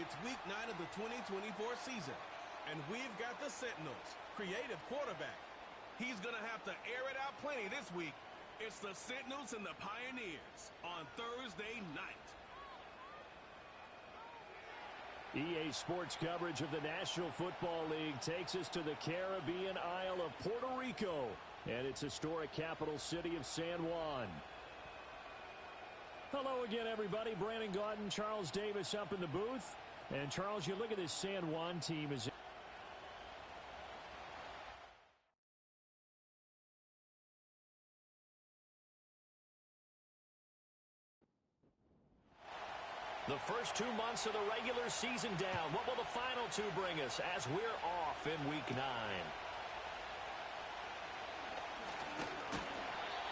It's week 9 of the 2024 season, and we've got the Sentinels, creative quarterback. He's going to have to air it out plenty this week. It's the Sentinels and the Pioneers on Thursday night. EA Sports coverage of the National Football League takes us to the Caribbean Isle of Puerto Rico and its historic capital city of San Juan. Hello again, everybody. Brandon Gaudin, Charles Davis up in the booth. And, Charles, you look at this San Juan team as the first 2 months of the regular season down. What will the final 2 bring us as we're off in week 9?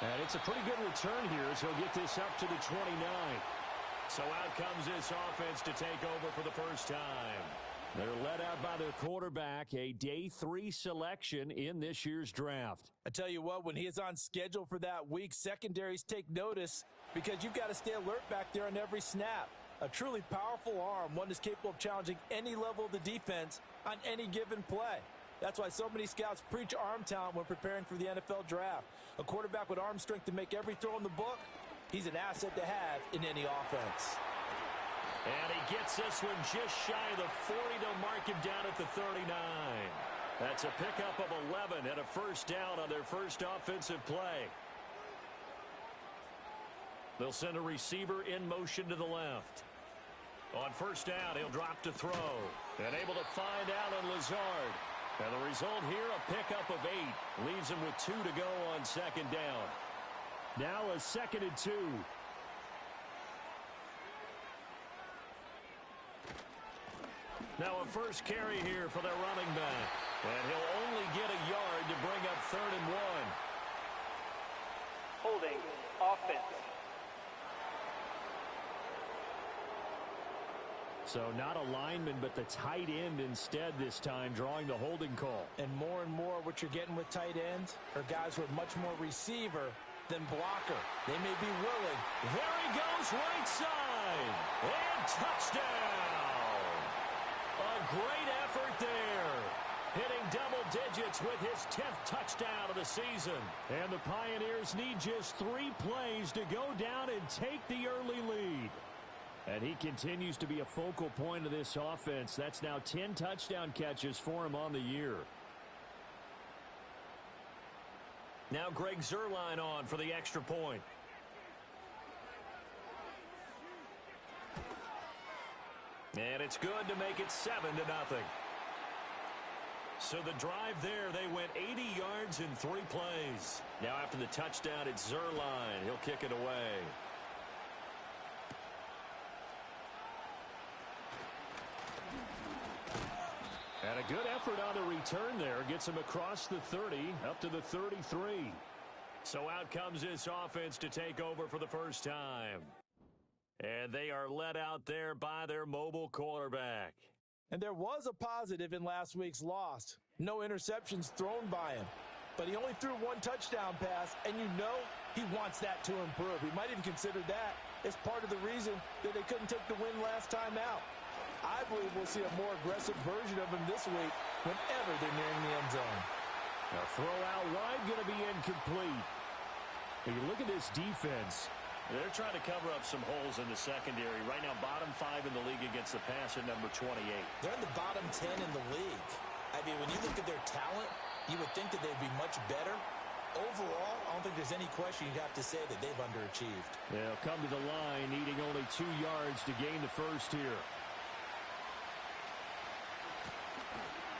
And it's a pretty good return here as he'll get this up to the 29. So out comes this offense to take over for the first time. They're led out by their quarterback, a day 3 selection in this year's draft. I tell you what, when he is on schedule for that week, secondaries take notice because you've got to stay alert back there on every snap. A truly powerful arm, one that's capable of challenging any level of the defense on any given play. That's why so many scouts preach arm talent when preparing for the NFL draft. A quarterback with arm strength to make every throw in the book, he's an asset to have in any offense. And he gets this one just shy of the 40. They'll mark him down at the 39. That's a pickup of 11 and a first down on their first offensive play. They'll send a receiver in motion to the left. On first down, he'll drop to throw. And able to find Allen Lazard. And the result here, a pickup of 8. Leaves him with 2 to go on second down. Now a 2nd and 2. Now a first carry here for their running back. And he'll only get a yard to bring up 3rd and 1. Holding offense. So not a lineman, but the tight end instead this time, drawing the holding call. And more what you're getting with tight ends are guys who are much more receiver than blocker. They may be willing. There he goes, right side. And touchdown. A great effort there. Hitting double digits with his 10th touchdown of the season. And the Pioneers need just 3 plays to go down and take the early lead. And he continues to be a focal point of this offense. That's now 10 touchdown catches for him on the year. Now Greg Zuerlein on for the extra point. And it's good to make it 7-0. So the drive there, they went 80 yards in 3 plays. Now after the touchdown, it's Zuerlein. He'll kick it away. And a good effort on the return there. Gets him across the 30, up to the 33. So out comes this offense to take over for the first time. And they are led out there by their mobile quarterback. And there was a positive in last week's loss. No interceptions thrown by him. But he only threw 1 touchdown pass, and you know he wants that to improve. He might even consider that as part of the reason that they couldn't take the win last time out. I believe we'll see a more aggressive version of him this week whenever they're nearing the end zone. A throw out wide going to be incomplete. When you look at this defense, they're trying to cover up some holes in the secondary. Right now, bottom 5 in the league against the pass at number 28. They're in the bottom 10 in the league. I mean, when you look at their talent, you would think that they'd be much better. Overall, I don't think there's any question you'd have to say that they've underachieved. They'll come to the line, needing only 2 yards to gain the first here.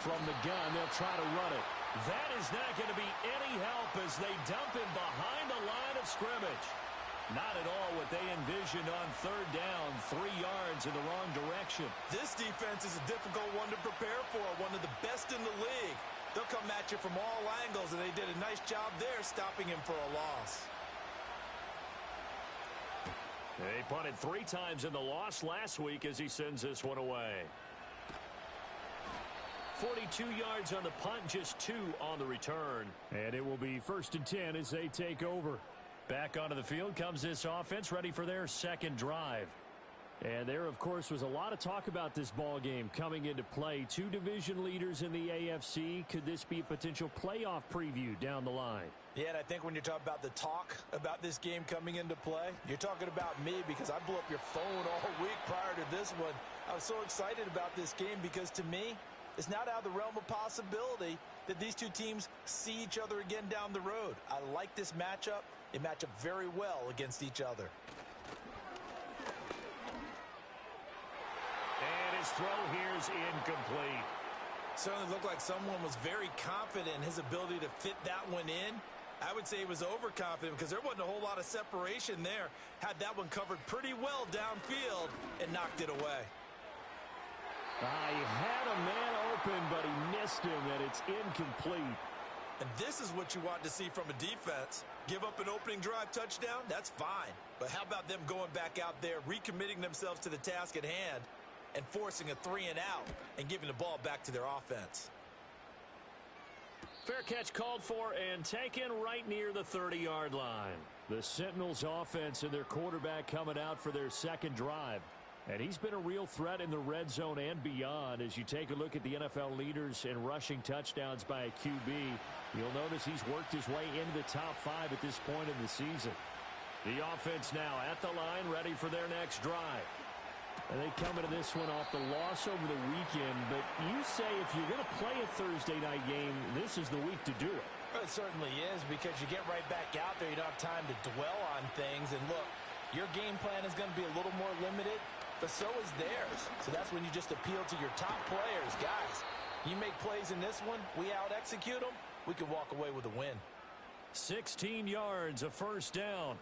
From the gun, they'll try to run it. That is not going to be any help as they dump him behind the line of scrimmage. Not at all what they envisioned on 3rd down, 3 yards in the wrong direction. This defense is a difficult one to prepare for, one of the best in the league. They'll come at you from all angles, and they did a nice job there stopping him for a loss. They punted 3 times in the loss last week as he sends this one away. 42 yards on the punt, just 2 on the return. And it will be 1st and 10 as they take over. Back onto the field comes this offense, ready for their second drive. And there, of course, was a lot of talk about this ball game coming into play. Two division leaders in the AFC. Could this be a potential playoff preview down the line? Yeah, and I think when you're talking about the talk about this game coming into play, you're talking about me because I blew up your phone all week prior to this one. I was so excited about this game because to me, it's not out of the realm of possibility that these two teams see each other again down the road. I like this matchup. They match up very well against each other. And his throw here is incomplete. Certainly looked like someone was very confident in his ability to fit that one in. I would say he was overconfident because there wasn't a whole lot of separation there. Had that one covered pretty well downfield and knocked it away. He had a man open, but he missed him, and it's incomplete. And this is what you want to see from a defense. Give up an opening drive touchdown, that's fine. But how about them going back out there, recommitting themselves to the task at hand, and forcing a 3 and out and giving the ball back to their offense. Fair catch called for and taken right near the 30-yard line. The Sentinels offense and their quarterback coming out for their second drive. And he's been a real threat in the red zone and beyond. As you take a look at the NFL leaders in rushing touchdowns by a QB, you'll notice he's worked his way into the top 5 at this point in the season. The offense now at the line, ready for their next drive. And they come into this one off the loss over the weekend. But you say if you're going to play a Thursday night game, this is the week to do it. Well, it certainly is because you get right back out there. You don't have time to dwell on things. And look, your game plan is going to be a little more limited, but so is theirs. So that's when you just appeal to your top players. Guys, you make plays in this one, we out-execute them, we can walk away with a win. 16 yards, a first down.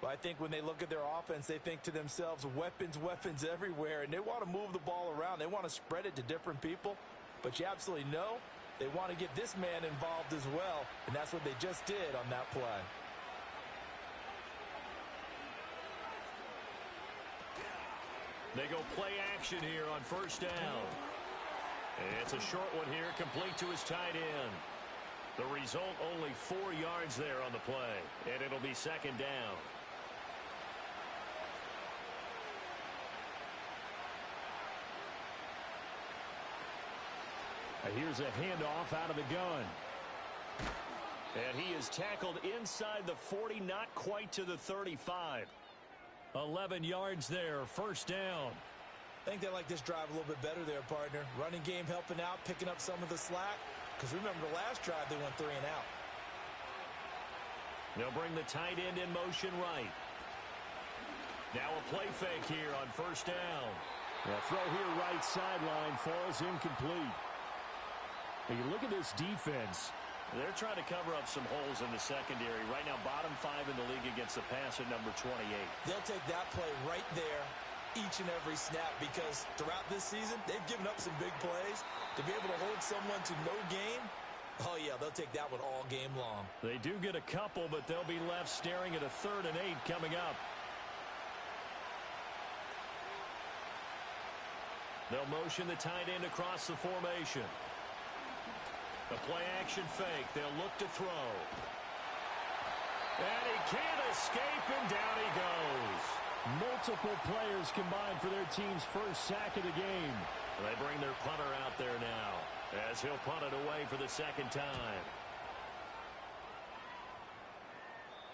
Well, I think when they look at their offense, they think to themselves, weapons, weapons everywhere, and they want to move the ball around. They want to spread it to different people, but you absolutely know they want to get this man involved as well, and that's what they just did on that play. They go play action here on first down. It's a short one here, complete to his tight end. The result, only 4 yards there on the play, and it'll be second down. Here's a handoff out of the gun. And he is tackled inside the 40, not quite to the 35. 11 yards there, first down. I think they like this drive a little bit better there, partner. Running game helping out, picking up some of the slack. Because remember, the last drive, they went 3 and out. They'll bring the tight end in motion right. Now a play fake here on first down. The throw here right sideline falls incomplete. When you look at this defense, they're trying to cover up some holes in the secondary. Right now, bottom 5 in the league against the pass at number 28. They'll take that play right there each and every snap because throughout this season, they've given up some big plays. To be able to hold someone to no gain, oh, yeah, they'll take that one all game long. They do get a couple, but they'll be left staring at a 3rd and 8 coming up. They'll motion the tight end across the formation. The play-action fake. They'll look to throw. And he can't escape, and down he goes. Multiple players combined for their team's first sack of the game. They bring their punter out there now as he'll punt it away for the second time.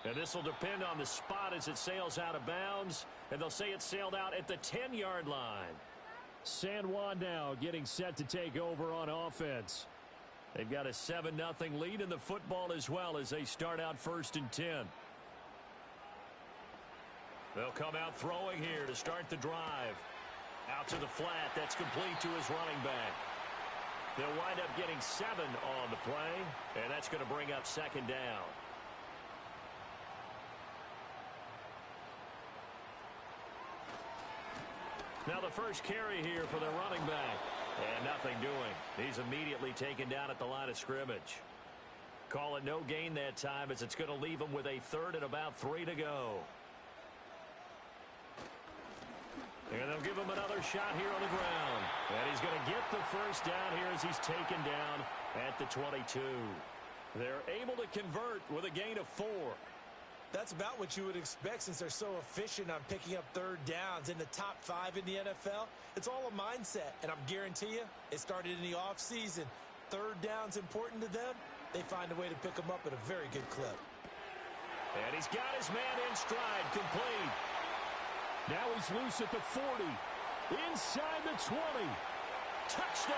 And this will depend on the spot as it sails out of bounds. And they'll say it sailed out at the 10-yard line. San Juan now getting set to take over on offense. They've got a 7-0 lead in the football as well as they start out 1st and 10. They'll come out throwing here to start the drive. Out to the flat. That's complete to his running back. They'll wind up getting 7 on the play, and that's going to bring up second down. Now the first carry here for the running back. And nothing doing. He's immediately taken down at the line of scrimmage. Call it no gain that time as it's going to leave him with a 3rd and about 3 to go. And they'll give him another shot here on the ground. And he's going to get the first down here as he's taken down at the 22. They're able to convert with a gain of 4. That's about what you would expect since they're so efficient on picking up third downs. In the top 5 in the NFL, it's all a mindset. And I'm guarantee you, it started in the offseason. Third down's important to them. They find a way to pick them up at a very good clip. And he's got his man in stride, complete. Now he's loose at the 40. Inside the 20. Touchdown!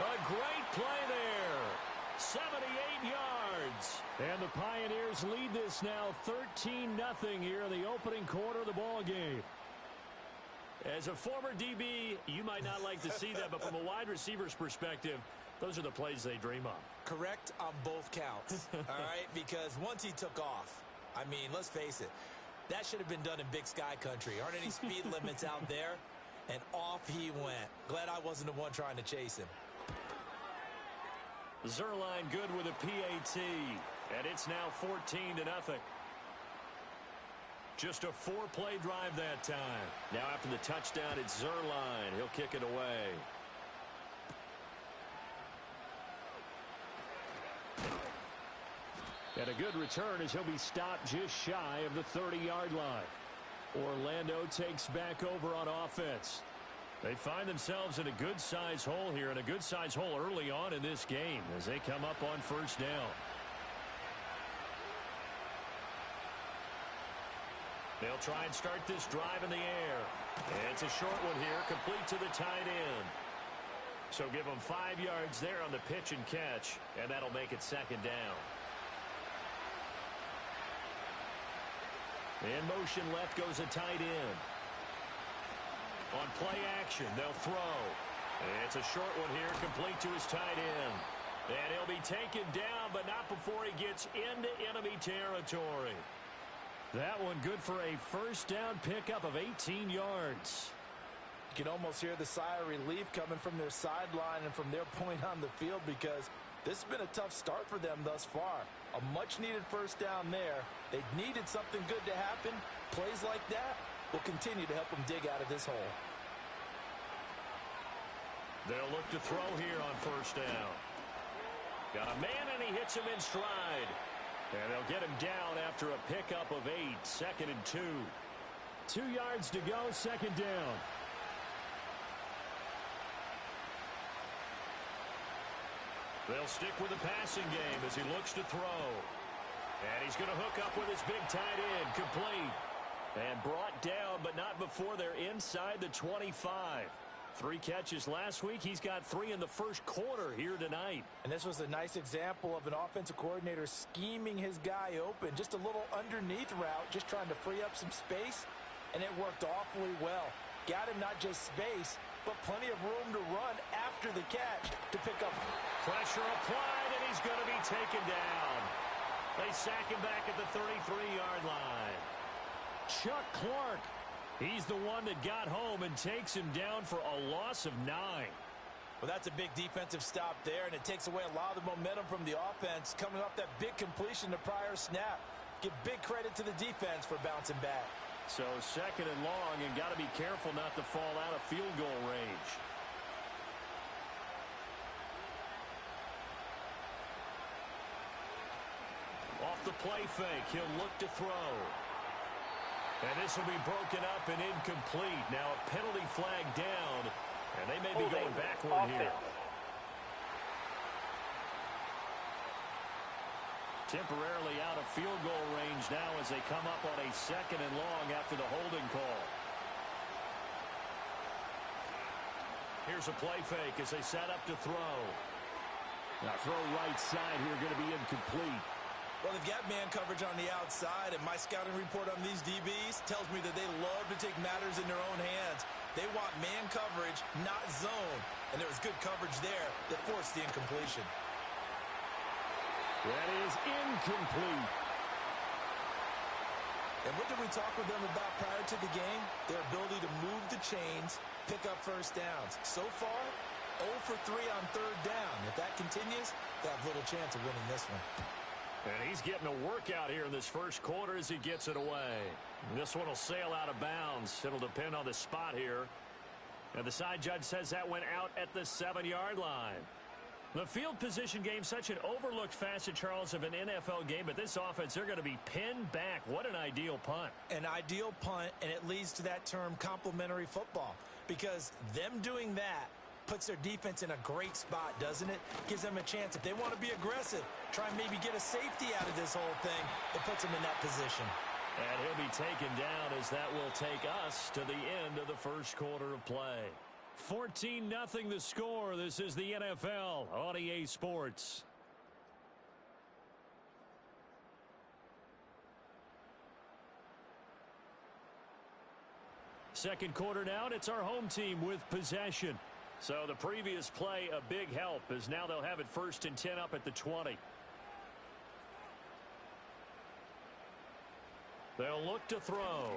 A great play there. 78 yards. And the Pioneers lead this now 13-0 here in the opening quarter of the ball game. As a former DB, you might not like to see that, but from a wide receiver's perspective, those are the plays they dream of. Correct on both counts, all right? Because once he took off, I mean, let's face it, that should have been done in Big Sky country. Aren't any speed limits out there? And off he went. Glad I wasn't the one trying to chase him. Zerline good with a PAT, and it's now 14-0. Just a 4-play drive that time. Now after the touchdown, it's Zerline. He'll kick it away. And a good return as he'll be stopped just shy of the 30-yard line. Orlando takes back over on offense. They find themselves in a good-sized hole here, and a good-sized hole early on in this game as they come up on first down. They'll try and start this drive in the air. And it's a short one here, complete to the tight end. So give them 5 yards there on the pitch and catch, and that'll make it second down. In motion left goes a tight end. On play action, they'll throw. It's a short one here, complete to his tight end. And he'll be taken down, but not before he gets into enemy territory. That one good for a first down pickup of 18 yards. You can almost hear the sigh of relief coming from their sideline and from their point on the field because this has been a tough start for them thus far. A much-needed first down there. They needed something good to happen. Plays like that will continue to help them dig out of this hole. They'll look to throw here on first down. Got a man, and he hits him in stride. And they'll get him down after a pickup of 8, 2nd and 2. 2 yards to go, second down. They'll stick with the passing game as he looks to throw. And he's going to hook up with his big tight end, complete. And brought down, but not before they're inside the 25. 3 catches last week. He's got 3 in the first quarter here tonight. And this was a nice example of an offensive coordinator scheming his guy open. Just a little underneath route, just trying to free up some space, and it worked awfully well. Got him not just space, but plenty of room to run after the catch to pick up. Pressure applied, and he's going to be taken down. They sack him back at the 33-yard line. Chuck Clark. He's the one that got home and takes him down for a loss of 9. Well, that's a big defensive stop there, and it takes away a lot of the momentum from the offense coming off that big completion the prior snap. Give big credit to the defense for bouncing back. So 2nd and long, and got to be careful not to fall out of field goal range. Off the play fake, he'll look to throw. And this will be broken up and incomplete. Now a penalty flag down, and they may be going backward here. Temporarily out of field goal range now as they come up on a 2nd and long after the holding call. Here's a play fake as they set up to throw. Now throw right side here, going to be incomplete. Well, they've got man coverage on the outside, and my scouting report on these DBs tells me that they love to take matters in their own hands. They want man coverage, not zone. And there was good coverage there that forced the incompletion. That is incomplete. And what did we talk with them about prior to the game? Their ability to move the chains, pick up first downs. So far, 0 for 3 on third down. If that continues, they'll have little chance of winning this one. And he's getting a workout here in this first quarter as he gets it away. And this one will sail out of bounds. It'll depend on the spot here. And the side judge says that went out at the 7-yard line. The field position game, such an overlooked facet, Charles, of an NFL game, but this offense, they're going to be pinned back. What an ideal punt. An ideal punt, and it leads to that term complementary football, because them doing that puts their defense in a great spot, doesn't it? Gives them a chance. If they want to be aggressive, try and maybe get a safety out of this whole thing, it puts them in that position. And he'll be taken down as that will take us to the end of the first quarter of play. 14-0 the score. This is the NFL on EA Sports. Second quarter now, and it's our home team with possession. So the previous play, a big help, as now they'll have it 1st and 10 up at the 20. They'll look to throw.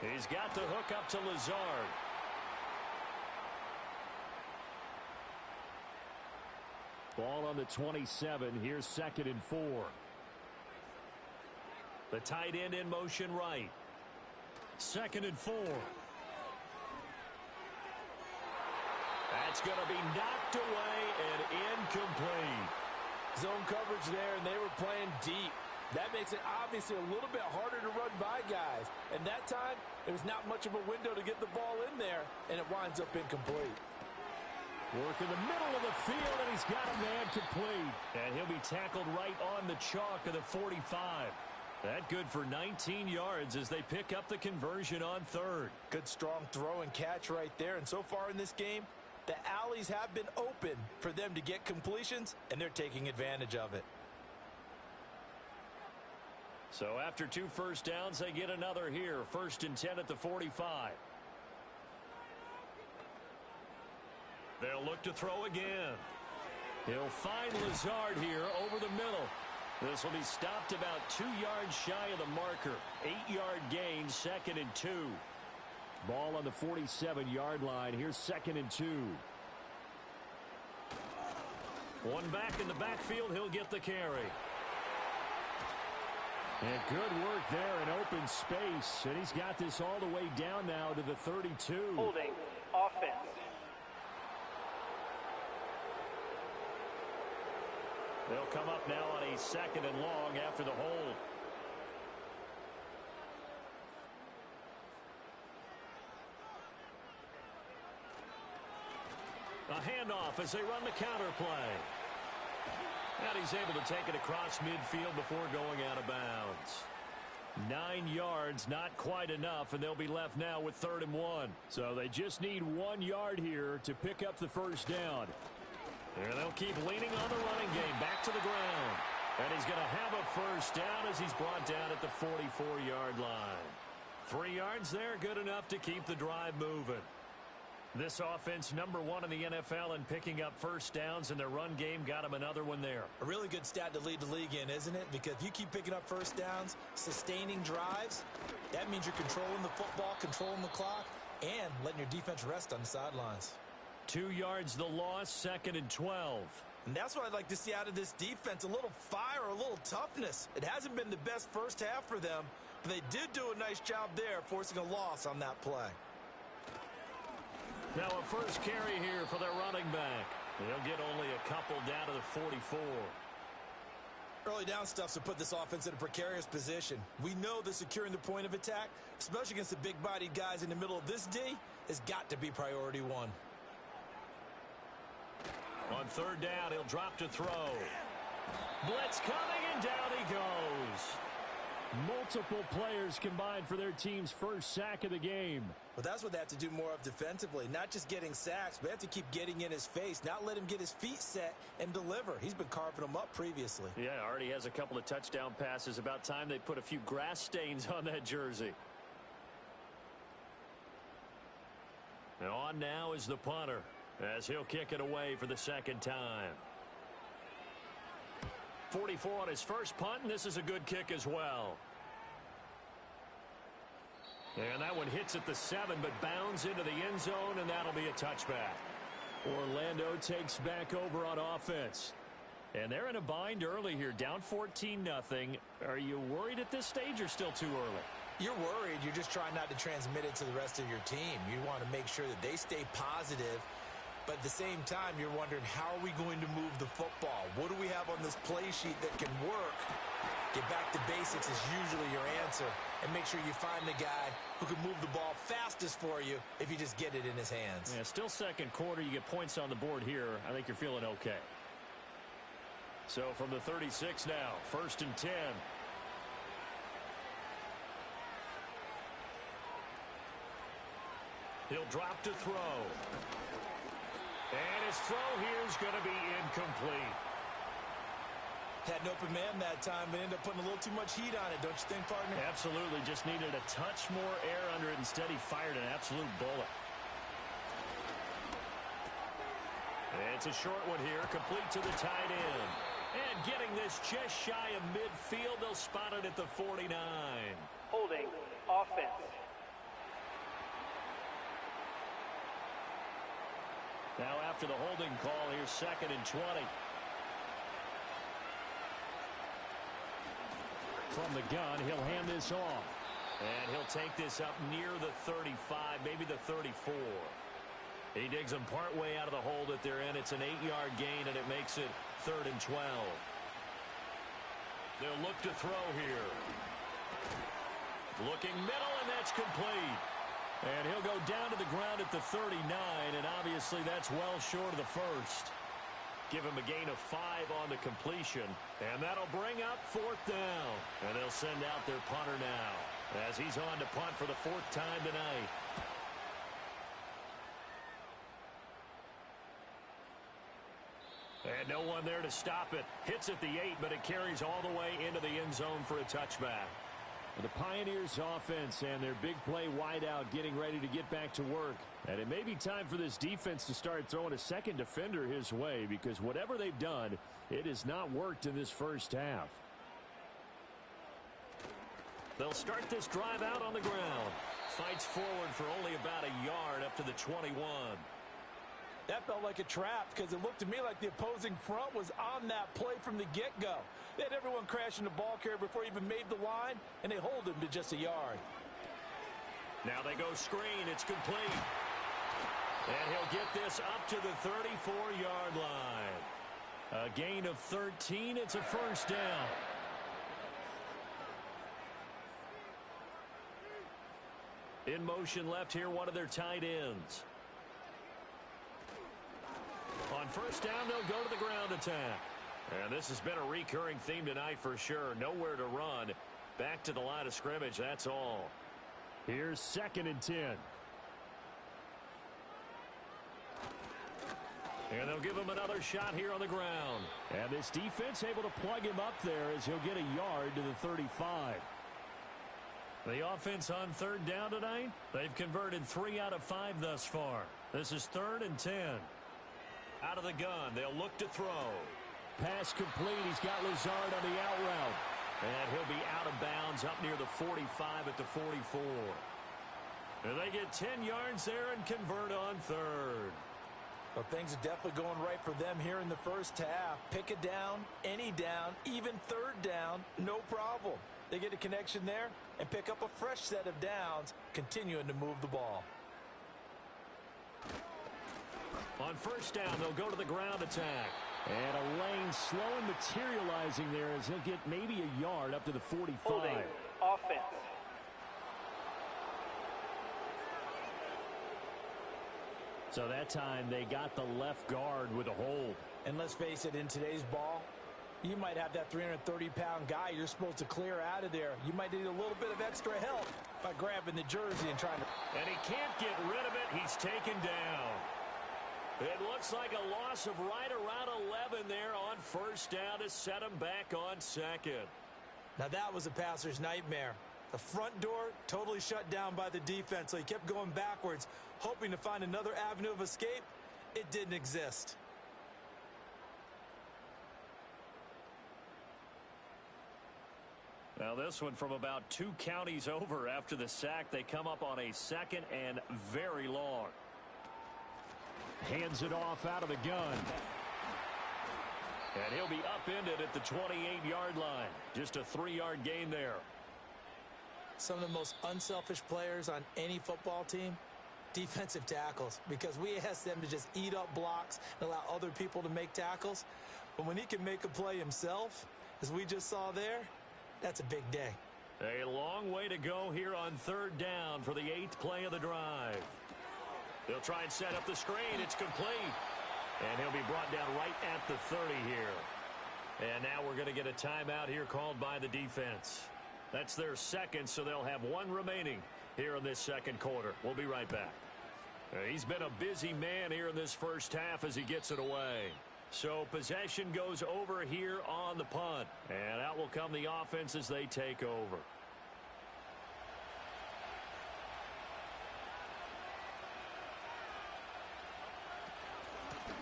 He's got the hook up to Lazard. Ball on the 27. Here's 2nd and 4. The tight end in motion right. 2nd and 4. That's going to be knocked away and incomplete. Zone coverage there, and they were playing deep. That makes it obviously a little bit harder to run by guys. And that time, there was not much of a window to get the ball in there, and it winds up incomplete. Work in the middle of the field, and he's got a man complete. And he'll be tackled right on the chalk of the 45. That good for 19 yards as they pick up the conversion on 3rd. Good strong throw and catch right there. And so far in this game, the alleys have been open for them to get completions, and they're taking advantage of it. So after 2 first downs, they get another here. 1st and 10 at the 45. They'll look to throw again. He'll find Lazard here over the middle. This will be stopped about 2 yards shy of the marker. 8-yard gain, 2nd and 2. Ball on the 47-yard line. Here's 2nd and 2. One back in the backfield. He'll get the carry. And good work there in open space. And he's got this all the way down now to the 32. Holding offense. They'll come up now on a 2nd and long after the hold. A handoff as they run the counter play. And he's able to take it across midfield before going out of bounds. 9 yards, not quite enough, and they'll be left now with 3rd and 1. So they just need 1 yard here to pick up the first down. And they'll keep leaning on the running game. Back to the ground. And he's going to have a first down as he's brought down at the 44-yard line. 3 yards there, good enough to keep the drive moving. This offense, number 1 in the NFL in picking up first downs, and their run game got him another one there. A really good stat to lead the league in, isn't it? Because if you keep picking up first downs, sustaining drives, that means you're controlling the football, controlling the clock, and letting your defense rest on the sidelines. 2 yards the loss, 2nd and 12. And that's what I'd like to see out of this defense, a little fire, a little toughness. It hasn't been the best first half for them, but they did do a nice job there, forcing a loss on that play. Now a first carry here for their running back. They'll get only a couple down to the 44. Early down stuff to put this offense in a precarious position. We know that securing the point of attack, especially against the big-bodied guys in the middle of this D, has got to be priority 1. On 3rd down, he'll drop to throw. Blitz coming, and down he goes. Multiple players combined for their team's first sack of the game. But that's what they have to do more of defensively. Not just getting sacks, but they have to keep getting in his face. Not let him get his feet set and deliver. He's been carving them up previously. Yeah, already has a couple of touchdown passes. About time they put a few grass stains on that jersey. And on now is the punter, as he'll kick it away for the 2nd time. 44 on his first punt, and this is a good kick as well. And that one hits at the 7, but bounds into the end zone, and that'll be a touchback. Orlando takes back over on offense. And they're in a bind early here, down 14-0. Are you worried at this stage or still too early? You're worried. You're just trying not to transmit it to the rest of your team. You want to make sure that they stay positive But at the same time, you're wondering, how are we going to move the football? What do we have on this play sheet that can work? Get back to basics is usually your answer. And make sure you find the guy who can move the ball fastest for you if you just get it in his hands. Yeah, still second quarter. You get points on the board here. I think you're feeling okay. So from the 36 now, 1st and 10. He'll drop to throw. And his throw here is going to be incomplete. Had an open man that time, but ended up putting a little too much heat on it, don't you think, partner? Absolutely. Just needed a touch more air under it. Instead, he fired an absolute bullet. And it's a short one here, complete to the tight end. And getting this just shy of midfield, they'll spot it at the 49. Holding offense. Now after the holding call, here's 2nd and 20. From the gun, he'll hand this off. And he'll take this up near the 35, maybe the 34. He digs them partway out of the hole that they're in. It's an 8-yard gain, and it makes it 3rd and 12. They'll look to throw here. Looking middle, and that's complete. And he'll go down to the ground at the 39, and obviously that's well short of the first. Give him a gain of 5 on the completion, and that'll bring up 4th down. And they'll send out their punter now as he's on to punt for the 4th time tonight. And no one there to stop it. Hits at the 8, but it carries all the way into the end zone for a touchback. The Pioneers offense and their big play wideout getting ready to get back to work. And it may be time for this defense to start throwing a second defender his way, because whatever they've done, it has not worked in this first half. They'll start this drive out on the ground. Fights forward for only about a yard up to the 21. That felt like a trap because it looked to me like the opposing front was on that play from the get-go. They had everyone crashing the ball carrier before he even made the line, and they hold him to just a yard. Now they go screen. It's complete. And he'll get this up to the 34-yard line. A gain of 13. It's a 1st down. In motion left here, one of their tight ends. On 1st down, they'll go to the ground attack. And this has been a recurring theme tonight for sure. Nowhere to run. Back to the line of scrimmage, that's all. Here's 2nd and 10. And they'll give him another shot here on the ground. And this defense able to plug him up there as he'll get a yard to the 35. The offense on 3rd down tonight, they've converted 3 out of 5 thus far. This is 3rd and 10. Out of the gun, they'll look to throw. Pass complete. He's got Lazard on the out route. And he'll be out of bounds up near the 45 at the 44. And they get 10 yards there and convert on 3rd. Well, things are definitely going right for them here in the first half. Pick a down, any down, even 3rd down, no problem. They get a connection there and pick up a fresh set of downs, continuing to move the ball. On 1st down, they'll go to the ground attack. And a lane slow and materializing there as he'll get maybe a yard up to the 45. Holding offense. So that time they got the left guard with a hold. And let's face it, in today's ball, you might have that 330-pound guy you're supposed to clear out of there. You might need a little bit of extra help by grabbing the jersey and trying to... And he can't get rid of it. He's taken down. It looks like a loss of right around 11 there on 1st down to set him back on 2nd. Now that was a passer's nightmare. The front door totally shut down by the defense, so he kept going backwards, hoping to find another avenue of escape. It didn't exist. Now this one from about 2 counties over after the sack. They come up on a 2nd and very long. Hands it off out of the gun. And he'll be upended at the 28-yard line. Just a 3-yard gain there. Some of the most unselfish players on any football team, defensive tackles, because we ask them to just eat up blocks and allow other people to make tackles. But when he can make a play himself, as we just saw there, that's a big day. A long way to go here on third down for the 8th play of the drive. They'll try and set up the screen. It's complete. And he'll be brought down right at the 30 here. And now we're going to get a timeout here called by the defense. That's their second, so they'll have one remaining here in this second quarter. We'll be right back. He's been a busy man here in this first half as he gets it away. So possession goes over here on the punt. And out will come the offense as they take over.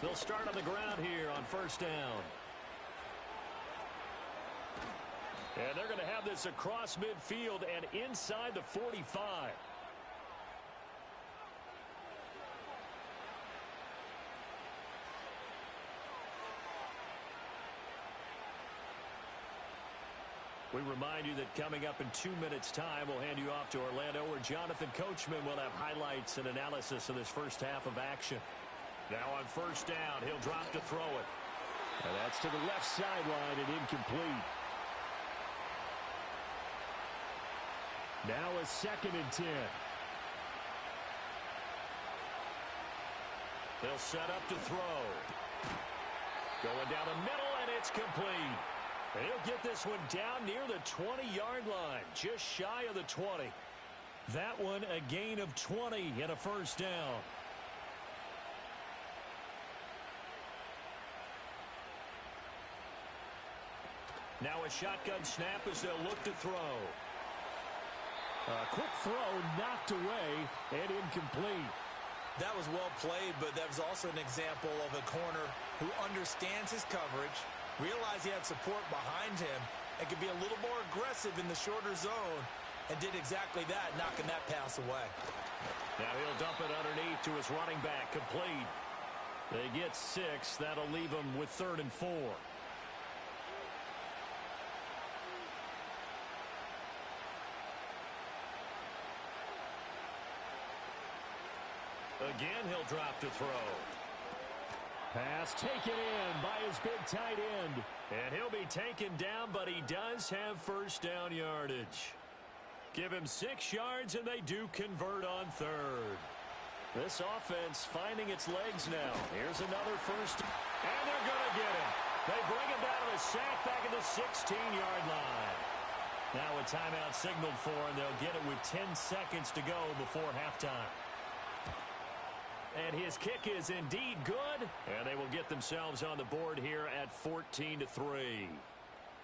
They'll start on the ground here on first down. And they're going to have this across midfield and inside the 45. We remind you that coming up in 2 minutes' time, we'll hand you off to Orlando, where Jonathan Coachman will have highlights and analysis of this first half of action. Now on first down, he'll drop to throw it. And that's to the left sideline and incomplete. Now a 2nd and 10. They'll set up to throw. Going down the middle, and it's complete. And he'll get this one down near the 20-yard line, just shy of the 20. That one a gain of 20 and a first down. Now a shotgun snap as they'll look to throw. A quick throw knocked away and incomplete. That was well played, but that was also an example of a corner who understands his coverage, realized he had support behind him, and could be a little more aggressive in the shorter zone, and did exactly that, knocking that pass away. Now he'll dump it underneath to his running back, complete. They get 6. That'll leave them with 3rd and 4. Again, he'll drop to throw. Pass taken in by his big tight end. And he'll be taken down, but he does have first down yardage. Give him 6 yards, and they do convert on 3rd. This offense finding its legs now. Here's another first. And they're going to get him. They bring him down to the sack back at the 16-yard line. Now a timeout signaled for, and they'll get it with 10 seconds to go before halftime. And his kick is indeed good. And they will get themselves on the board here at 14-3.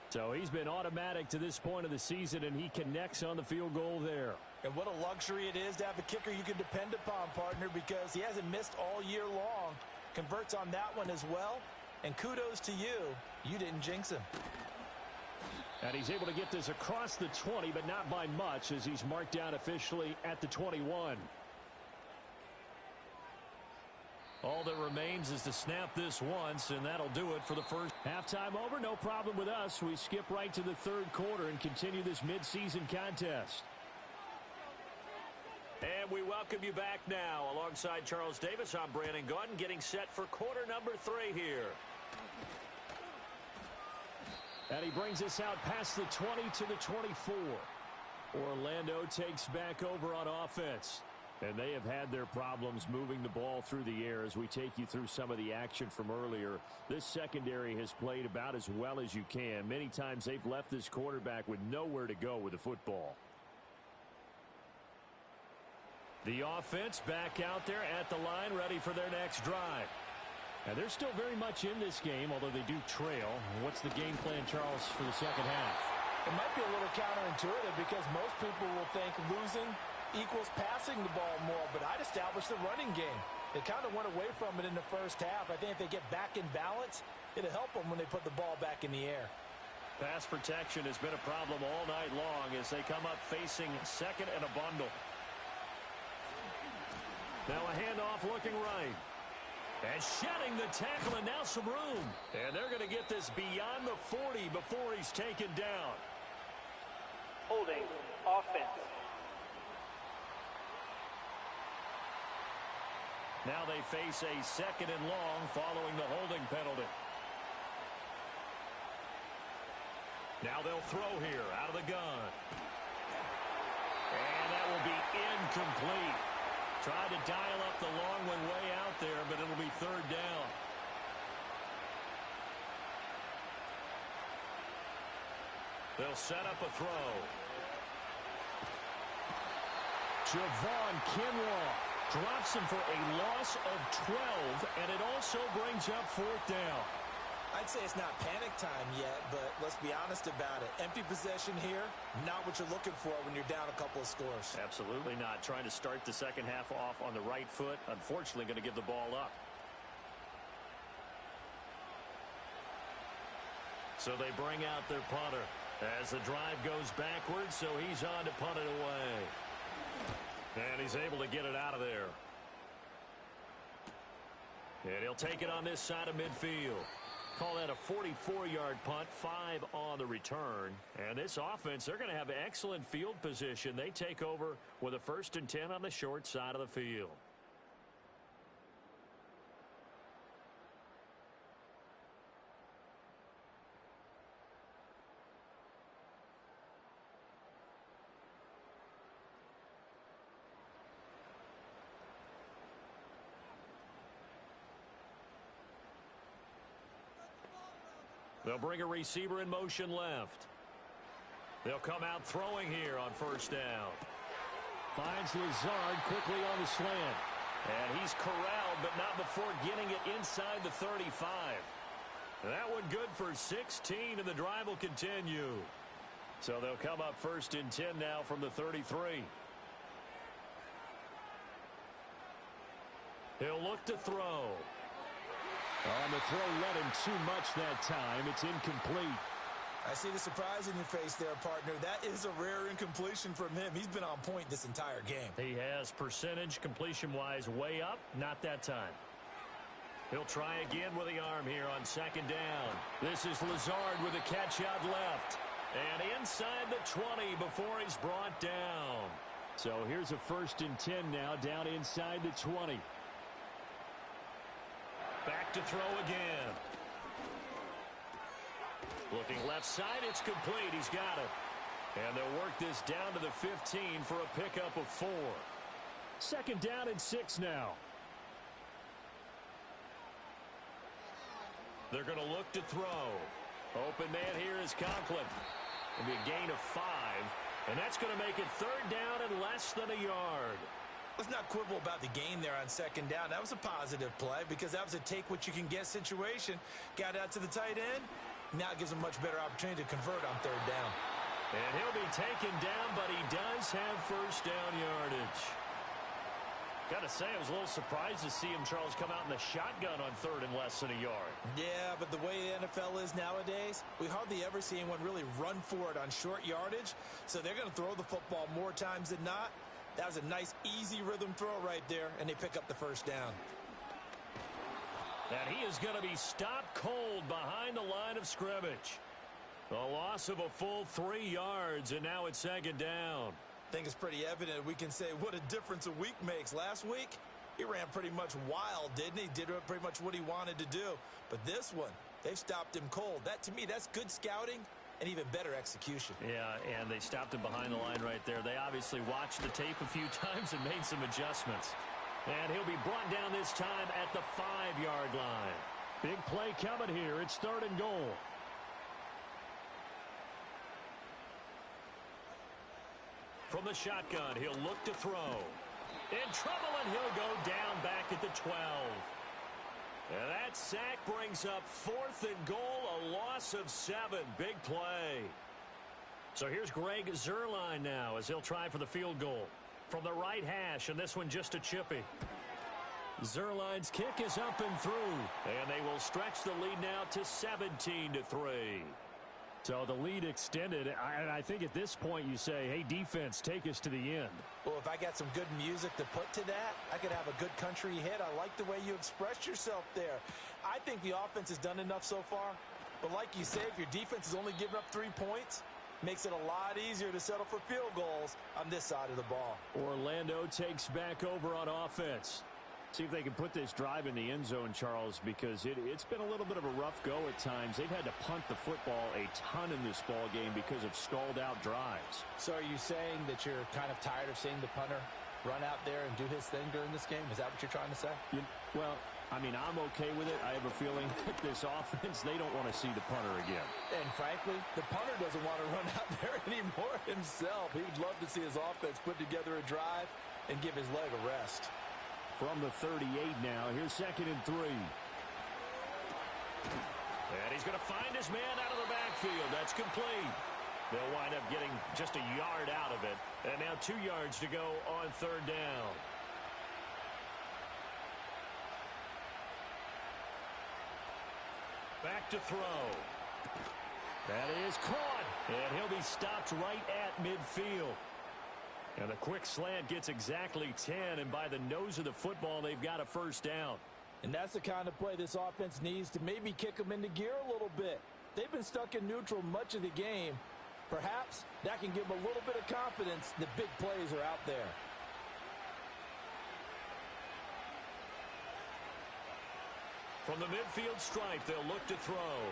So he's been automatic to this point of the season, and he connects on the field goal there. And what a luxury it is to have a kicker you can depend upon, partner, because he hasn't missed all year long. Converts on that one as well. And kudos to you. You didn't jinx him. And he's able to get this across the 20, but not by much, as he's marked down officially at the 21. All that remains is to snap this once, and that'll do it for the first. Halftime over, no problem with us. We skip right to the 3rd quarter and continue this midseason contest. And we welcome you back now. Alongside Charles Davis, I'm Brandon Gaudin, getting set for quarter number 3 here. And he brings us out past the 20 to the 24. Orlando takes back over on offense. And they have had their problems moving the ball through the air as we take you through some of the action from earlier. This secondary has played about as well as you can. Many times they've left this quarterback with nowhere to go with the football. The offense back out there at the line, ready for their next drive. And they're still very much in this game, although they do trail. What's the game plan, Charles, for the second half? It might be a little counterintuitive because most people will think losing equals passing the ball more, but I'd establish the running game. They kind of went away from it in the first half. I think if they get back in balance, it'll help them when they put the ball back in the air. Pass protection has been a problem all night long as they come up facing 2nd and a bundle. Now a handoff looking right. And shedding the tackle, and now some room. And they're going to get this beyond the 40 before he's taken down. Holding offense. Now they face a 2nd and long following the holding penalty. Now they'll throw here out of the gun. And that will be incomplete. Tried to dial up the long one way out there, but it'll be 3rd down. They'll set up a throw. Javon Kinlaw drops him for a loss of 12, and it also brings up 4th down. I'd say it's not panic time yet, but let's be honest about it. Empty possession here, not what you're looking for when you're down a couple of scores. Absolutely not. Trying to start the second half off on the right foot. Unfortunately, going to give the ball up. So they bring out their punter as the drive goes backwards, so he's on to punt it away. And he's able to get it out of there. And he'll take it on this side of midfield. Call that a 44-yard punt, 5 on the return. And this offense, they're going to have excellent field position. They take over with a 1st and 10 on the short side of the field. They'll bring a receiver in motion left. They'll come out throwing here on 1st down. Finds Lazard quickly on the slant. And he's corralled, but not before getting it inside the 35. That one good for 16, and the drive will continue. So they'll come up 1st and 10 now from the 33. He'll look to throw. On the throw, let him too much that time. It's incomplete. I see the surprise in your face there, partner. That is a rare incompletion from him. He's been on point this entire game. He has percentage completion-wise way up. Not that time. He'll try again with the arm here on 2nd down. This is Lazard with a catch out left. And inside the 20 before he's brought down. So here's a 1st and 10 now down inside the 20. Back to throw again. Looking left side, it's complete. He's got it. And they'll work this down to the 15 for a pickup of 4. 2nd down and 6 now. They're going to look to throw. Open man here is Conklin. It'll be a gain of 5. And that's going to make it 3rd down and less than a yard. Let's not quibble about the gain there on 2nd down. That was a positive play because that was a take-what-you-can-get situation. Got out to the tight end. Now it gives him a much better opportunity to convert on 3rd down. And he'll be taken down, but he does have 1st down yardage. Got to say, I was a little surprised to see him, Charles, come out in the shotgun on 3rd and less than a yard. Yeah, but the way the NFL is nowadays, we hardly ever see anyone really run for it on short yardage. So they're going to throw the football more times than not. That was a nice, easy rhythm throw right there, and they pick up the 1st down. And he is going to be stopped cold behind the line of scrimmage. A loss of a full 3 yards, and now it's 2nd down. I think it's pretty evident we can say what a difference a week makes. Last week, he ran pretty much wild, didn't he? Did pretty much what he wanted to do. But this one, they've stopped him cold. That, to me, that's good scouting and even better execution. Yeah, and they stopped him behind the line right there. They obviously watched the tape a few times and made some adjustments. And he'll be brought down this time at the 5-yard line. Big play coming here. It's 3rd and goal. From the shotgun, he'll look to throw. In trouble, and he'll go down back at the 12. And that sack brings up 4th and goal, a loss of 7. Big play. So here's Greg Zuerlein now as he'll try for the field goal. From the right hash, and this one just a chippy. Zuerlein's kick is up and through. And they will stretch the lead now to 17-3. So the lead extended, and I think at this point you say, hey, defense, take us to the end. Well, if I got some good music to put to that, I could have a good country hit. I like the way you expressed yourself there. I think the offense has done enough so far. But like you say, if your defense is only giving up 3 points, makes it a lot easier to settle for field goals on this side of the ball. Orlando takes back over on offense. See if they can put this drive in the end zone, Charles, because it's been a little bit of a rough go at times. They've had to punt the football a ton in this ball game because of stalled-out drives. So are you saying that you're kind of tired of seeing the punter run out there and do his thing during this game? Is that what you're trying to say? Well, I mean, I'm okay with it. I have a feeling that this offense, they don't want to see the punter again. And frankly, the punter doesn't want to run out there anymore himself. He would love to see his offense put together a drive and give his leg a rest. From the 38 now, here's 2nd and 3. And he's going to find his man out of the backfield. That's complete. They'll wind up getting just a yard out of it. And now 2 yards to go on 3rd down. Back to throw. That is caught. And he'll be stopped right at midfield. And the quick slant gets exactly 10, and by the nose of the football, they've got a 1st down. And that's the kind of play this offense needs to maybe kick them into gear a little bit. They've been stuck in neutral much of the game. Perhaps that can give them a little bit of confidence that big plays are out there. From the midfield stripe, they'll look to throw.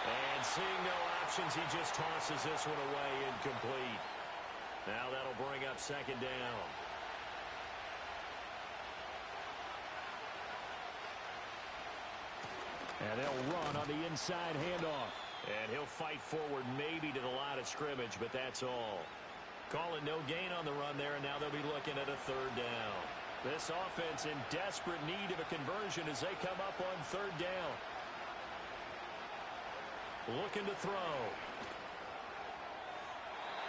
And seeing no options, he just tosses this one away, incomplete. Now that'll bring up 2nd down. And they'll run on the inside handoff. And he'll fight forward maybe to the line of scrimmage, but that's all. Calling no gain on the run there, and now they'll be looking at a 3rd down. This offense in desperate need of a conversion as they come up on 3rd down. Looking to throw.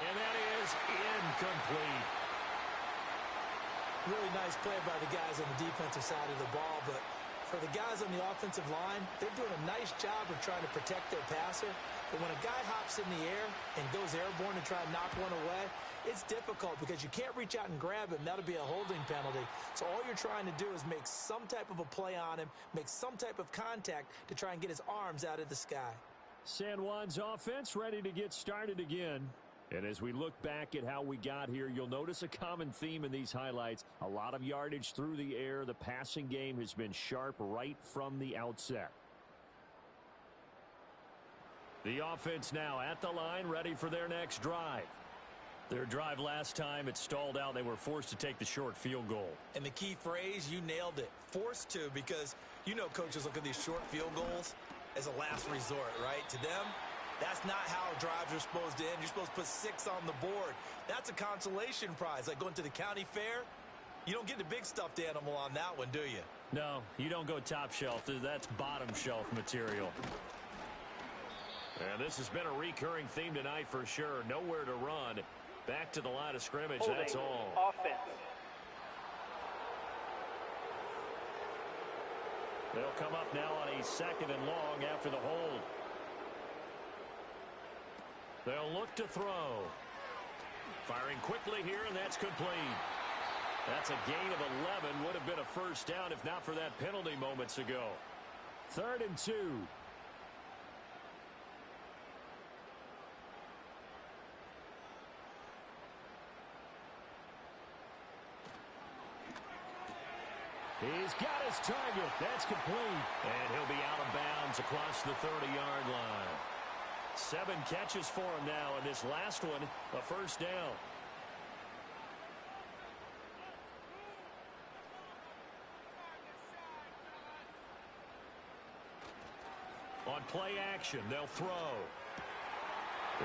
And that is incomplete. Really nice play by the guys on the defensive side of the ball, but for the guys on the offensive line, they're doing a nice job of trying to protect their passer. But when a guy hops in the air and goes airborne and try to knock one away, it's difficult because you can't reach out and grab him. That'll be a holding penalty. So all you're trying to do is make some type of a play on him, make some type of contact to try and get his arms out of the sky. San Juan's offense ready to get started again. And as we look back at how we got here, you'll notice a common theme in these highlights. A lot of yardage through the air. The passing game has been sharp right from the outset. The offense now at the line, ready for their next drive. Their drive last time, it stalled out. They were forced to take the short field goal. And the key phrase, you nailed it. Forced to, because you know coaches look at these short field goals as a last resort, right? To them, that's not how drives are supposed to end. You're supposed to put 6 on the board. That's a consolation prize. Like going to the county fair, you don't get the big stuffed animal on that one, do you? No, you don't go top shelf. That's bottom shelf material. And this has been a recurring theme tonight for sure. Nowhere to run. Back to the line of scrimmage, Holding. that's all. Offense. They'll come up now on a 2nd and long after the hold. They'll look to throw. Firing quickly here, and that's complete. That's a gain of 11. Would have been a 1st down if not for that penalty moments ago. 3rd and 2. He's got his target. That's complete. And he'll be out of bounds across the 30-yard line. 7 catches for him now, and this last one, a 1st down. On play action, they'll throw.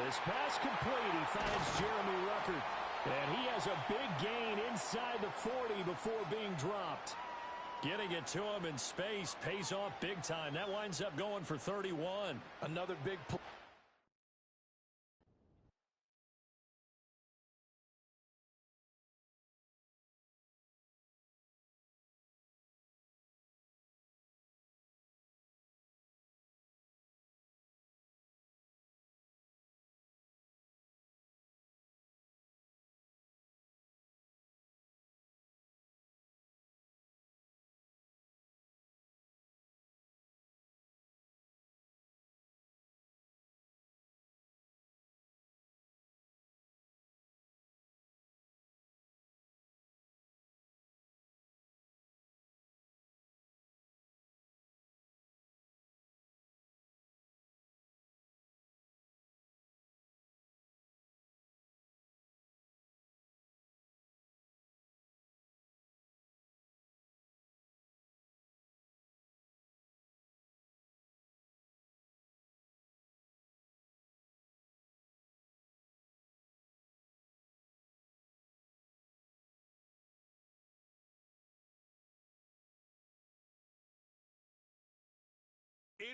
This pass complete. He finds Jeremy Ruckert. And he has a big gain inside the 40 before being dropped. Getting it to him in space pays off big time. That winds up going for 31. Another big play.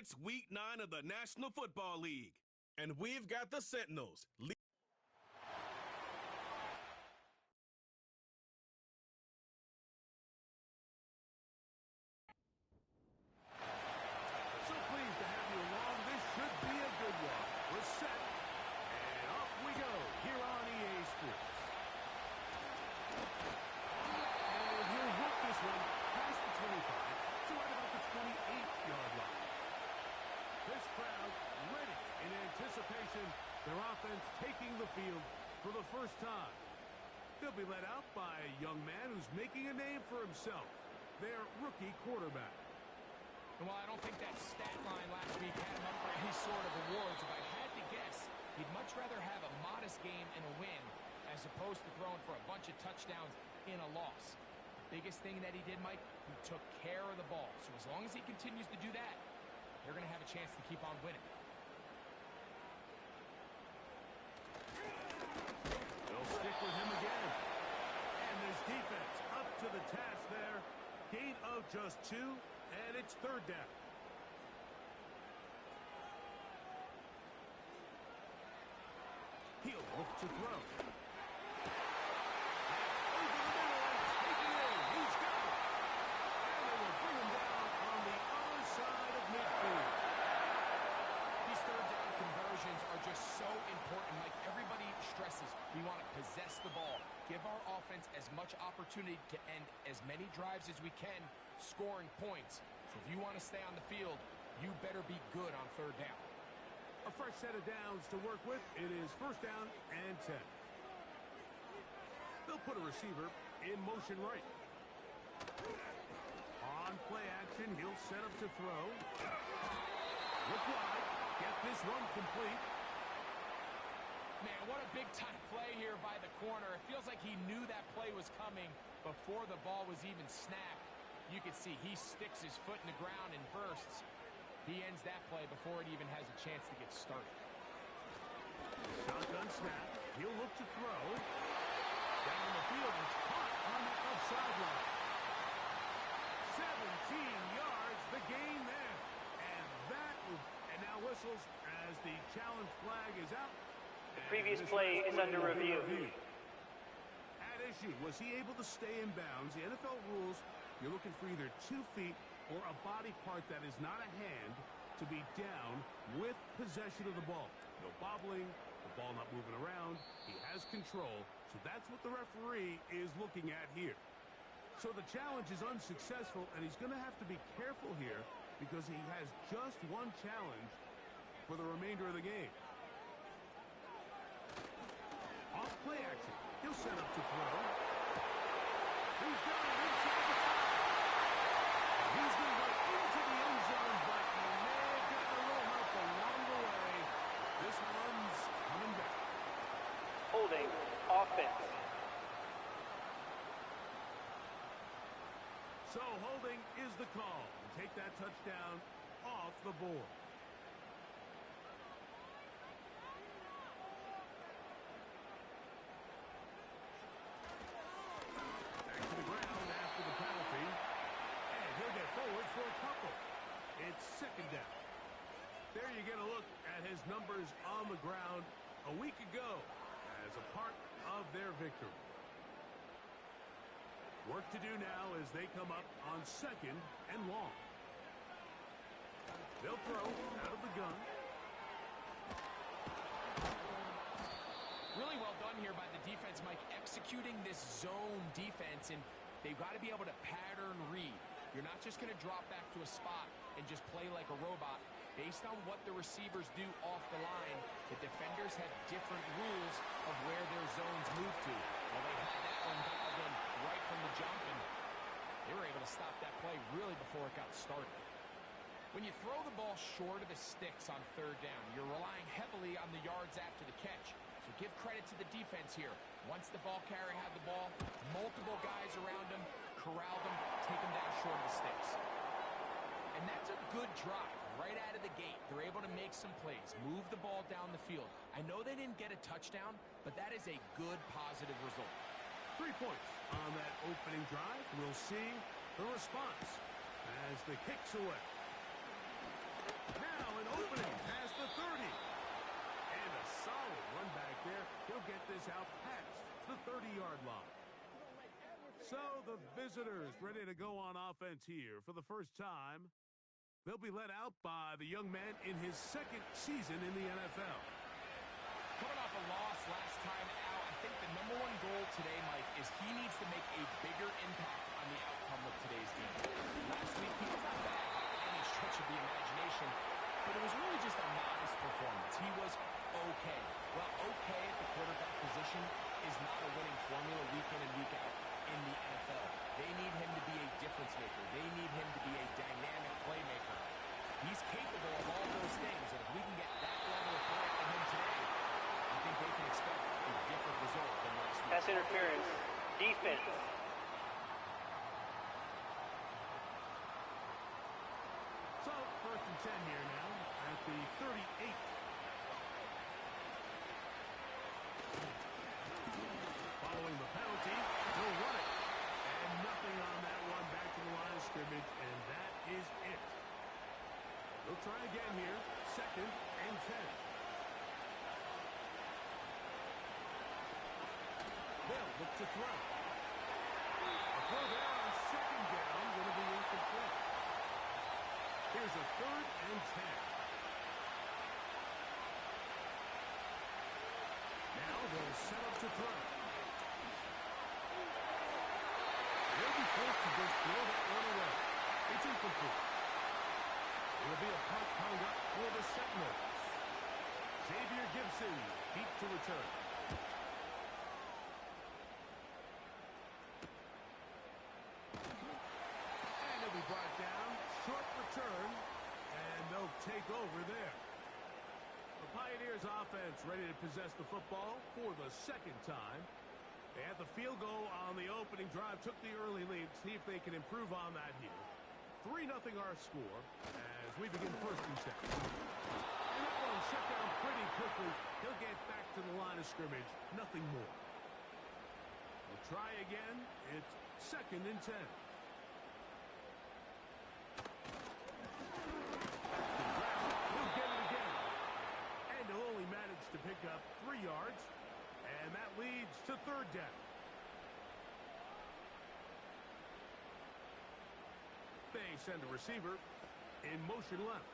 It's week 9 of the National Football League, and we've got the Sentinels. So pleased to have you along. This should be a good one. We're set, and off we go here on EA Sports. And he'll work this one past the 25 to right about the 28-yard line. This crowd ready in anticipation. Their offense taking the field for the first time. They'll be led out by a young man who's making a name for himself, their rookie quarterback. Well, I don't think that stat line last week had him up for any sort of awards. If I had to guess, he'd much rather have a modest game and a win as opposed to throwing for a bunch of touchdowns in a loss. The biggest thing that he did, Mike, he took care of the ball. So as long as he continues to do that, they're going to have a chance to keep on winning. They'll stick with him again. And this defense up to the task there. Gain of just 2. And it's third down. He'll look to throw. Over the middle, taking in. He's got it. And they will bring him down on the other side of midfield. These third down conversions are just so important. Like everybody stresses, we want to possess the ball. Give our offense as much opportunity to end as many drives as we can, scoring points. So if you want to stay on the field, you better be good on third down. A fresh set of downs to work with. It is first down and 10. They'll put a receiver in motion right. On play action, he'll set up to throw. Look wide. Get this one complete. Man, what a big-time play here by the corner. It feels like he knew that play was coming before the ball was even snapped. You can see he sticks his foot in the ground and bursts. He ends that play before it even has a chance to get started. Shotgun snap. He'll look to throw. Down the field. It's caught on the left sideline. 17 yards, the gain there. And now whistles as the challenge flag is out. The previous play is under review. At issue, was he able to stay in bounds? The NFL rules, you're looking for either 2 feet or a body part that is not a hand to be down with possession of the ball. No bobbling, the ball not moving around. He has control, so that's what the referee is looking at here. So the challenge is unsuccessful, and he's going to have to be careful here because he has just one challenge for the remainder of the game. Off play action. He'll set up to throw. He's got it inside the 5. He's going to go into the end zone, but he may have gotten a little help along the way. This one's coming back. Holding offense. So holding is the call. Take that touchdown off the board. For a couple. It's second down. There you get a look at his numbers on the ground a week ago as a part of their victory. Work to do now as they come up on second and long. They'll throw out of the gun. Really well done here by the defense, Mike, executing this zone defense, and they've got to be able to pattern read. You're not just going to drop back to a spot and just play like a robot. Based on what the receivers do off the line, the defenders have different rules of where their zones move to. Well, they had that one dialed in right from the jump, and they were able to stop that play really before it got started. When you throw the ball short of the sticks on third down, you're relying heavily on the yards after the catch. So give credit to the defense here. Once the ball carrier had the ball, multiple guys around him, corral them, take them down short of the sticks. And that's a good drive right out of the gate. They're able to make some plays, move the ball down the field. I know they didn't get a touchdown, but that is a good positive result. 3 points on that opening drive. We'll see the response as the kick's away. an opening past the 30. And a solid run back there. He'll get this out past the 30-yard line. So the visitors ready to go on offense here for the first time. They'll be led out by the young man in his second season in the NFL. Coming off a loss last time out, I think the number one goal today, Mike, is he needs to make a bigger impact on the outcome of today's game. Last week, he was not bad by any stretch of the imagination, but it was really just a modest performance. He was okay. Well, okay at the quarterback position is not a winning formula week in and week out in the NFL. They need him to be a difference maker. They need him to be a dynamic playmaker. He's capable of all those things, and if we can get that level of play from him today, I think they can expect a different result than last week. Pass interference. Defense. So, 1st and 10 here now at the 38. Following the penalty, he'll run it. And nothing on that one, back to the line of scrimmage, and that is it. They'll try again here, 2nd and 10. They'll look to throw. A throw there on 2nd down, going to be incomplete. Here's a 3rd and 10. Now they'll set up to throw. They'll be forced to just throw that one away. It's incomplete. It'll be a punt hung up for the Sentinels. Xavier Gibson deep to return. And it'll be brought down. Short return. And they'll take over there. The Pioneers offense ready to possess the football for the 2nd time. They had the field goal on the opening drive, took the early lead, see if they can improve on that here. 3-0 our score as we begin 1st and 10. And that one shut down pretty quickly. He'll get back to the line of scrimmage, nothing more. They'll try again. It's 2nd and 10. He'll get it again. And he'll only manage to pick up 3 yards. And that leads to 3rd down. They send a receiver in motion left.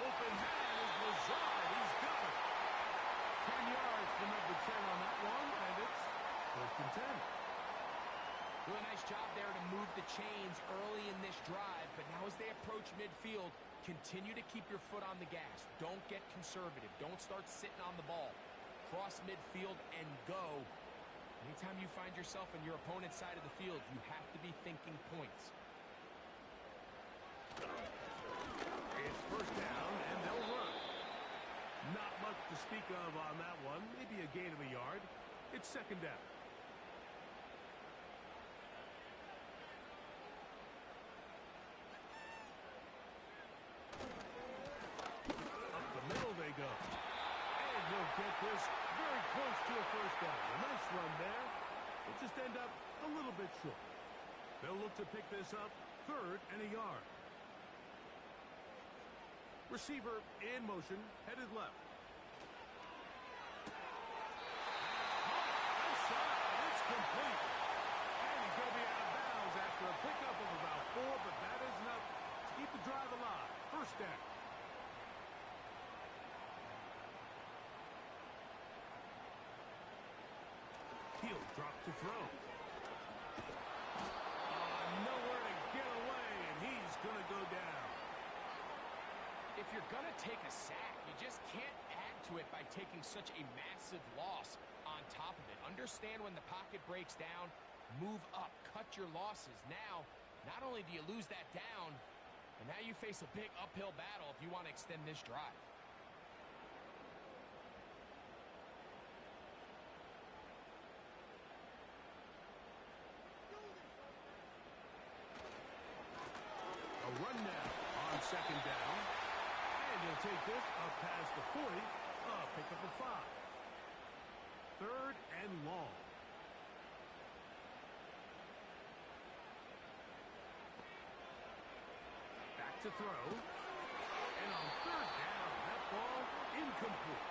Open man is Lazard. He's got it. 10 yards for number 10 on that one, and it's 1st and 10. Really nice job there to move the chains early in this drive, but now as they approach midfield, continue to keep your foot on the gas. Don't get conservative. Don't start sitting on the ball. Cross midfield and go. Anytime you find yourself on your opponent's side of the field, you have to be thinking points. It's 1st down, and they'll run. Not much to speak of on that one. Maybe a gain of a yard. It's 2nd down. They go. And he'll get this very close to a 1st down. A nice run there. It'll just end up a little bit short. They'll look to pick this up 3rd and a yard. Receiver in motion, headed left. Outside, it's complete. And he's going to be out of bounds after a pickup of about 4, but that is enough to keep the drive alive. 1st down. He'll drop to throw. Nowhere to get away, and he's going to go down. If you're going to take a sack, you just can't add to it by taking such a massive loss on top of it. Understand when the pocket breaks down, move up, cut your losses. Now, not only do you lose that down, but now you face a big uphill battle if you want to extend this drive. A run now on 2nd down. And he'll take this up past the 40. Pick up a 5. 3rd and long. Back to throw. And on third down, that ball incomplete.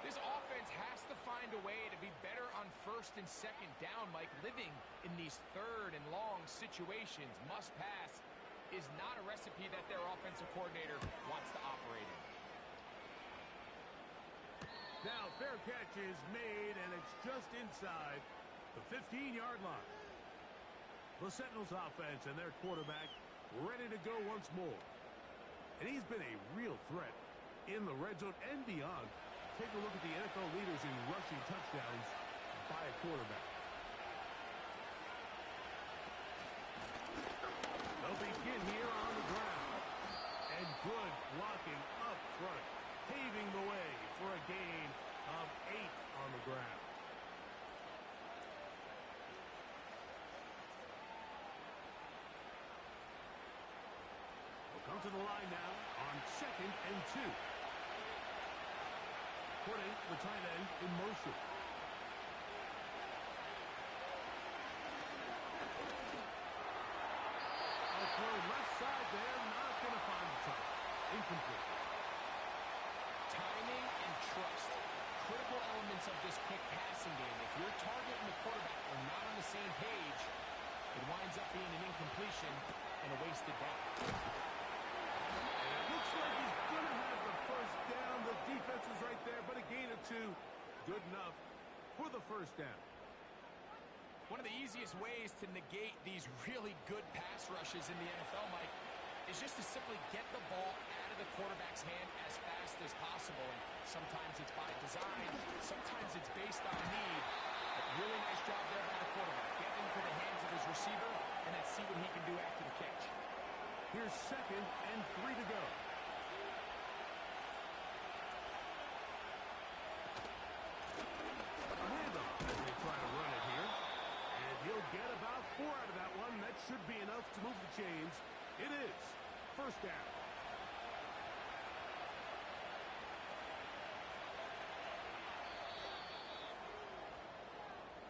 This offense has to find a way to be better on first and second down, Mike. Living in these third and long situations, must pass, is not a recipe that their offensive coordinator wants to operate in. Now, fair catch is made, and it's just inside the 15-yard line. The Sentinels offense and their quarterback ready to go once more. And he's been a real threat in the red zone and beyond. Take a look at the NFL leaders in rushing touchdowns by a quarterback. They'll begin here on the ground. And good blocking up front, paving the way for a gain of 8 on the ground. We'll come to the line now on 2nd and 2. Putting the tight end in motion. A throw left side there, not going to find the top. Incomplete. Timing and trust, critical elements of this quick passing game. If your target and the quarterback are not on the same page, it winds up being an incompletion and a wasted down. And it looks like he's going to have the first down. The defense was right there, but a gain of 2. Good enough for the first down. One of the easiest ways to negate these really good pass rushes in the NFL, Mike, is just to simply get the ball out of the quarterback's hand as fast as possible. And sometimes it's by design, sometimes it's based on need. But really nice job there by the quarterback. Get into the hands of his receiver and then see what he can do after the catch. Here's 2nd and 3 to go. A handoff as they try to run it here. And he'll get about 4 out of that one. That should be enough to move the chains. It is. First down.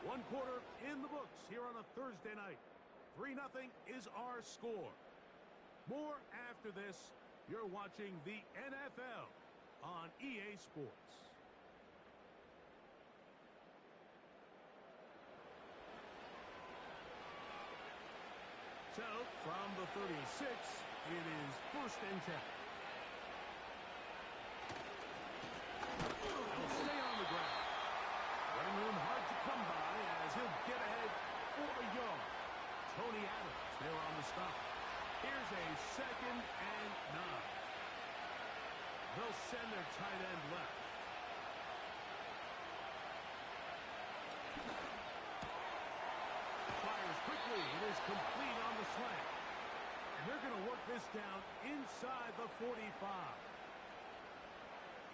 One quarter in the books here on a Thursday night. 3-0 is our score. More after this. You're watching the NFL on EA Sports. So, from the 36, it is 1st and 10. They'll stay on the ground. Running room hard to come by as he'll get ahead for a yard. Tony Adams there on the stop. Here's a 2nd and 9. They'll send their tight end left. Fires quickly. It is complete on the slant. And they're going to work this down inside the 45.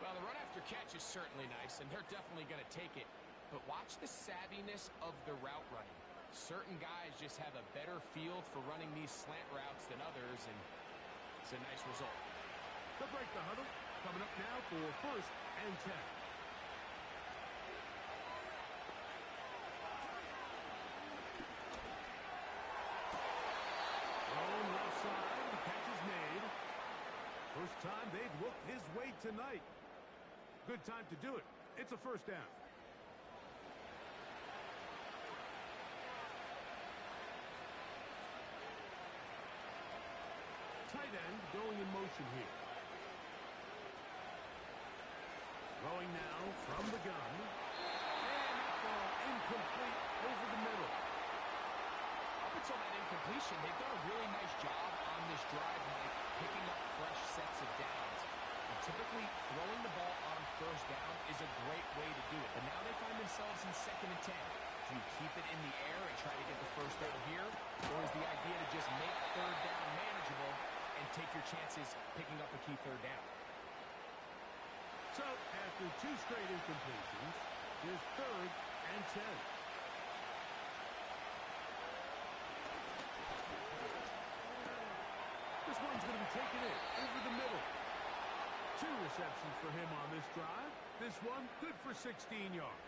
Well, the run after catch is certainly nice, and they're definitely going to take it. But watch the savviness of the route running. Certain guys just have a better feel for running these slant routes than others, and it's a nice result. They'll break the huddle. Coming up now for 1st and 10. Thrown left side. The catch is made. First time they've looked his way tonight. Good time to do it. It's a first down. Tight end going in motion here. Throwing now from the gun. And that ball incomplete over the middle. Up until that incompletion, they've done a really nice job on this drive, Mike, picking up fresh sets of downs. And typically, throwing the ball on first down is a great way to do it. But now they find themselves in 2nd and 10. Do you keep it in the air and try to get the first down here? Or is the idea to just make third down manageable and take your chances picking up a key third down? So, after 2 straight incompletions, here's 3rd and 10. This one's going to be taken in over the middle. 2 receptions for him on this drive. This one good for 16 yards.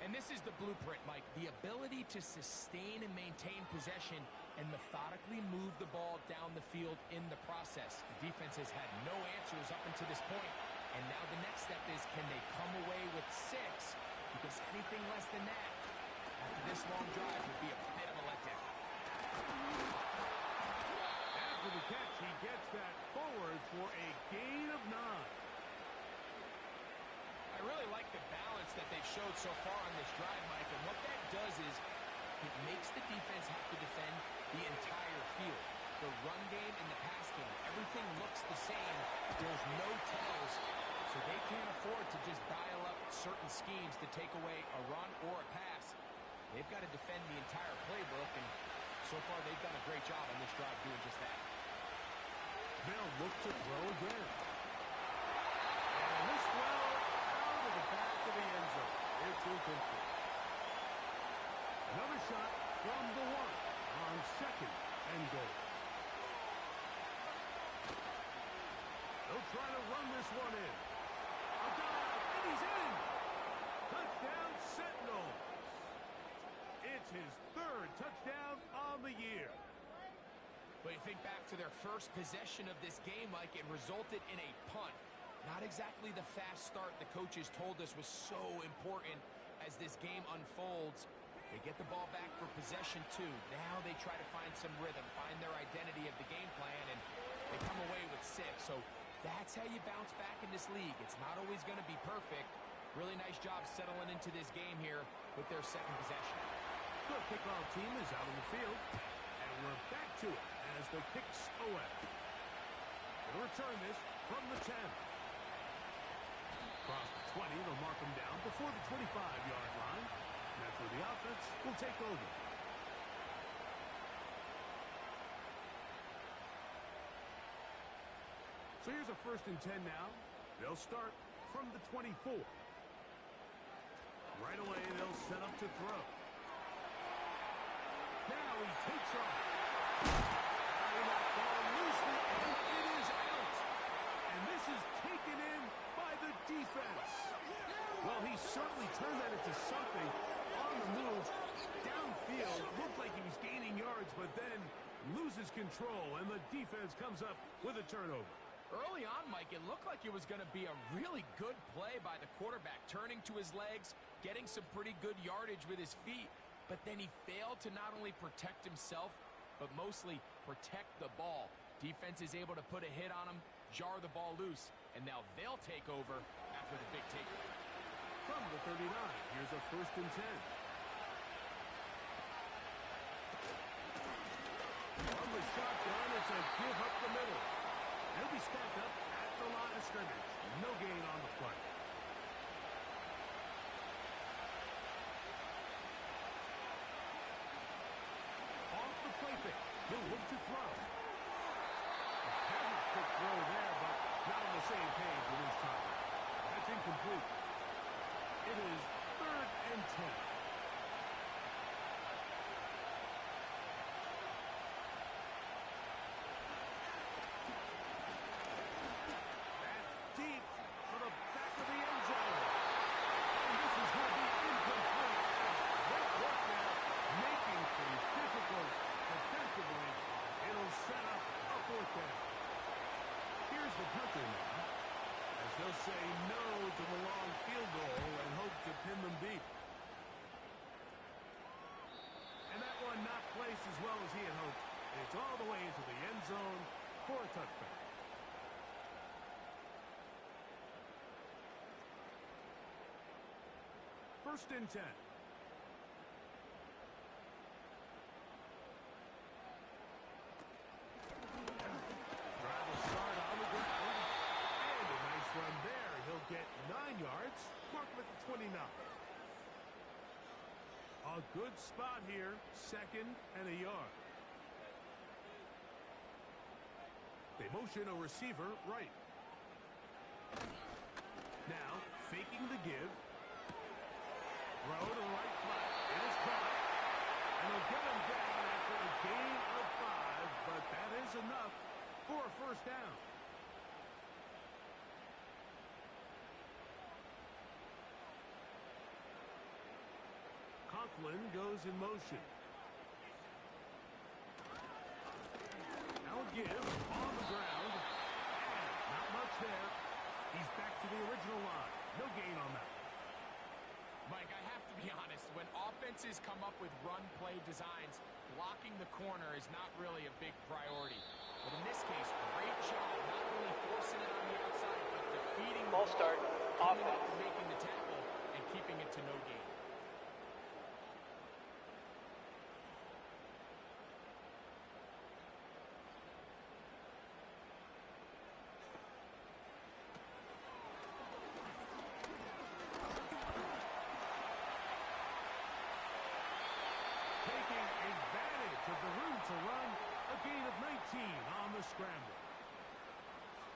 And this is the blueprint, Mike. The ability to sustain and maintain possession and methodically move the ball down the field in the process. The defense has had no answers up until this point, and now the next step is, can they come away with 6? Because anything less than that, after this long drive, would be a bit of a letdown. After the catch, he gets that forward for a gain of 9. I really like the balance that they've showed so far on this drive, Mike, and what that does is it makes the defense have to defend the entire field. The run game and the pass game, everything looks the same. There's no tells, so they can't afford to just dial up certain schemes to take away a run or a pass. They've got to defend the entire playbook, and so far they've done a great job on this drive doing just that. They'll look to throw again. And this throw out of the back of the end zone. It's incomplete. Another shot from the 1 on 2nd and goal. They'll try to run this one in. A dive, and he's in. Touchdown, Sentinels. It's his 3rd touchdown on the year. But you think back to their first possession of this game, Mike, it resulted in a punt. Not exactly the fast start the coaches told us was so important as this game unfolds. They get the ball back for possession 2. Now they try to find some rhythm, find their identity of the game plan, and they come away with 6. So that's how you bounce back in this league. It's not always going to be perfect. Really nice job settling into this game here with their 2nd possession. The kickoff team is out on the field, and we're back to it as the kicks away. They'll return this from the 10. Across the 20, they'll mark them down before the 25-yard line. And that's where the offense will take over. So here's a 1st and 10 now. They'll start from the 24. Right away, they'll set up to throw. Now he takes off. Carrying that ball loosely, and it is out. And this is taken in by the defense. Well, he certainly turned that into something on the move. Downfield, looked like he was gaining yards, but then loses control, and the defense comes up with a turnover. Early on, Mike, it looked like it was going to be a really good play by the quarterback, turning to his legs, getting some pretty good yardage with his feet, but then he failed to not only protect himself, but mostly protect the ball. Defense is able to put a hit on him, jar the ball loose, and now they'll take over after the big takeaway. From the 39, here's a 1st and 10. From the shotgun, it's a give up the middle. He'll be stacked up at the line of scrimmage. No gain on the play. Off the play fake. He'll look to throw. A very quick throw there, but not on the same page with his target. That's incomplete. It is 3rd and 10. They'll say no to the long field goal and hope to pin them deep. And that one not placed as well as he had hoped. It's all the way into the end zone for a touchback. First and 10. Get 9 yards, mark him at the 29. A good spot here, 2nd and a yard. They motion a receiver right. Now, faking the give. Throw to the right flat. It is caught. And they'll get him down after a gain of 5, but that is enough for a 1st down. Conklin goes in motion. give on the ground. And not much there. He's back to the original line. No gain on that. Mike, I have to be honest. When offenses come up with run-play designs, blocking the corner is not really a big priority. But in this case, great job not only forcing it on the outside, but defeating the Ball start. coming up Offense. and making the tackle and keeping it to no gain. Taking advantage of the room to run. A gain of 19 on the scramble.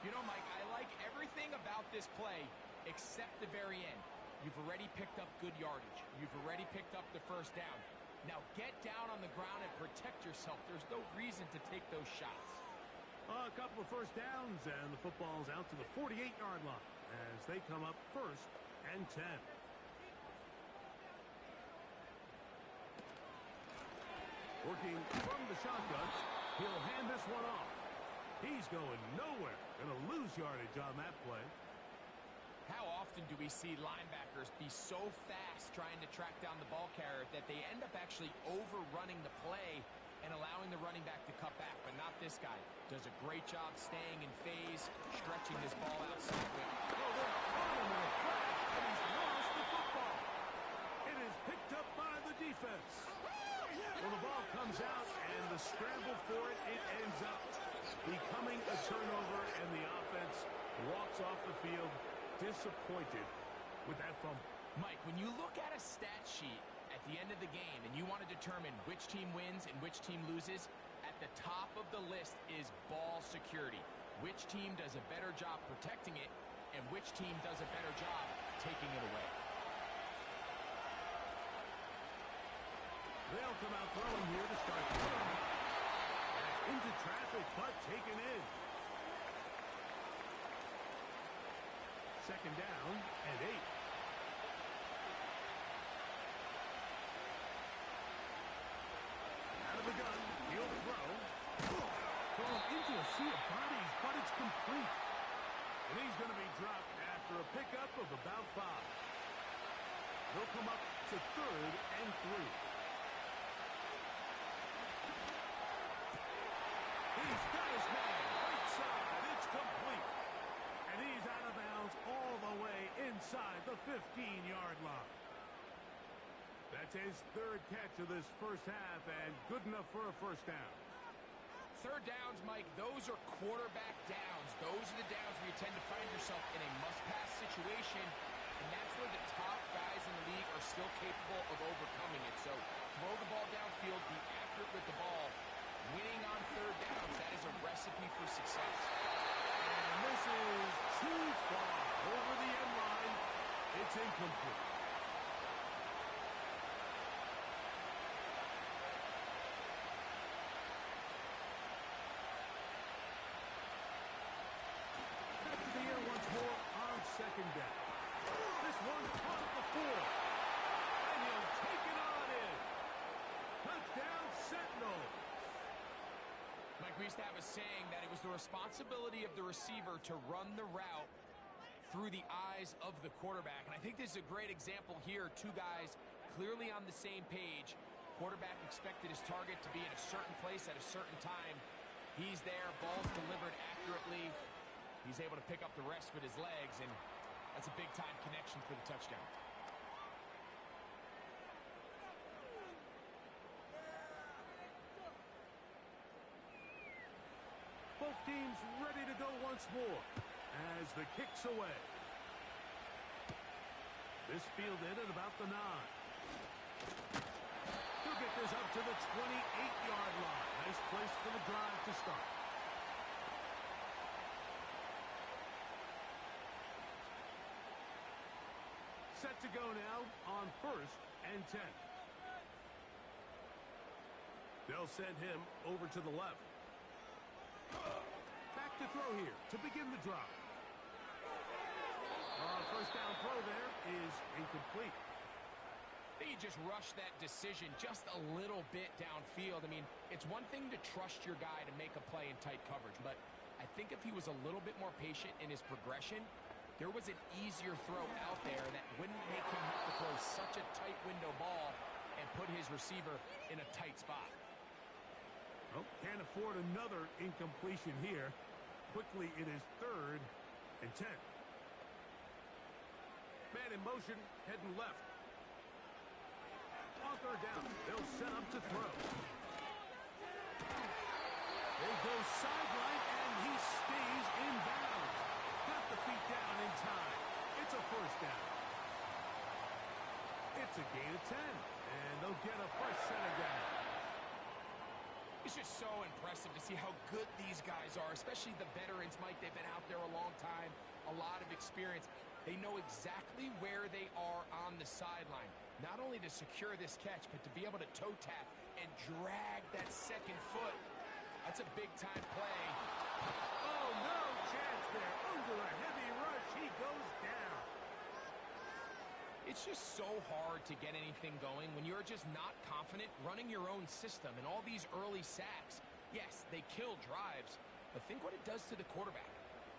You know, Mike, I like everything about this play except the very end. You've already picked up good yardage. You've already picked up the first down. Now get down on the ground and protect yourself. There's no reason to take those shots. A couple of first downs, and the football's out to the 48-yard line as they come up 1st and 10. Working from the shotgun, he'll hand this one off. He's going nowhere. Going to lose yardage on that play. How often do we see linebackers be so fast trying to track down the ball carrier that they end up actually overrunning the play and allowing the running back to cut back? But not this guy. Does a great job staying in phase, stretching this ball outside with. Oh, they're caught him in a crash, and he's lost the football. It is picked up by the defense. Well, the ball comes out, and the scramble for it, it ends up becoming a turnover, and the offense walks off the field disappointed with that fumble. Mike, when you look at a stat sheet at the end of the game and you want to determine which team wins and which team loses, at the top of the list is ball security. Which team does a better job protecting it, and which team does a better job taking it away. They'll come out throwing here to start the game. That's into traffic, but taken in. 2nd down and 8. Out of the gun, he'll throw. Thrown into a sea of bodies, but it's complete. And he's going to be dropped after a pickup of about 5. They'll come up to 3rd and 3. He's got his man right side. It's complete. And he's out of bounds all the way inside the 15-yard line. That's his 3rd catch of this first half, and good enough for a first down. 3rd downs, Mike, those are quarterback downs. Those are the downs where you tend to find yourself in a must-pass situation, and that's where the top guys in the league are still capable of overcoming it. So throw the ball downfield, be accurate with the ball. Winning on 3rd downs, that is a recipe for success. And this is too far over the end line. It's incomplete. Back to the air once more on 2nd down. This one caught at the 4. And he'll take it on in. Touchdown, Sentinels. Mike, we used to have a saying that it was the responsibility of the receiver to run the route through the eyes of the quarterback. And I think this is a great example here. 2 guys clearly on the same page. Quarterback expected his target to be in a certain place at a certain time. He's there, ball's delivered accurately. He's able to pick up the rest with his legs, and that's a big-time connection for the touchdown. Both teams ready to go once more as the kick's away. This fielded at about the 9. He'll get this up to the 28-yard line. Nice place for the drive to start. Set to go now on 1st and 10. They'll send him over to the left. Back to throw here to begin the drive. First down throw there is incomplete. They just rushed that decision just a little bit downfield. I mean, it's one thing to trust your guy to make a play in tight coverage, but I think if he was a little bit more patient in his progression, there was an easier throw out there that wouldn't make him have to throw such a tight window ball and put his receiver in a tight spot. Well, can't afford another incompletion here. Quickly, it is 3rd and 10. Man in motion, heading left. On 3rd down, they'll set up to throw. They go sideline, and he stays in bounds. Got the feet down in time. It's a 1st down. It's a gain of 10, and they'll get a fresh set of downs. It's just so impressive to see how good these guys are, especially the veterans, Mike. They've been out there a long time, a lot of experience. They know exactly where they are on the sideline, not only to secure this catch, but to be able to toe tap and drag that second foot. That's a big-time play. Oh, no chance there. Under a heavy rush, he goes down. It's just so hard to get anything going when you're just not confident running your own system. And all these early sacks, yes, they kill drives, but think what it does to the quarterback.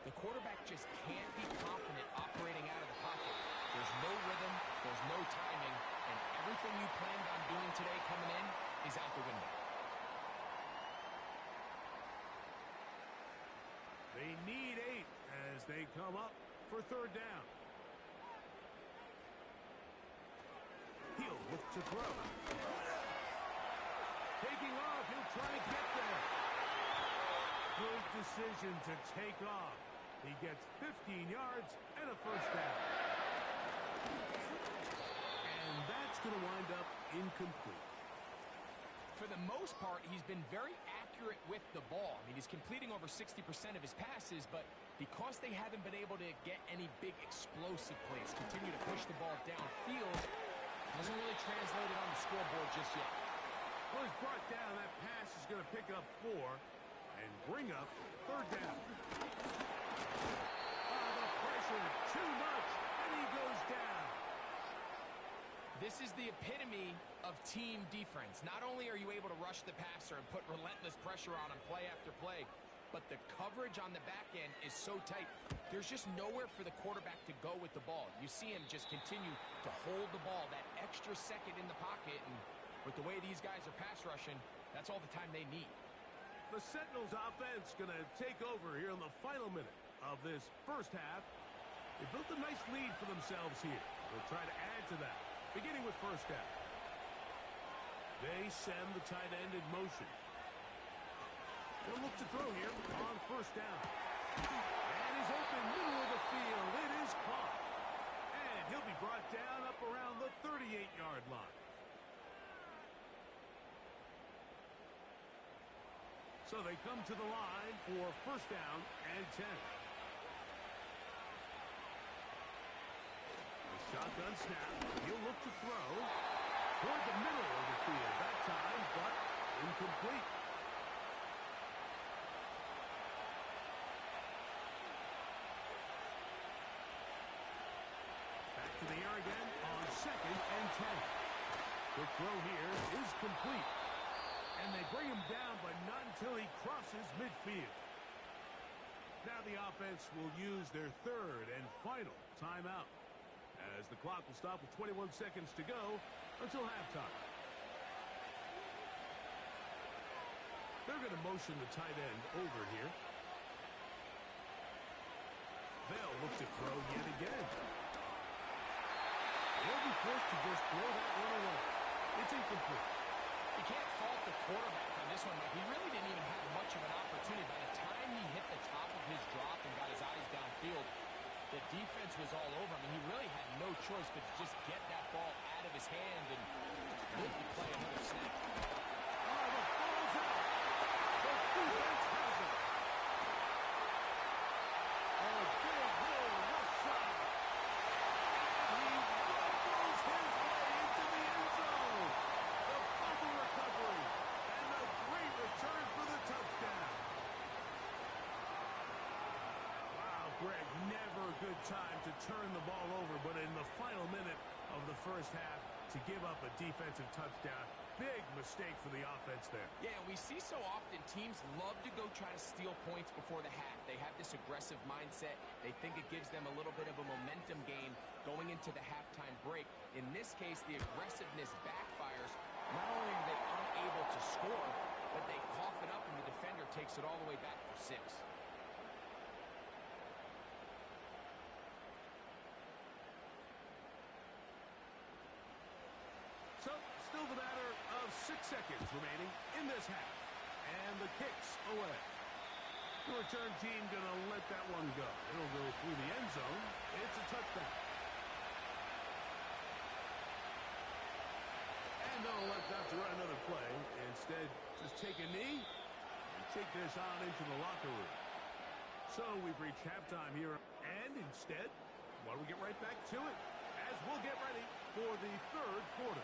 The quarterback just can't be confident operating out of the pocket. There's no rhythm, there's no timing, and everything you planned on doing today coming in is out the window. They need 8 as they come up for 3rd down. He'll look to throw. Taking off, he'll try to get there. Good decision to take off. He gets 15 yards and a 1st down. And that's going to wind up incomplete. For the most part, he's been very accurate with the ball. I mean, he's completing over 60% of his passes, but because they haven't been able to get any big explosive plays, continue to push the ball downfield, hasn't really translated on the scoreboard just yet. Well, he's brought down. That pass is going to pick up 4 and bring up 3rd down. The pressure, too much, and he goes down. This is the epitome of team defense. Not only are you able to rush the passer and put relentless pressure on him play after play, but the coverage on the back end is so tight, there's just nowhere for the quarterback to go with the ball. You see him just continue to hold the ball that extra second in the pocket, and with the way these guys are pass rushing, that's all the time they need. The Sentinels offense going to take over here in the final minute of this 1st half. They built a nice lead for themselves here. They'll try to add to that, beginning with 1st down. They send the tight end in motion. They'll look to throw here on 1st down. And he's open, middle of the field. It is caught. And he'll be brought down up around the 38-yard line. So they come to the line for 1st down and 10. A shotgun snap. He'll look to throw toward the middle of the field that time, but incomplete. Back to the air again on 2nd and 10. The throw here is complete. And they bring him down, but not until he crosses midfield. Now the offense will use their 3rd and final timeout, as the clock will stop with 21 seconds to go until halftime. They're going to motion the tight end over here. They'll look to throw yet again. They'll be forced to just throw that one away. It's incomplete. You can't fault the quarterback on this one, Mike. He really didn't even have much of an opportunity. By the time he hit the top of his drop and got his eyes downfield, the defense was all over him. I mean, he really had no choice but to just get that ball out of his hand and live to play another snap. Oh, the ball's out. The defense has it. A big hole left side. He rumbles his way into the end zone. The fumble recovery and a great return for the touchdown. Wow, Greg, never a good time to turn the ball over, but in the final minute of the 1st half, to give up a defensive touchdown. Big mistake for the offense there. Yeah, we see so often teams love to go try to steal points before the half. They have this aggressive mindset. They think it gives them a little bit of a momentum gain going into the halftime break. In this case, the aggressiveness backfires. Not only are they unable to score, but they cough it up and the defender takes it all the way back for 6. So, still the matter of 6 seconds remaining in this half. And the kick's away. The return team going to let that one go. It'll go through the end zone. It's a touchdown. And they'll let that to run another play. Instead, just take a knee and take this on into the locker room. So, we've reached halftime here. And instead, why don't we get right back to it as we'll get ready for the third quarter.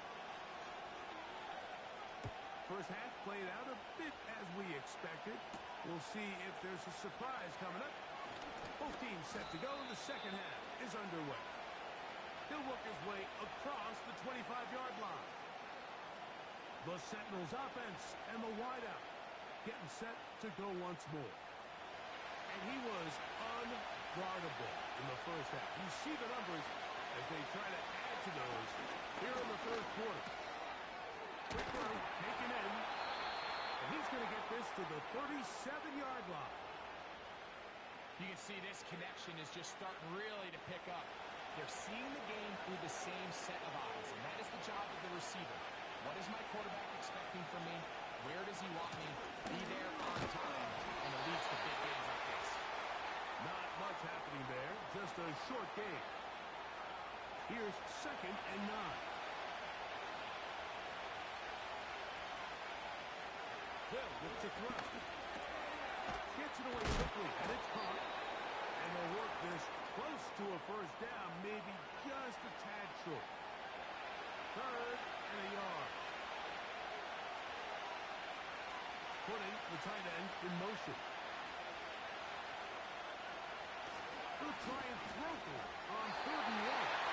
First half played out a bit as we expected. We'll see if there's a surprise coming up. Both teams set to go, and the second half is underway. He'll work his way across the 25-yard line. The Sentinels offense and the wideout getting set to go once more. And he was unguardable in the first half. You see the numbers as they try to add to those here in the third quarter. Quick throw, taken in, and he's going to get this to the 37-yard line. You can see this connection is just starting really to pick up. They're seeing the game through the same set of eyes, and that is the job of the receiver. What is my quarterback expecting from me? Where does he want me? Be there on time, and it leads to big gains like this. Not much happening there, just a short game. Here's 2nd and 9. Hill with the throw. Gets it away quickly, and it's caught. And they'll work this close to a first down, maybe just a tad short. 3rd and a yard. Putting the tight end in motion. He'll try and throw for it on 3rd and 1.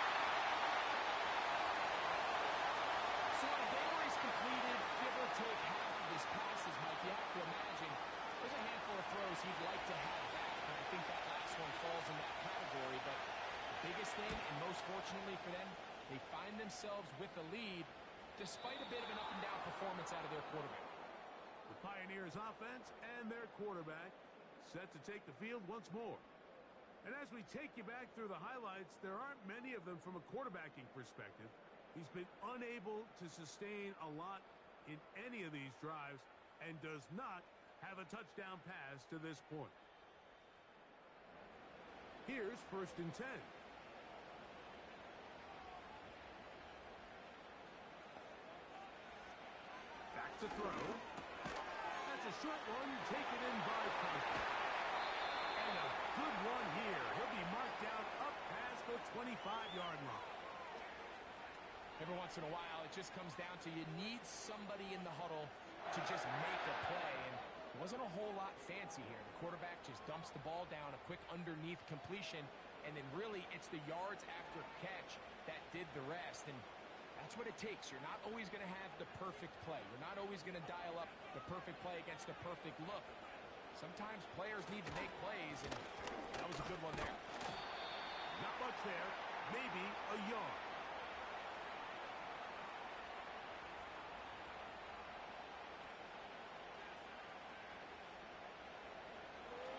So on a game where he's completed, give or take half of his passes, Mike, you have to imagine there's a handful of throws he'd like to have back, and I think that last one falls in that category. But the biggest thing, and most fortunately for them, they find themselves with a lead despite a bit of an up-and-down performance out of their quarterback. The Pioneers offense and their quarterback set to take the field once more. And as we take you back through the highlights, there aren't many of them from a quarterbacking perspective. He's been unable to sustain a lot in any of these drives and does not have a touchdown pass to this point. Here's 1st and 10. Back to throw. That's a short one taken in by Conklin. And a good one here. He'll be marked down up past the 25-yard line. Every once in a while, it just comes down to you need somebody in the huddle to just make a play. And it wasn't a whole lot fancy here. The quarterback just dumps the ball down, a quick underneath completion, and then really it's the yards after catch that did the rest. And that's what it takes. You're not always going to have the perfect play. You're not always going to dial up the perfect play against the perfect look. Sometimes players need to make plays, and that was a good one there. Not much there. Maybe a yard.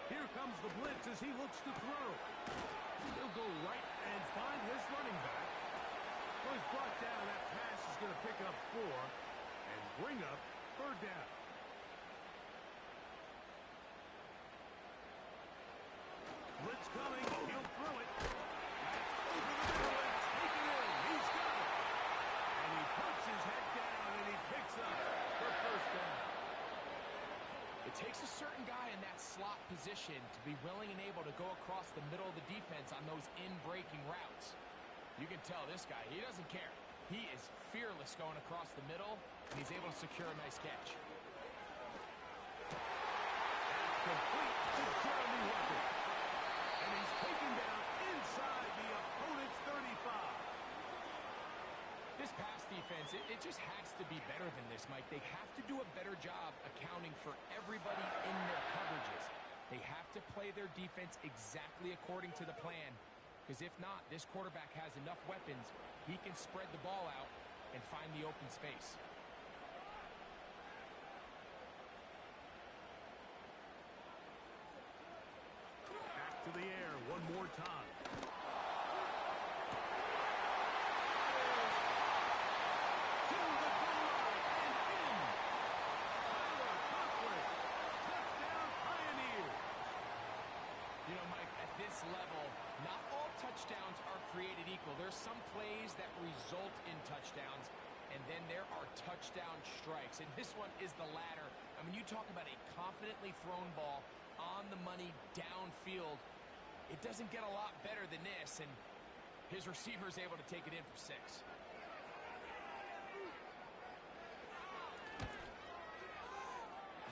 Here comes the blitz as he looks to throw. He'll go right and find his running back. Well, he's brought down. That pass is going to pick up 4 and bring up 3rd down. Blitz coming. He'll throw it. That's over the middle and taken in. He's got it. And he puts his head down and he picks up the 1st down. It takes a certain guy in that slot position to be willing and able to go across the middle of the defense on those in-breaking routes. You can tell this guy, he doesn't care. He is fearless going across the middle, and he's able to secure a nice catch. That's complete to Jeremy Ruckert. And he's taken down inside the opponent's 35. This pass defense, it just has to be better than this, Mike. They have to do a better job accounting for everybody in their coverages. They have to play their defense exactly according to the plan, because if not, this quarterback has enough weapons. He can spread the ball out and find the open space. Back to the air one more time. Level, not all touchdowns are created equal. There's some plays that result in touchdowns, and then there are touchdown strikes, and this one is the latter. I mean, you talk about a confidently thrown ball on the money downfield. It doesn't get a lot better than this, and his receiver is able to take it in for 6.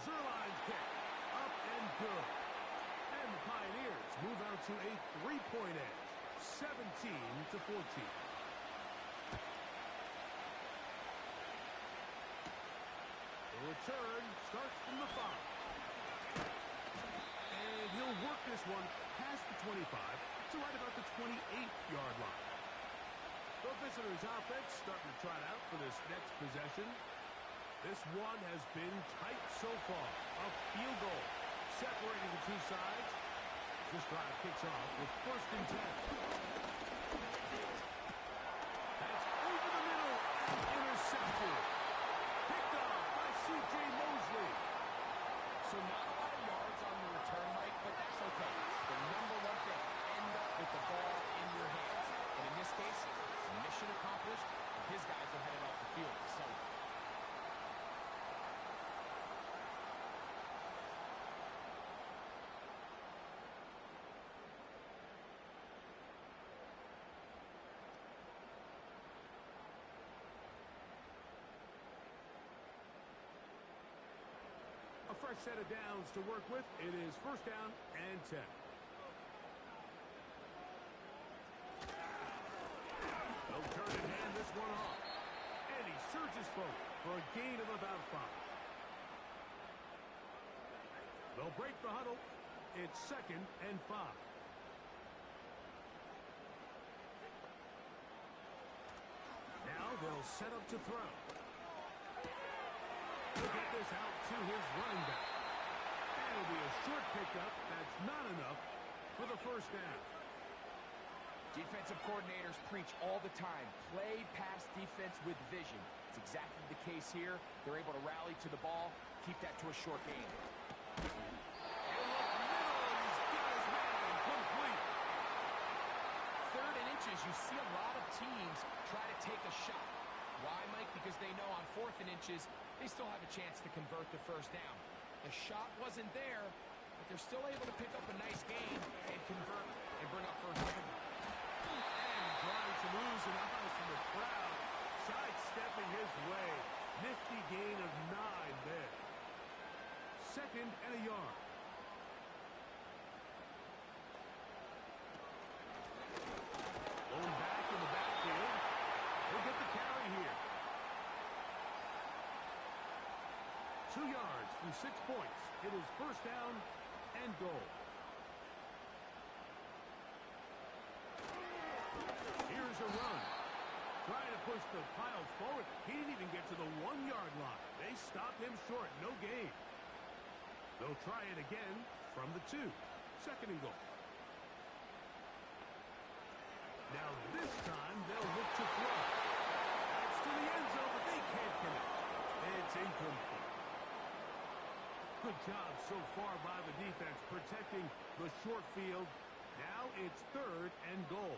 Zerline's kick, up and good. And the Pioneers move out to a 3-point edge, 17-14. The return starts from the 5. And he'll work this one past the 25 to right about the 28-yard line. The visitors' offense starting to trot out for this next possession. This one has been tight so far. A field goal separating the two sides. This drive kicks off with 1st and 10. That's over the middle and intercepted. Picked off by C.J. Mosley. So not a lot of yards on the return, Mike, but that's okay. The number one thing, end up with the ball in your hands. And in this case, it's mission accomplished, and his guys are headed off the field to celebrate. A fresh set of downs to work with. It is 1st down and 10. They'll turn and hand this one off. And he surges forward for a gain of about 5. They'll break the huddle. It's 2nd and 5. Now they'll set up to throw. He'll get this out to his running back. And it'll be a short pickup. That's not enough for the 1st down. Defensive coordinators preach all the time. Play pass defense with vision. It's exactly the case here. They're able to rally to the ball, keep that to a short game. Third and inches, you see a lot of teams try to take a shot. Why, Mike? Because they know on 4th and inches, they still have a chance to convert the 1st down. The shot wasn't there, but they're still able to pick up a nice gain and convert and bring up 1st down. And trying to lose an eye from the crowd, sidestepping his way. Nifty gain of 9 there. 2nd and a yard. Going back in the backfield. He'll get the carry here. 2 yards from 6 points. It is 1st down and goal. Here's a run. Trying to push the pile forward. He didn't even get to the 1-yard line. They stopped him short. No gain. They'll try it again from the 2. 2nd and goal. Now this time they'll look to throw. That's to the end zone, but they can't connect. It's incomplete. Good job so far by the defense protecting the short field. Now it's 3rd and goal.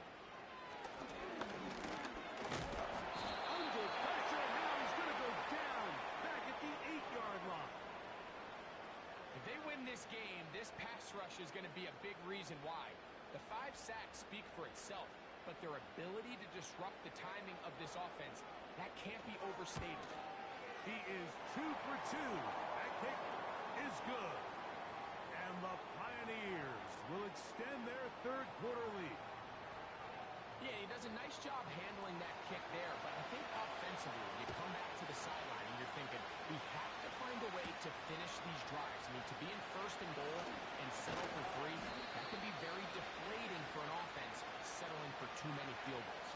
Under pressure, now he's going to go down back at the 8-yard line. If they win this game, this pass rush is going to be a big reason why. The 5 sacks speak for itself, but their ability to disrupt the timing of this offense, that can't be overstated. He is 2 for 2. That kick is good. And the Pioneers will extend their 3rd quarter lead. Yeah, he does a nice job handling that kick there, but I think offensively, you come back to the sideline and you're thinking, we have to find a way to finish these drives. I mean, to be in first and goal and settle for 3, that can be very deflating for an offense settling for too many field goals.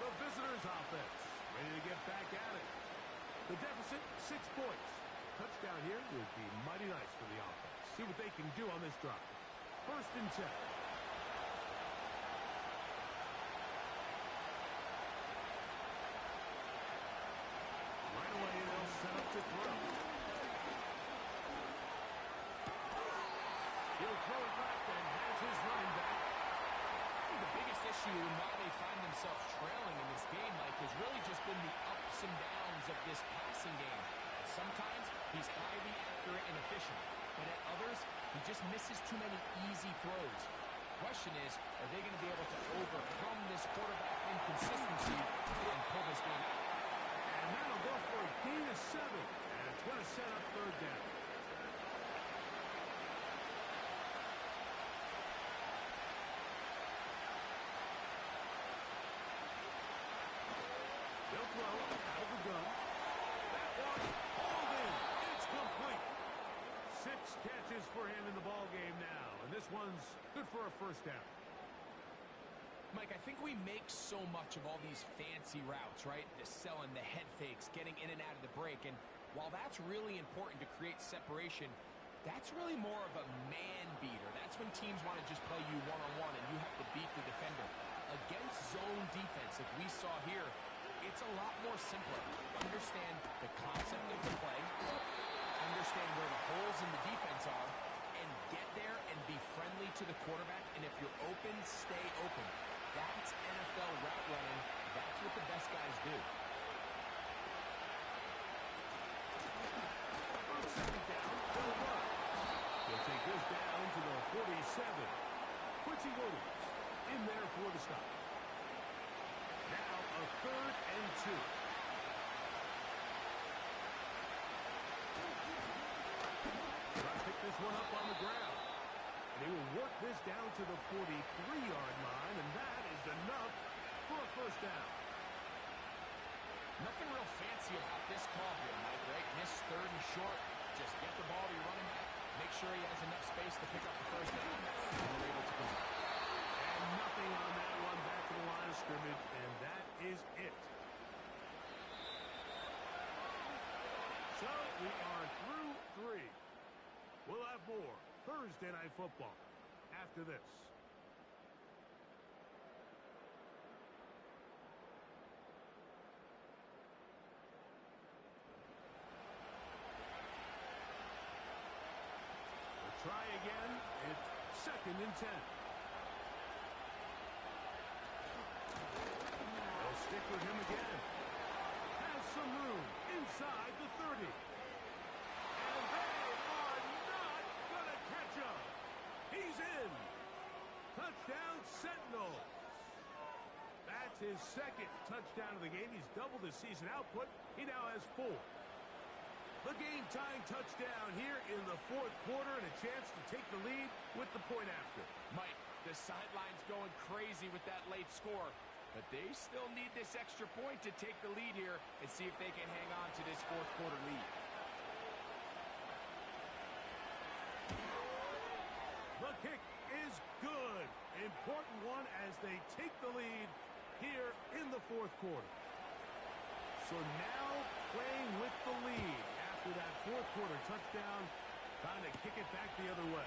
The visitors' offense ready to get back at it. The deficit, 6 points. Touchdown here would be mighty nice for the offense. See what they can do on this drive. First and 10. Right away, they'll set up to throw. He'll throw it left and has his running back. I think the biggest issue in why they find themselves trailing in this game, Mike, has really just been the ups and downs of this passing game. Sometimes he's highly accurate and efficient, but at others, he just misses too many easy throws. The question is, are they going to be able to overcome this quarterback inconsistency and pull this game out? And that'll go for a gain of 7. And it's going to set up third down. They'll throw out of the gun. That one hauled in. It's complete. 6 catches for him in the ball game now. And this one's good for a first down. Mike, I think we make so much of all these fancy routes, right? The selling, the head fakes, getting in and out of the break. And while that's really important to create separation, that's really more of a man beater. That's when teams want to just play you one-on-one and you have to beat the defender. Against zone defense, like we saw here, it's a lot more simpler. Understand the concept of the play, understand where the holes in the defense are, and get there and be friendly to the quarterback. And if you're open, stay open. That's NFL route running. That's what the best guys do. On second down, they'll run. They'll take this down to the 47. Quincy Williams in there for the stop. Now a third and 2. Try to pick this one up on the ground. And he will work this down to the 43-yard line, and that is enough for a first down. Nothing real fancy about this call here, Mike, right? Miss third and short. Just get the ball to your running back. Make sure he has enough space to pick up the first down. And you're able to convert. And nothing on that one, back to the line of scrimmage, and that is it. So we are through 3. We'll have more Thursday Night Football after this. We'll try again. It's second and 10. They'll stick with him again. Has some room inside the 30. And they are not going to catch him. He's in. Touchdown, Sentinels. That's his second touchdown of the game. He's doubled his season output. He now has 4. The game-tying touchdown here in the 4th quarter and a chance to take the lead with the point after. Mike, the sideline's going crazy with that late score. But they still need this extra point to take the lead here and see if they can hang on to this 4th quarter lead. The kick is good. Important one as they take the lead here in the 4th quarter. So now playing with the lead after that 4th quarter touchdown, trying to kick it back the other way.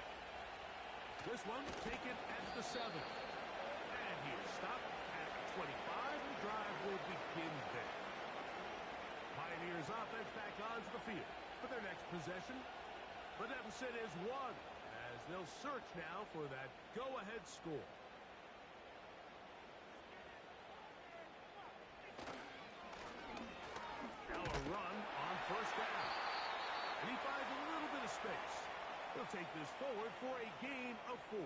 This one taken at the 7. And he is stopped at 25. The drive will begin there. Pioneers offense back onto the field for their next possession. The deficit is 1 as they'll search now for that go-ahead score. Now a run on first down. And he finds a little bit of space. He'll take this forward for a gain of 4.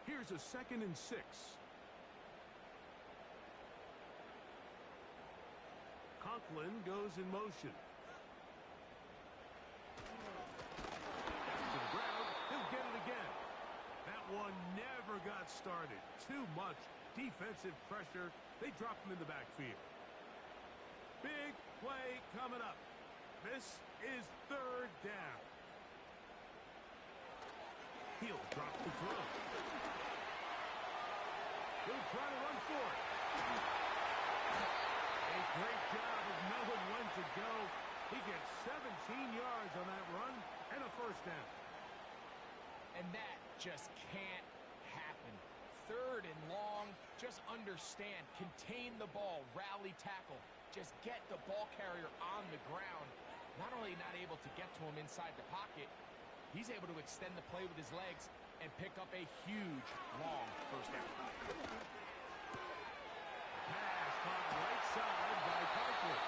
Here's a second and 6. Conklin goes in motion. To the started. Too much defensive pressure. They drop him in the backfield. Big play coming up. This is third down. He'll drop the throw. He'll try to run for it. A great job of knowing when to go. He gets 17 yards on that run and a first down. And that just can't happen. Third and long, just understand, contain the ball, rally tackle. Just get the ball carrier on the ground. Not only not able to get to him inside the pocket, he's able to extend the play with his legs and pick up a huge, long first down. Pass caught right side by Parker.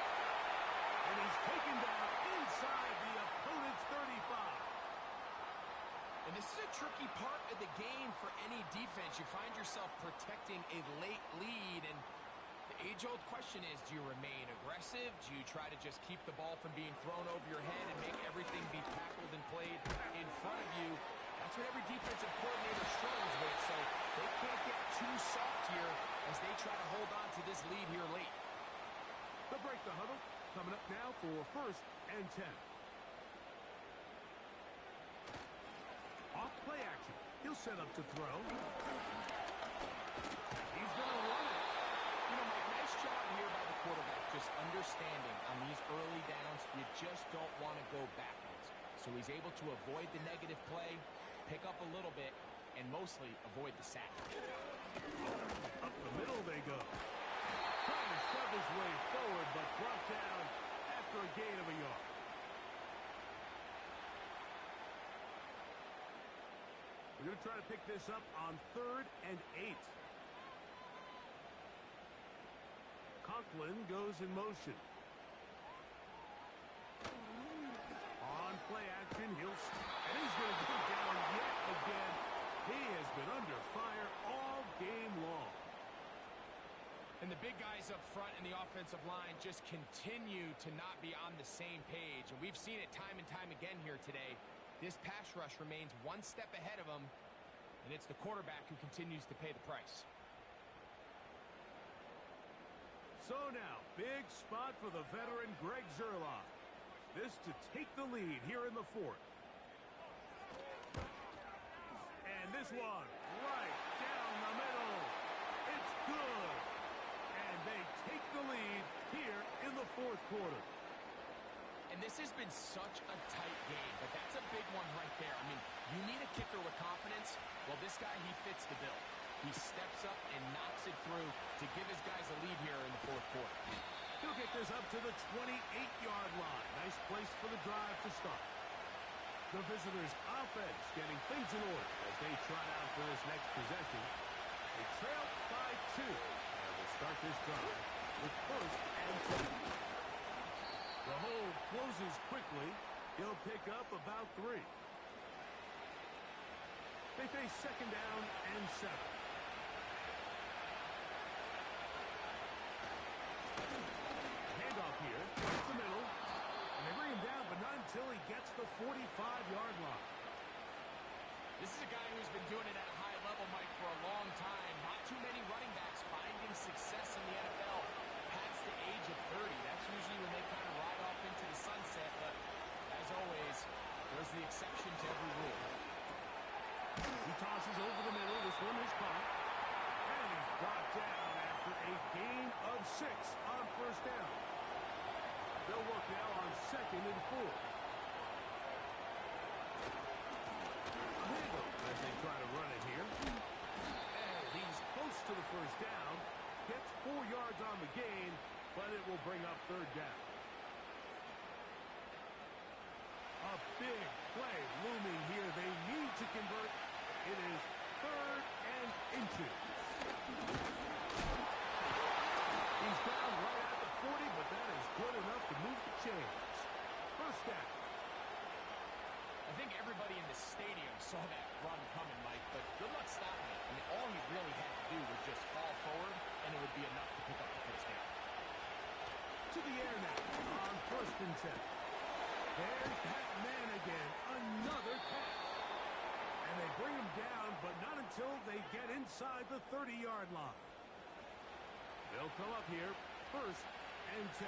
And he's taken down inside the opponent's 35. And this is a tricky part of the game for any defense. You find yourself protecting a late lead, and the age-old question is, do you remain aggressive? Do you try to just keep the ball from being thrown over your head and make everything be tackled and played in front of you? That's what every defensive coordinator struggles with, so they can't get too soft here as they try to hold on to this lead here late. They'll break the huddle. Coming up now for first and 10. Off play action. He'll set up to throw. He's going to run it. You know, Mike, nice job here by the quarterback, just understanding on these early downs, you just don't want to go backwards. So he's able to avoid the negative play, pick up a little bit, and mostly avoid the sack. Up the middle they go. Trying to shove his way forward, but brought down after a gain of a yard. We're going to try to pick this up on 3rd and 8. Conklin goes in motion. On play action, and he's going to go down yet again. He has been under fire all game long. And the big guys up front in the offensive line just continue to not be on the same page. And we've seen it time and time again here today. This pass rush remains one step ahead of him, and it's the quarterback who continues to pay the price. So now, big spot for the veteran Greg Zerloff. This to take the lead here in the 4th. And this one, right down the middle. It's good. And they take the lead here in the 4th quarter. And this has been such a tight game, but that's a big one right there. I mean, you need a kicker with confidence. Well, this guy, he fits the bill. He steps up and knocks it through to give his guys a lead here in the 4th quarter. He'll get this up to the 28-yard line. Nice place for the drive to start. The visitors' offense getting things in order as they trot out for this next possession. They trail by 2. And will start this drive with first and 10. The hole closes quickly. He'll pick up about 3. They face second down and 7. Handoff here, up the middle, and they bring him down, but not until he gets the 45-yard line. This is a guy who's been doing it at a high level, Mike, for a long time. Not too many running backs finding success in the NFL past the age of 30. That's usually when they kind of ride off into the sunset, but as always, there's the exception to every rule. He tosses over the middle. This one is caught. And he's brought down after a gain of 6 on first down. They'll work now on 2nd and 4. As they try to run it here. And he's close to the first down. Gets 4 yards on the gain, but it will bring up 3rd down. A big play looming here. They need to convert. It is 3rd and into. He's down right at the 40, but that is good enough to move the chains. First down. I think everybody in the stadium saw that run coming, Mike, but good luck stopping it. I mean, all he really had to do was just fall forward, and it would be enough to pick up the first down. To the air now on first and 10. There's that man again. Another catch. And they bring him down, but not until they get inside the 30-yard line. They'll come up here, 1st and 10.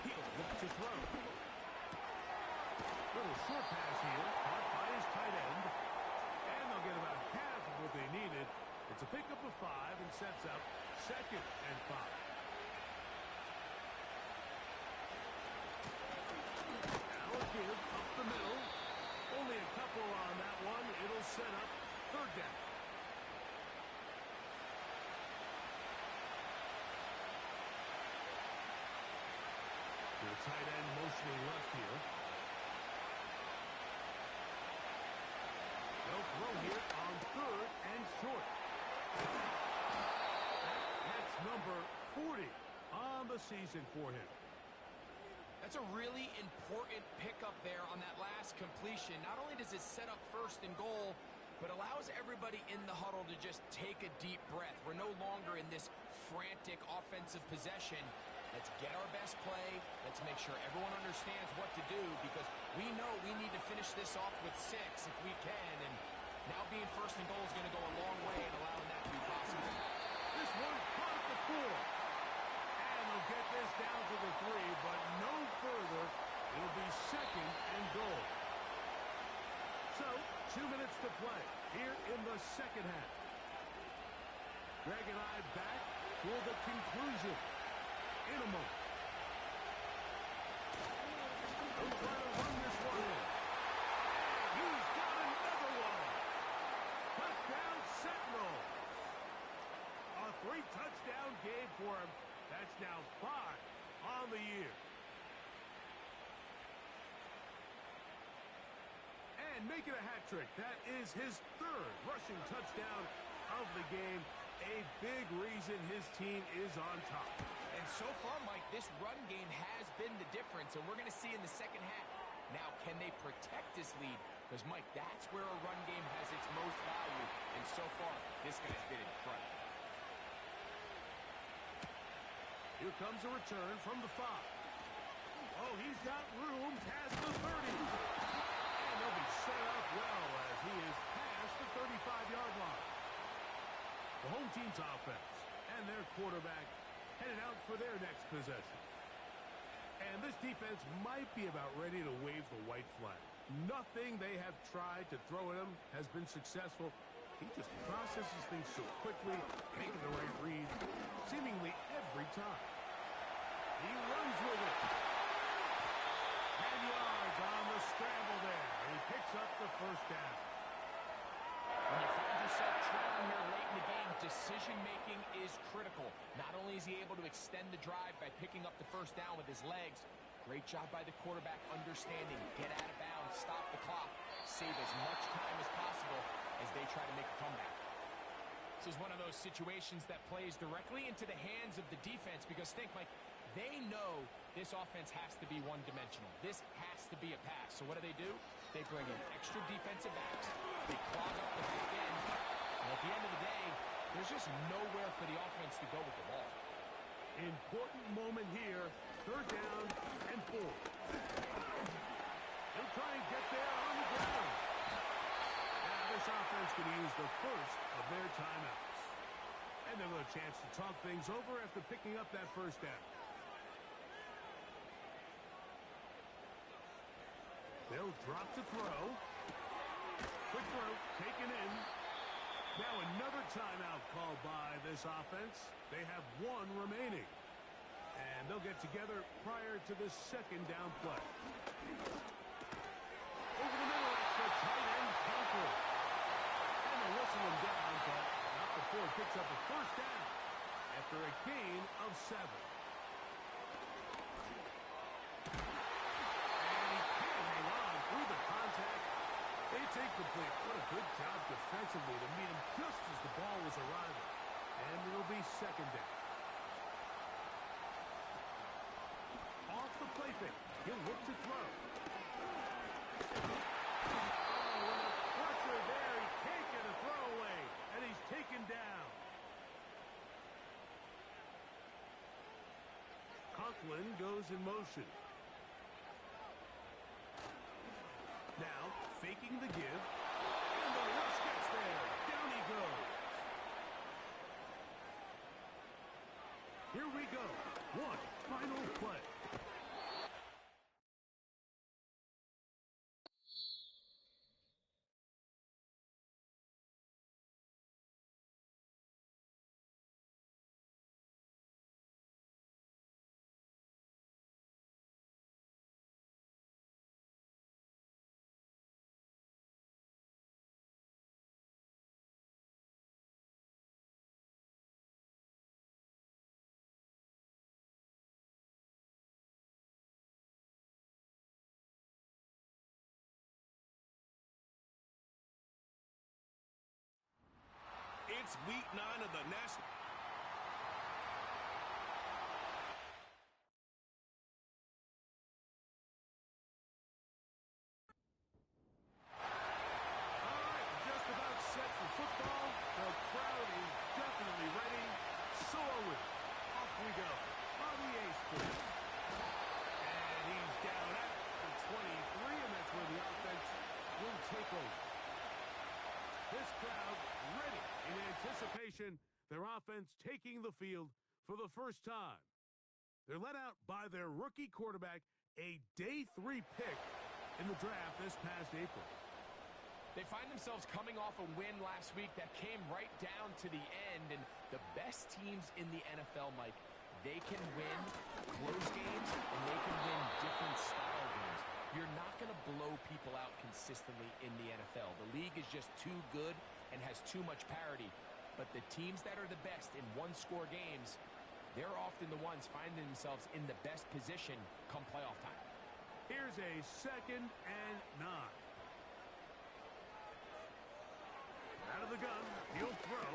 He'll look to throw. Little short pass here, caught by his tight end. And they'll get about half of what they needed. It's a pickup of 5 and sets up 2nd and 5. Now a give up the middle. Only a couple on that one. It'll set up 3rd down. The tight end motioning left here. They'll throw here on 3rd and short. That's number 40 on the season for him. That's a really important pickup there on that last completion. Not only does it set up 1st and goal, but allows everybody in the huddle to just take a deep breath. We're no longer in this frantic offensive possession. Let's get our best play. Let's make sure everyone understands what to do, because we know we need to finish this off with 6 if we can. And now being 1st and goal is going to go a long way in allowing that to be possible. This one caught at the 4. And they'll get this down to the 3, but no further. It'll be 2nd and goal. So, 2 minutes to play here in the 2nd half. Greg and I back for the conclusion in a moment. They'll try to run this one in. He's got another one. Touchdown, Sentinel. A 3-touchdown game for him. That's now 5 on the year. And making a hat trick. That is his 3rd rushing touchdown of the game. A big reason his team is on top. And so far, Mike, this run game has been the difference, and we're going to see in the 2nd half. Now, can they protect this lead? Because, Mike, that's where a run game has its most value. And so far, this guy's been incredible. Here comes a return from the 5. Oh, he's got room past the 30. And they'll be set up well as he is past the 35-yard line. The home team's offense and their quarterback headed out for their next possession. And this defense might be about ready to wave the white flag. Nothing they have tried to throw at him has been successful. He just processes things so quickly, making the right read seemingly every time. He runs with it. 10 yards on the scramble there. He picks up the 1st down. When you find yourself trailing here late in the game, decision-making is critical. Not only is he able to extend the drive by picking up the 1st down with his legs, great job by the quarterback understanding, get out of bounds, stop the clock, save as much time as possible as they try to make a comeback. This is one of those situations that plays directly into the hands of the defense, because think, Mike, they know this offense has to be one-dimensional. This has to be a pass. So what do? They bring in extra defensive backs. They clog up the back end. And at the end of the day, there's just nowhere for the offense to go with the ball. Important moment here. 3rd down and 4. They'll try and get there on the ground. Now this offense going to use the 1st of their timeouts. And they'll have a chance to talk things over after picking up that 1st down. They'll drop to throw. Quick throw, taken in. Now another timeout called by this offense. They have 1 remaining. And they'll get together prior to the 2nd down play. Over the middle, it's the tight end Conklin. And they'll whistle him down, but not before it picks up a 1st down after a gain of 7. It's incomplete. What a good job defensively to meet him just as the ball was arriving. And it'll be 2nd down. Off the play fake. He'll look to throw. Oh, what a pressure there. He can't get a throw away. And he's taken down. Conklin goes in motion. Now, faking the give. And the rush gets there. Down he goes. Here we go. One final play. It's week 9 of the national. Just about set for football. The crowd is definitely ready. So are we. Off we go. On the ace play. And he's down at the 23, and that's where the offense will take over. This crowd ready in anticipation. Their offense taking the field for the first time. They're led out by their rookie quarterback, a day 3 pick in the draft this past April. They find themselves coming off a win last week that came right down to the end, and the best teams in the NFL, Mike, they can win close games, and they can win different style games. You're not going to blow people out consistently in the NFL. The league is just too good and has too much parity. But the teams that are the best in one-score games, they're often the ones finding themselves in the best position come playoff time. Here's a 2nd and 9. Out of the gun, he'll throw.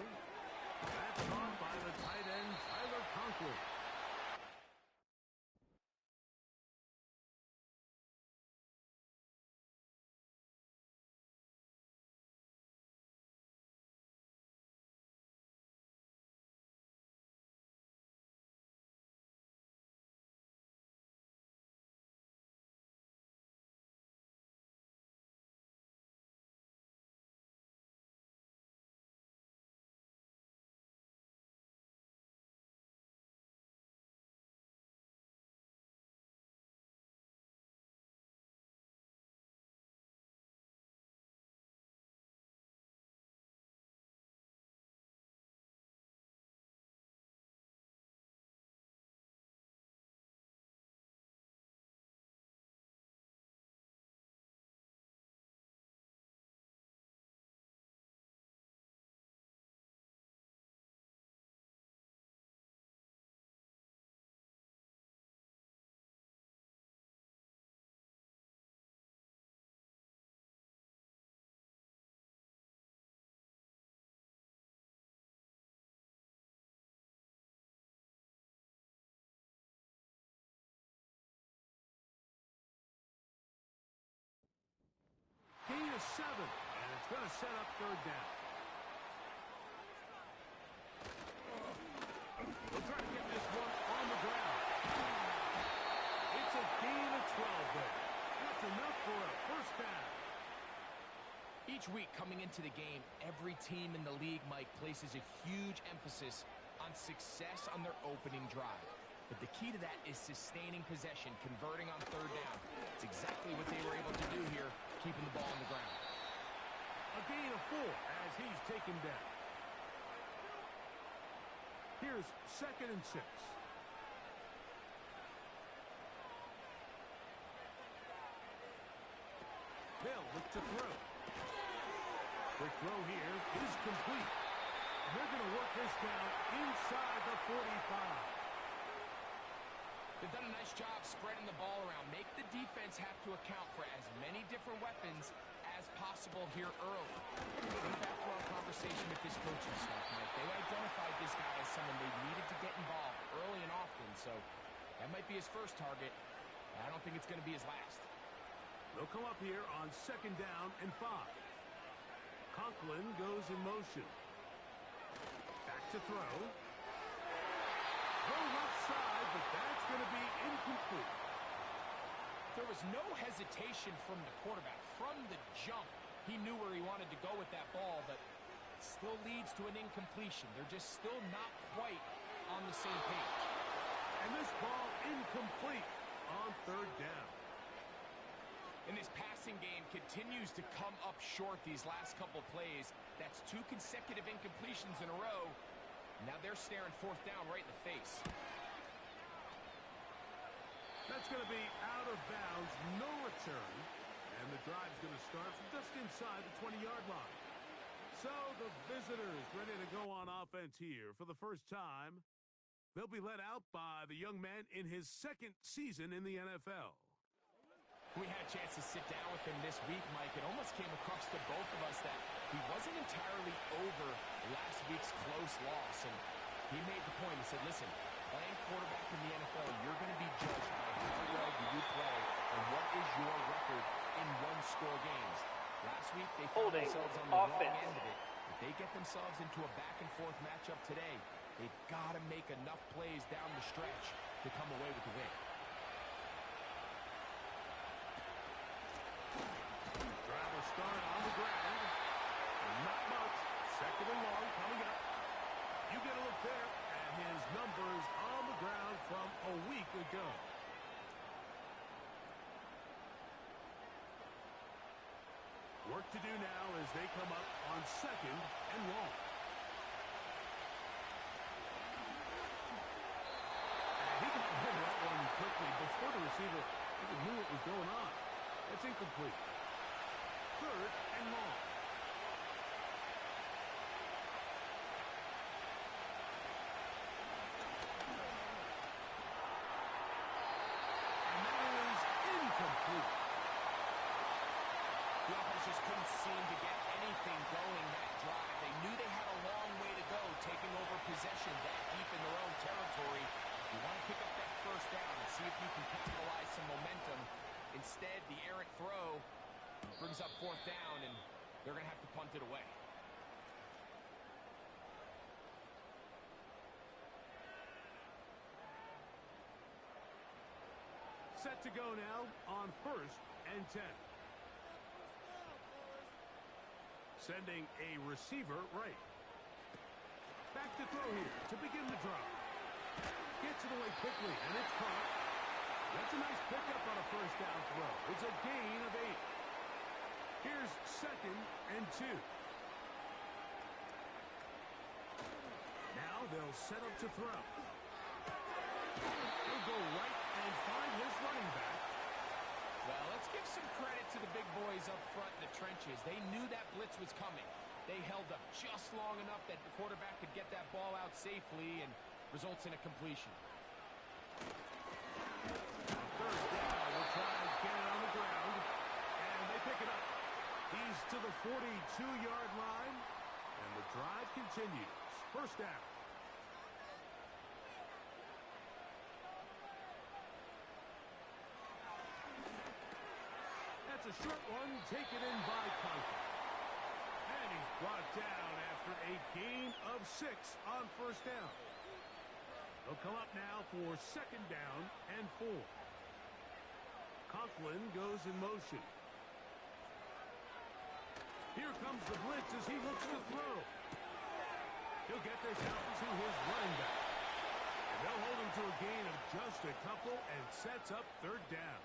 That's caught by the tight end, Tyler Conklin. Gain of 7, and it's going to set up 3rd down. They'll try to get this one on the ground. It's a gain of 12 there. That's enough for a 1st down. Each week coming into the game, every team in the league, Mike, places a huge emphasis on success on their opening drive. But the key to that is sustaining possession, converting on 3rd down. It's exactly what they were able to do here, keeping the ball on the ground. A gain of 4 as he's taken down. Here's 2nd and 6. They'll look to throw. Quick throw here is complete. They're going to work this down inside the 45. They've done a nice job spreading the ball around. Make the defense have to account for as many different weapons as possible here early. Think back to our conversation with this coaching staff, Mike. They identified this guy as someone they needed to get involved early and often, so that might be his first target. I don't think it's going to be his last. They'll come up here on 2nd down and 5. Conklin goes in motion. Back to throw. Throw left side, but that's going to be incomplete. Throw was was no hesitation from the quarterback. From the jump, he knew where he wanted to go with that ball, but still leads to an incompletion. They're just still not quite on the same page. And this ball incomplete on third down. And this passing game continues to come up short these last couple plays. That's 2 consecutive incompletions in a row. Now they're staring fourth down right in the face. That's going to be out of bounds, no return. And the drive's going to start from just inside the 20-yard line. So the visitors ready to go on offense here for the first time. They'll be led out by the young man in his second season in the NFL. We had a chance to sit down with him this week, Mike. It almost came across to both of us that he wasn't entirely over last week's close loss. And he made the point. He said, listen, playing quarterback in the NFL, you're going to be judged by how well do you play and what is your record in one-score games. Last week, they found themselves on the wrong end of it. If they get themselves into a back-and-forth matchup today, they've got to make enough plays down the stretch to come away with the win. Drive will start on the ground. Not much. Second and long coming up. You get a look there at his numbers on the ground from a week ago. Work to do now as they come up on second and long. And he got rid of that one quickly before the receiver even knew what was going on. That's incomplete. Third and long. And that is incomplete. The offense just couldn't seem to get anything going that drive. They knew they had a long way to go, taking over possession that deep in their own territory. You want to pick up that first down and see if you can capitalize some momentum. Instead, the errant throw brings up fourth down, and they're going to have to punt it away. Set to go now on first and 10. Sending a receiver right. Back to throw here to begin the drive. Gets it away quickly, and it's caught. That's a nice pickup on a first down throw. It's a gain of 8. Here's second and 2. Now they'll set up to throw. He'll go right and find his running back. Well, let's give some credit to the big boys up front in the trenches. They knew that blitz was coming. They held up just long enough that the quarterback could get that ball out safely and results in a completion. Third down, we'll try to get it on the ground, and they pick it up. He's to the 42-yard line, and the drive continues. First down. That's a short one, taken in by Conklin. And he's brought down after a gain of 6 on first down. They'll come up now for second down and 4. Conklin goes in motion. Here comes the blitz as he looks to throw. He'll get this out to his running back. And they'll hold him to a gain of just a couple and sets up third down.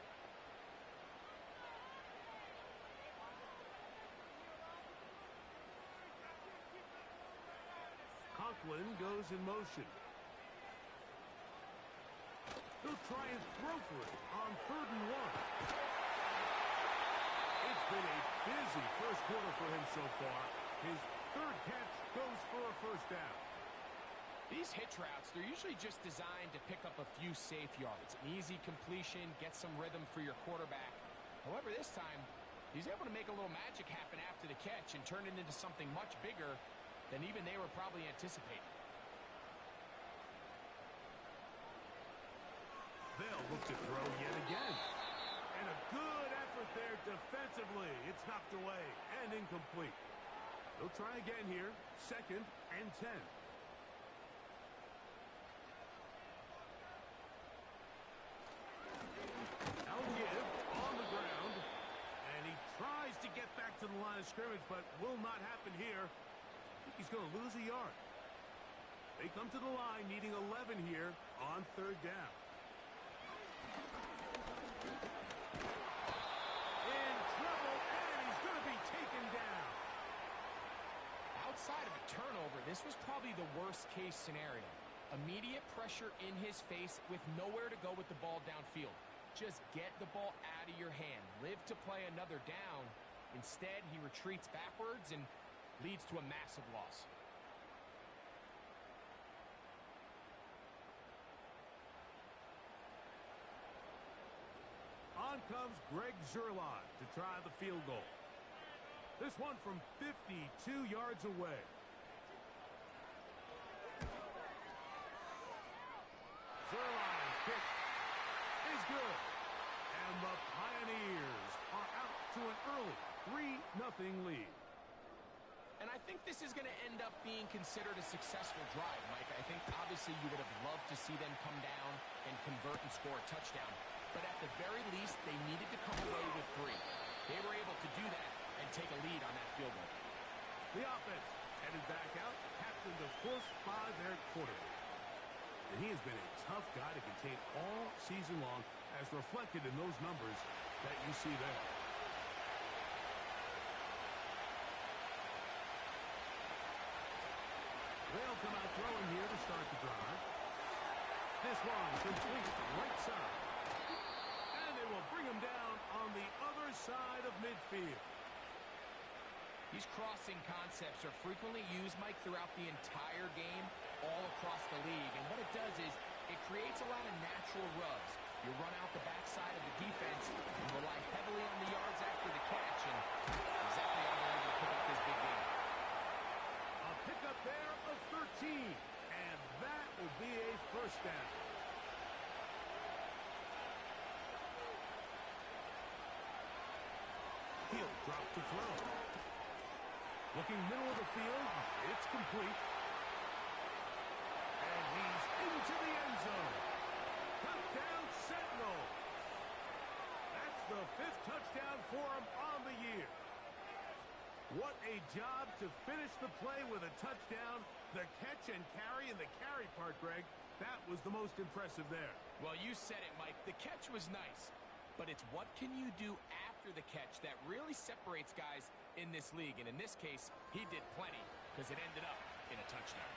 Conklin goes in motion. He'll try and throw for it on third and 1. It's been a busy first quarter for him so far. His third catch goes for a first down. These hitch routes, they're usually just designed to pick up a few safe yards. An easy completion, get some rhythm for your quarterback. However, this time, he's able to make a little magic happen after the catch and turn it into something much bigger than even they were probably anticipating. They'll look to throw yet again. And a good effort there defensively. It's knocked away and incomplete. They'll try again here. Second and 10. I'll give on line of scrimmage, but will not happen here. I think he's going to lose a yard. They come to the line needing 11 here on third down. In trouble, and he's going to be taken down. Outside of a turnover, this was probably the worst-case scenario. Immediate pressure in his face with nowhere to go with the ball downfield. Just get the ball out of your hand. Live to play another down. Instead, he retreats backwards and leads to a massive loss. On comes Greg Zuerlein to try the field goal. This one from 52 yards away. Zuerlein's kick is good. And the Pioneers are out to an early 3-0 lead. And I think this is going to end up being considered a successful drive, Mike. I think obviously you would have loved to see them come down and convert and score a touchdown. But at the very least, they needed to come away with 3. They were able to do that and take a lead on that field goal. The offense headed back out, captained, of course, by their quarterback. And he has been a tough guy to contain all season long, as reflected in those numbers that you see there. They'll come out throwing here to start the drive. This one complete right side. And they will bring him down on the other side of midfield. These crossing concepts are frequently used, Mike, throughout the entire game, all across the league. And what it does is it creates a lot of natural rubs. You run out the backside of the defense and rely heavily on the yards after the catch. And exactly how they're able to pick up this big game. A pickup there of 13. And that will be a first down. He'll drop to throw. Looking middle of the field, it's complete. And he's into the end zone. Touchdown, Sentinels. That's the 5th touchdown for him on the year. What a job to finish the play with a touchdown. The catch and carry, and the carry part, Greg, that was the most impressive there. Well, you said it, Mike. The catch was nice. But it's what can you do after the catch that really separates guys in this league. And in this case, he did plenty because it ended up in a touchdown.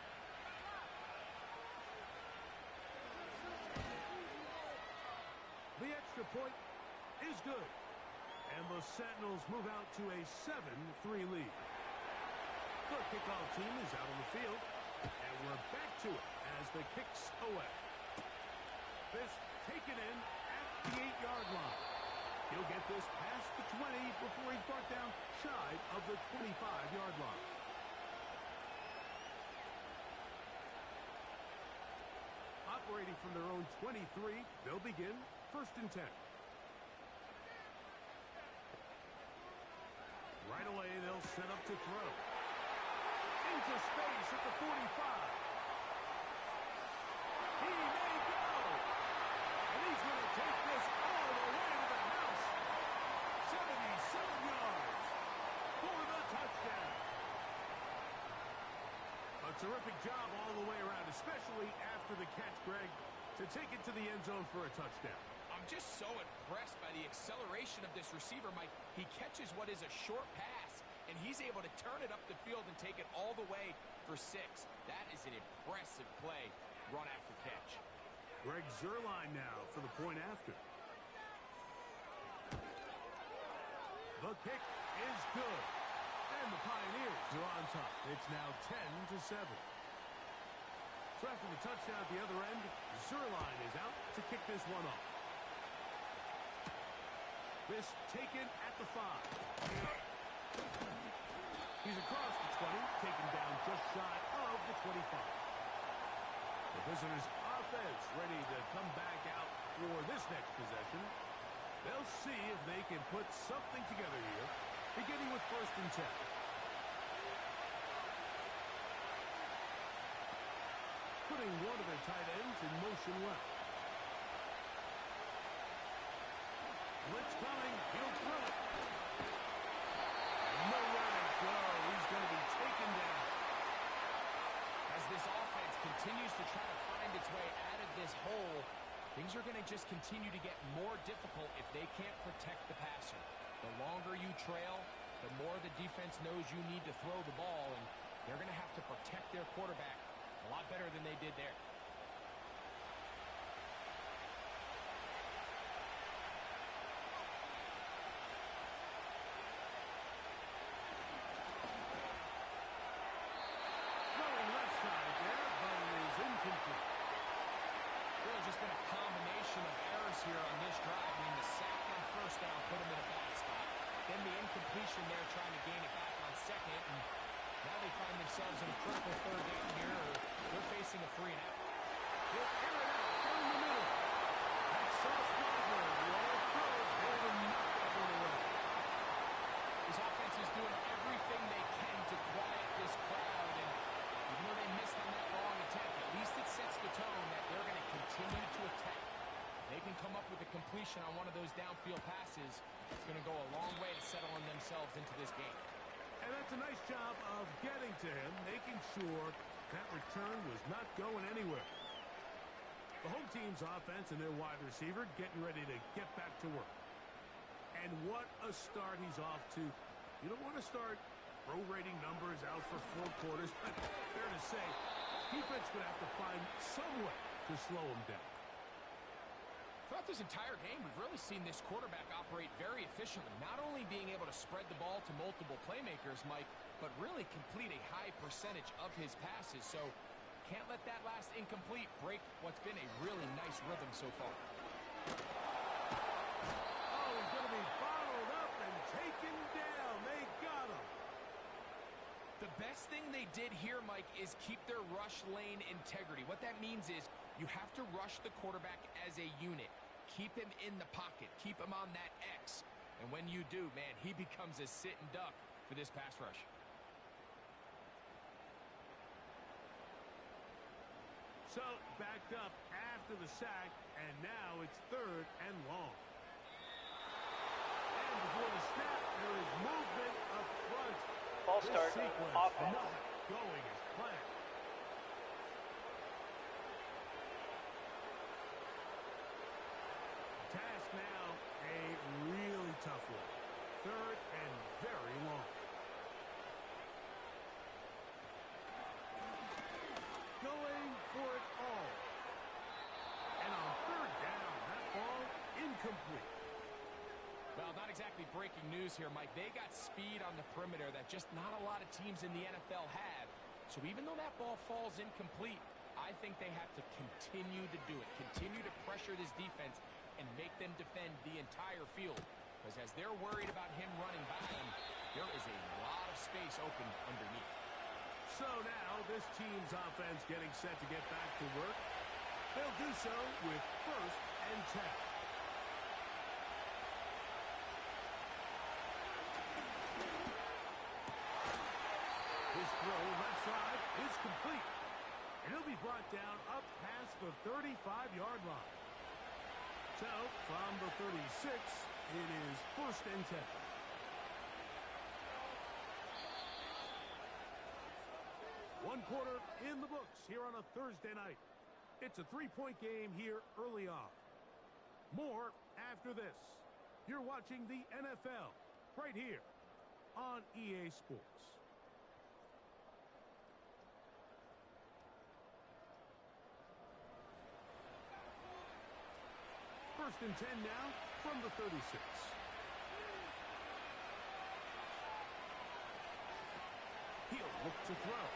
The extra point is good. And the Sentinels move out to a 7-3 lead. The kickoff team is out on the field. And we're back to it as the kicks away. This taken in at the 8-yard line. He'll get this past the 20 before he's brought down shy of the 25-yard line. Operating from their own 23, they'll begin 1st and 10. Right away, they'll set up to throw. Into space at the 45. He may go. And he's going to take this all the way to the house. 77 yards for the touchdown. A terrific job all the way around, especially after the catch, Greg, to take it to the end zone for a touchdown. I'm just so impressed by the acceleration of this receiver, Mike. He catches what is a short pass, and he's able to turn it up the field and take it all the way for 6. That is an impressive play, run after catch. Greg Zuerlein now for the point after. The kick is good. And the Pioneers are on top. It's now 10-7. So after the touchdown at the other end, Zuerlein is out to kick this one off. This taken at the 5. He's across the 20, taken down just shy of the 25. The visitors' offense ready to come back out for this next possession. They'll see if they can put something together here, beginning with 1st and 10. Putting one of their tight ends in motion left. Blitz coming. He'll throw it. No way continues to try to find its way out of this hole, things are going to just continue to get more difficult if they can't protect the passer. The longer you trail, the more the defense knows you need to throw the ball, and they're going to have to protect their quarterback a lot better than they did there. Here on this drive. I mean, the sack on first down put him in a bad spot. Then the incompletion there trying to gain it back on second. And now they find themselves in a critical third down here. Or they're facing a 3-and-out. They'll air it out down the middle. That's Sauce Gardner. The all-pro. They're to knock that one away. This offense is doing everything they can to quiet this crowd. And even though they missed on that long attempt, at least it sets the tone that they're going to continue to attack. They can come up with a completion on one of those downfield passes. It's going to go a long way to settling themselves into this game. And that's a nice job of getting to him, making sure that return was not going anywhere. The home team's offense and their wide receiver getting ready to get back to work. And what a start he's off to. You don't want to start prorating numbers out for 4 quarters, but fair to say, defense going to have to find some way to slow him down. Throughout this entire game, we've really seen this quarterback operate very efficiently, not only being able to spread the ball to multiple playmakers, Mike, but really complete a high percentage of his passes. So can't let that last incomplete break what's been a really nice rhythm so far. Oh, he's going to be bottled up and taken down. They got him. The best thing they did here, Mike, is keep their rush lane integrity. What that means is you have to rush the quarterback as a unit. Keep him in the pocket. Keep him on that X. And when you do, man, he becomes a sitting duck for this pass rush. So, backed up after the sack, and now it's 3rd and long. And before the snap, there is movement up front. False start, offense. Not going as planned. Task now, a really tough one. 3rd and very long. Going for it all. And on 3rd down, that ball incomplete. Well, not exactly breaking news here, Mike. They got speed on the perimeter that just not a lot of teams in the NFL have. So even though that ball falls incomplete, I think they have to continue to do it. Continue to pressure this defense and make them defend the entire field. Because as they're worried about him running by them, there is a lot of space open underneath. So now this team's offense getting set to get back to work. They'll do so with 1st and 10. His throw left side is complete. And he'll be brought down up past the 35-yard line. So, from the 36, it is 1st and 10. One quarter in the books here on a Thursday night. It's a 3-point game here early on. More after this. You're watching the NFL right here on EA Sports. First and 10 now from the 36. He'll look to throw.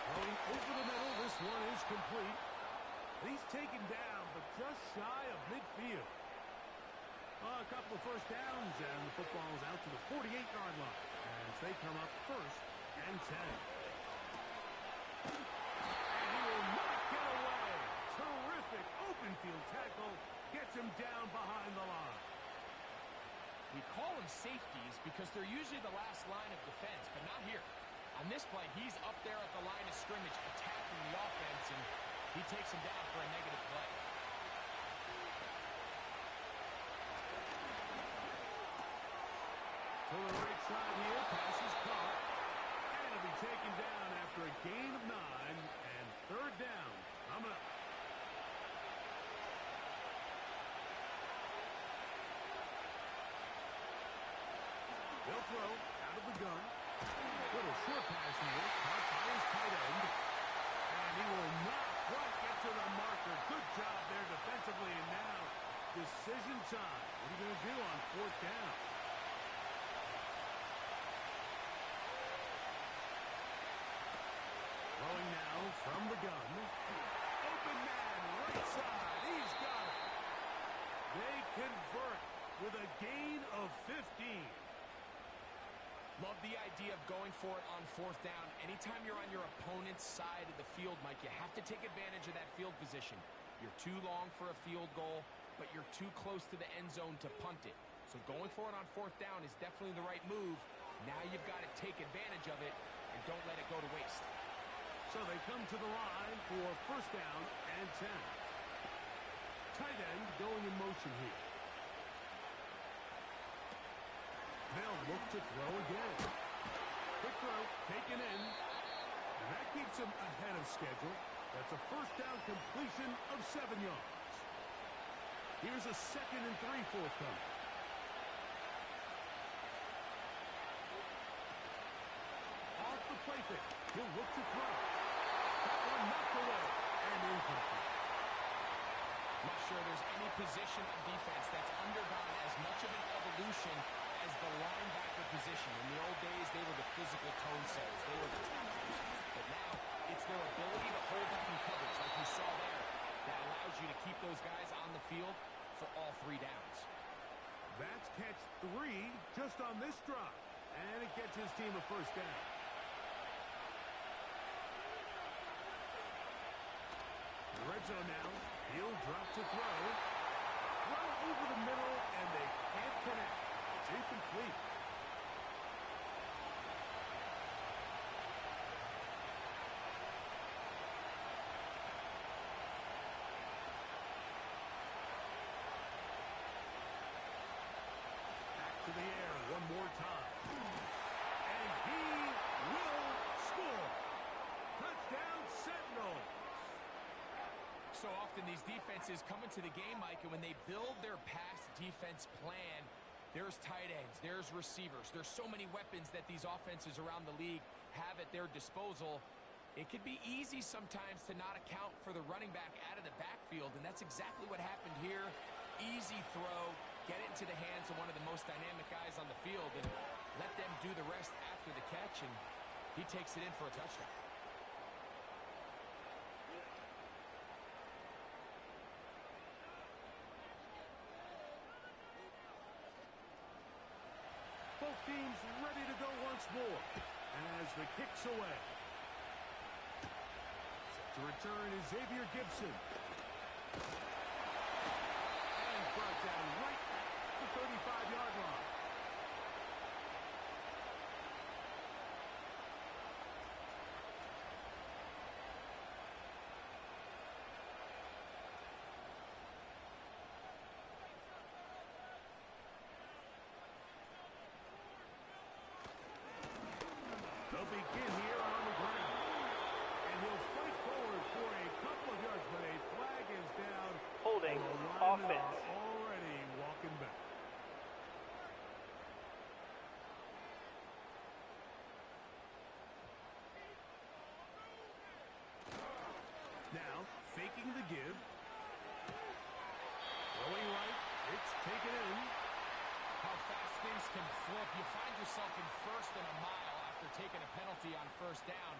Going over the middle, this one is complete. He's taken down, but just shy of midfield. A couple of first downs, and the football is out to the 48-yard line as they come up 1st and 10. And he will not get away. Terrific open field tackle. Gets him down behind the line. We call them safeties because they're usually the last line of defense, but not here. On this play, he's up there at the line of scrimmage attacking the offense, and he takes him down for a negative play. To the right side here, pass is caught. And it'll be taken down after a gain of 9 and throw out of the gun. Little short pass here, caught by his tight end. And he will not quite get to the marker. Good job there defensively, and now decision time. What are you going to do on fourth down? Throwing now from the gun. Open man, right side. He's got it. They convert with a gain of 15. Love the idea of going for it on fourth down. Anytime you're on your opponent's side of the field, Mike, you have to take advantage of that field position. You're too long for a field goal, but you're too close to the end zone to punt it. So going for it on fourth down is definitely the right move. Now you've got to take advantage of it and don't let it go to waste. So they come to the line for first down and 10. Tight end going in motion here. They'll look to throw again. Quick throw, taken in. And that keeps him ahead of schedule. That's a first down completion of 7 yards. Here's a 2nd and 3 forthcoming. Off the play fake. He'll look to throw. That one knocked away and incomplete. Not sure there's any position of defense that's undergone as much of an evolution as the linebacker position. In the old days, they were the physical tone setters. They were the tacklers. But now, it's their ability to hold up in coverage, like you saw there, that allows you to keep those guys on the field for all 3 downs. That's catch 3 just on this drive. And it gets his team a first down. The red zone now. He'll drop to throw. Throw over the middle, and they can't connect. It's incomplete. Back to the air one more time. And he will score. Touchdown, Sentinels. So often these defenses come into the game, Mike, and when they build their pass defense plan, there's tight ends, there's receivers, there's so many weapons that these offenses around the league have at their disposal. It could be easy sometimes to not account for the running back out of the backfield, and that's exactly what happened here. Easy throw, get it into the hands of one of the most dynamic guys on the field, and let them do the rest after the catch, and he takes it in for a touchdown. Both teams ready to go once more as the kick's away. Set to return is Xavier Gibson. And he's brought down right at the 35-yard line. They'll begin here on the ground. And he'll fight forward for a couple of yards, but a flag is down. Holding And the linemen offense. are already walking back. Now, faking the give. Throwing right. It's taken in. How fast things can flip. You find yourself in first and a mile after taking a penalty on first down.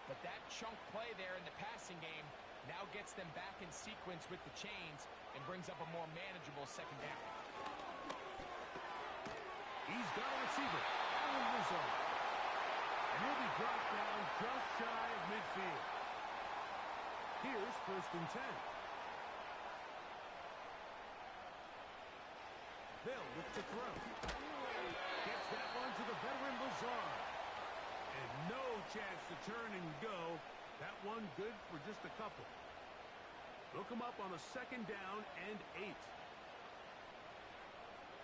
But that chunk play there in the passing game now gets them back in sequence with the chains and brings up a more manageable second down. He's got a receiver. Alan Rizzo. And he'll be brought down just shy of midfield. Here's first and 10. They'll look to throw. Gets that one to the veteran Lazard. And no chance to turn and go. That one good for just a couple. They'll come up on a second down and 8.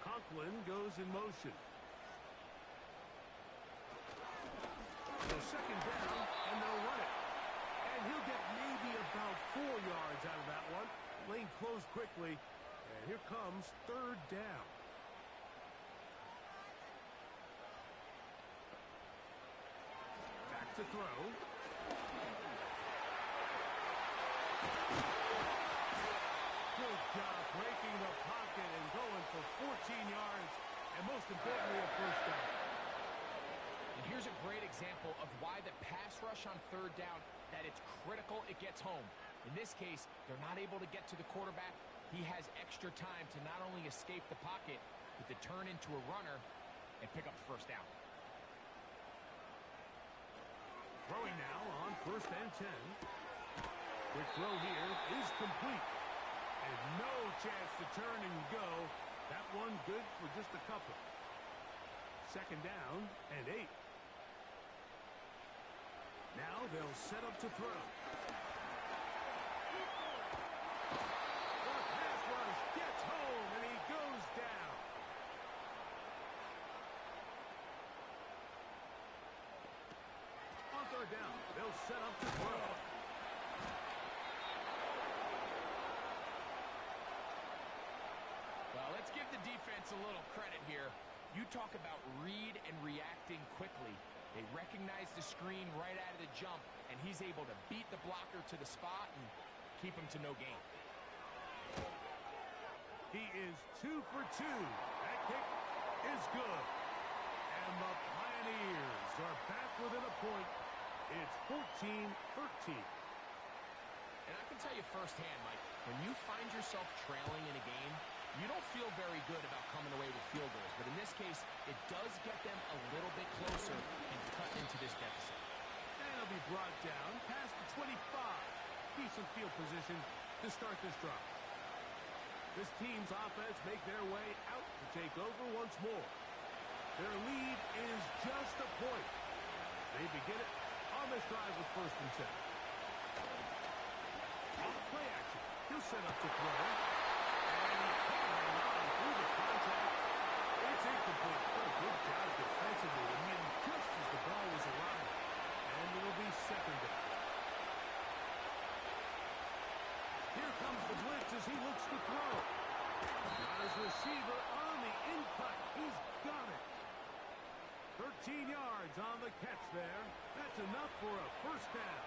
Conklin goes in motion. So second down, and they'll run it. And he'll get maybe about 4 yards out of that one. Lane closed quickly. And here comes third down. to throw. Good job breaking the pocket and going for 14 yards, and most importantly, a first down. And here's a great example of why the pass rush on third down, that it's critical it gets home. In this case, they're not able to get to the quarterback. He has extra time to not only escape the pocket, but to turn into a runner and pick up the first down. Throwing now on 1st and 10. Quick throw here is complete. And no chance to turn and go. That one good for just a couple. 2nd down and 8. Now they'll set up to throw. The pass rush gets home and he goes down. On 3rd down, they'll set up to throw. Well, let's give the defense a little credit here. You talk about read and reacting quickly. They recognize the screen right out of the jump, and he's able to beat the blocker to the spot and keep him to no gain. He is 2 for 2. That kick is good. And the Pioneers are back within a point. It's 14-13. And I can tell you firsthand, Mike, when you find yourself trailing in a game, you don't feel very good about coming away with field goals. But in this case, it does get them a little bit closer and cut into this deficit. And it'll be brought down past the 25. Decent field position to start this drive. This team's offense make their way out to take over once more. Their lead is just a point. They begin it on this drive with 1st and 10. Off play action. He'll set up to throw. And he can't hang on through the contact. It's incomplete. What a good job defensively to meet him just as the ball was arriving. And it'll be 2nd down. Here comes the blitz as he looks to throw. Got his receiver on the in-cut. He's got it. 13 yards on the catch there. That's enough for a first down.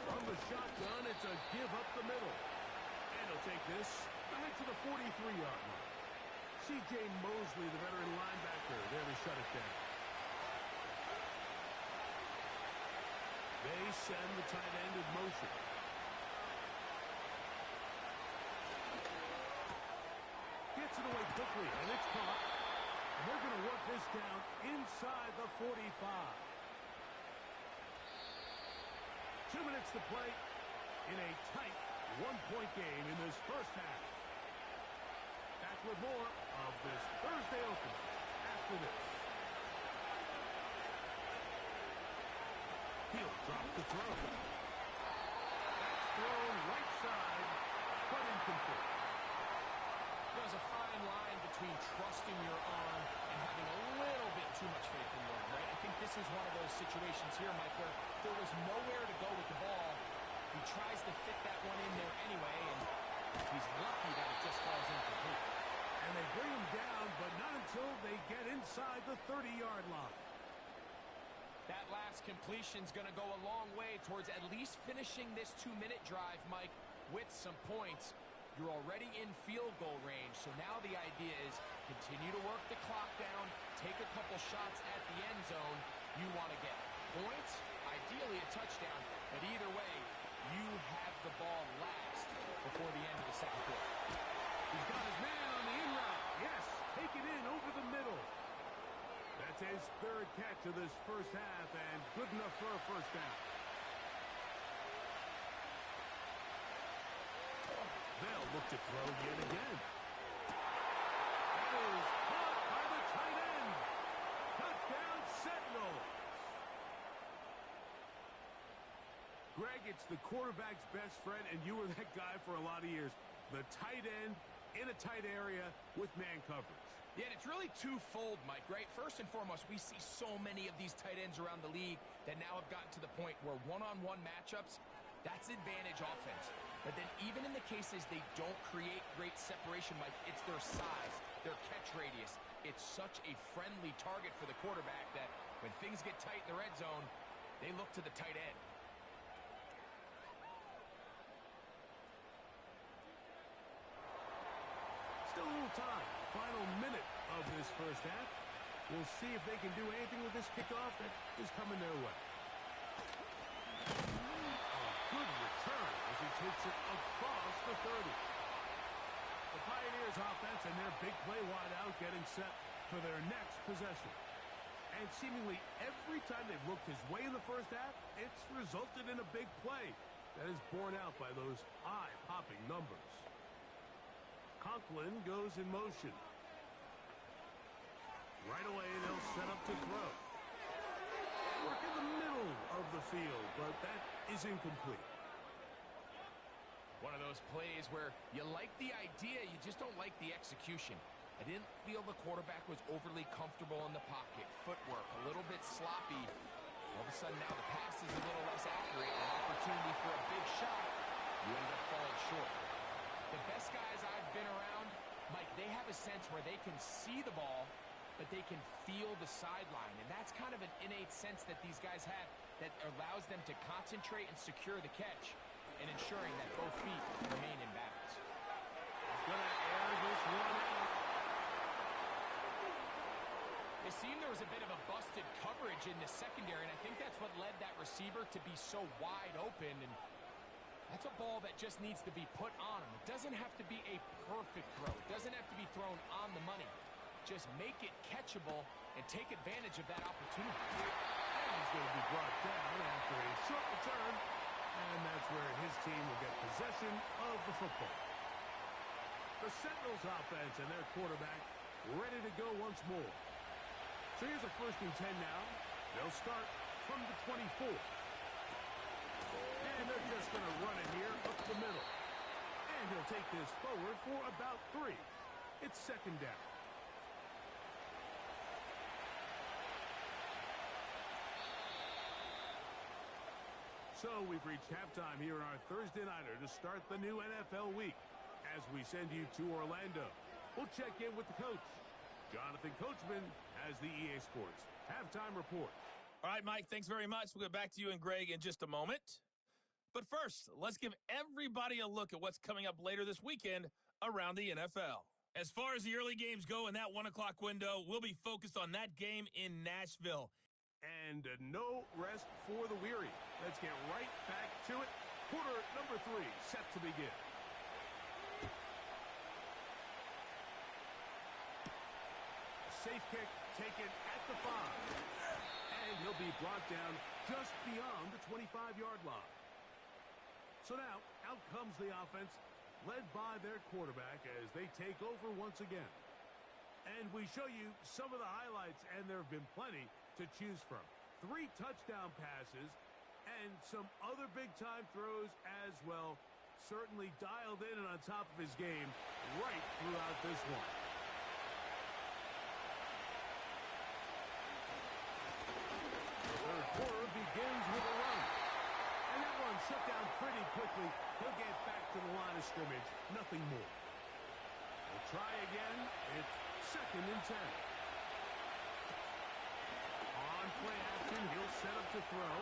From the shotgun, it's a give up the middle. And he'll take this ahead to the 43-yard line. C.J. Mosley, the veteran linebacker, there to shut it down. They send the tight end in motion. Gets it away quickly, and it's caught. And they're going to work this down inside the 45. 2 minutes to play in a tight one-point game in this first half. Back with more of this Thursday opener after this. He'll drop the throw. That's thrown right side, but incomplete. There's a fine line between trusting your arm and having a little bit too much faith in your arm, right? I think this is one of those situations here, Mike, where there was nowhere to go with the ball. He tries to fit that one in there anyway, and he's lucky that it just falls incomplete. And they bring him down, but not until they get inside the 30-yard line. That last completion's going to go a long way towards at least finishing this 2-minute drive, Mike, with some points. You're already in field goal range, so now the idea is continue to work the clock down, take a couple shots at the end zone. You want to get points, ideally a touchdown, but either way, you have the ball last before the end of the second quarter. He's got his man on the in route. Yes, take it in over the middle. That's his 3rd catch of this first half, and good enough for a first down. They'll look to throw yet again. That is caught by the tight end. Touchdown, Sentinels. Greg, it's the quarterback's best friend, and you were that guy for a lot of years. The tight end in a tight area with man coverage. Yeah, and it's really twofold, Mike, right? First and foremost, we see so many of these tight ends around the league that now have gotten to the point where one-on-one matchups, That's advantage offense. But then even in the cases they don't create great separation, Mike, it's their size, their catch radius. It's such a friendly target for the quarterback that when things get tight in the red zone, they look to the tight end. Still a little time. Final minute of this first half. We'll see if they can do anything with this kickoff that is coming their way. Good return as he takes it across the 30. The Pioneers offense and their big play wideout getting set for their next possession. And seemingly every time they've looked his way in the first half, it's resulted in a big play that is borne out by those eye-popping numbers. Conklin goes in motion. Right away, they'll set up to throw. Work in the middle of the field, but that is incomplete. One of those plays where you like the idea, you just don't like the execution. I didn't feel the quarterback was overly comfortable in the pocket. Footwork, a little bit sloppy. All of a sudden now the pass is a little less accurate. An opportunity for a big shot. You end up falling short. The best guys I've been around, Mike, they have a sense where they can see the ball, but they can feel the sideline. And that's kind of an innate sense that these guys have that allows them to concentrate and secure the catch and ensuring that both feet remain in bounds. He's going to air this one out. It seemed there was a bit of a busted coverage in the secondary, and I think that's what led that receiver to be so wide open. And that's a ball that just needs to be put on him. It doesn't have to be a perfect throw. It doesn't have to be thrown on the money. Just make it catchable and take advantage of that opportunity. And he's going to be brought down after a short return, and that's where his team will get possession of the football. The Sentinels offense and their quarterback ready to go once more. So here's a 1st and 10 now. They'll start from the 24. And they're just going to run it here up the middle. And he'll take this forward for about 3. It's 2nd down. So we've reached halftime here in our Thursday Nighter to start the new NFL week as we send you to Orlando. We'll check in with the coach. Jonathan Coachman has the EA Sports halftime report. All right, Mike, thanks very much. We'll get back to you and Greg in just a moment. But first, let's give everybody a look at what's coming up later this weekend around the NFL. As far as the early games go in that 1 o'clock window, we'll be focused on that game in Nashville. And no rest for the weary. Let's get right back to it. Quarter number 3 set to begin. Safe kick taken at the 5. And he'll be brought down just beyond the 25-yard line. So now, out comes the offense, led by their quarterback as they take over once again. And we show you some of the highlights, and there have been plenty to choose from. 3 touchdown passes and some other big-time throws as well. Certainly dialed in and on top of his game right throughout this one. The third quarter begins with a run. And that one shut down pretty quickly. He'll get back to the line of scrimmage. Nothing more. We'll try again. It's 2nd and 10. On play action, he'll set up to throw.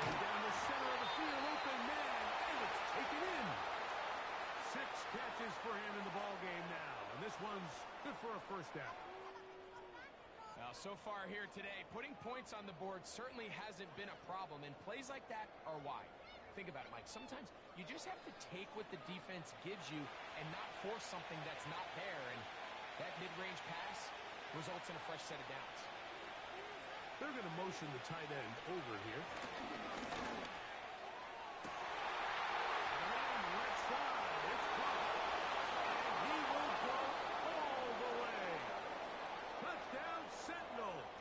Going down the center of the field, open man, and it's taken in. 6 catches for him in the ball game now. And this one's good for a 1st down. Now, so far here today, putting points on the board certainly hasn't been a problem, and plays like that are why. Think about it, Mike. Sometimes you just have to take what the defense gives you and not force something that's not there, and that mid-range pass results in a fresh set of downs. They're going to motion the tight end over here. And left side, it's caught. And he will go all the way. Touchdown, Sentinels.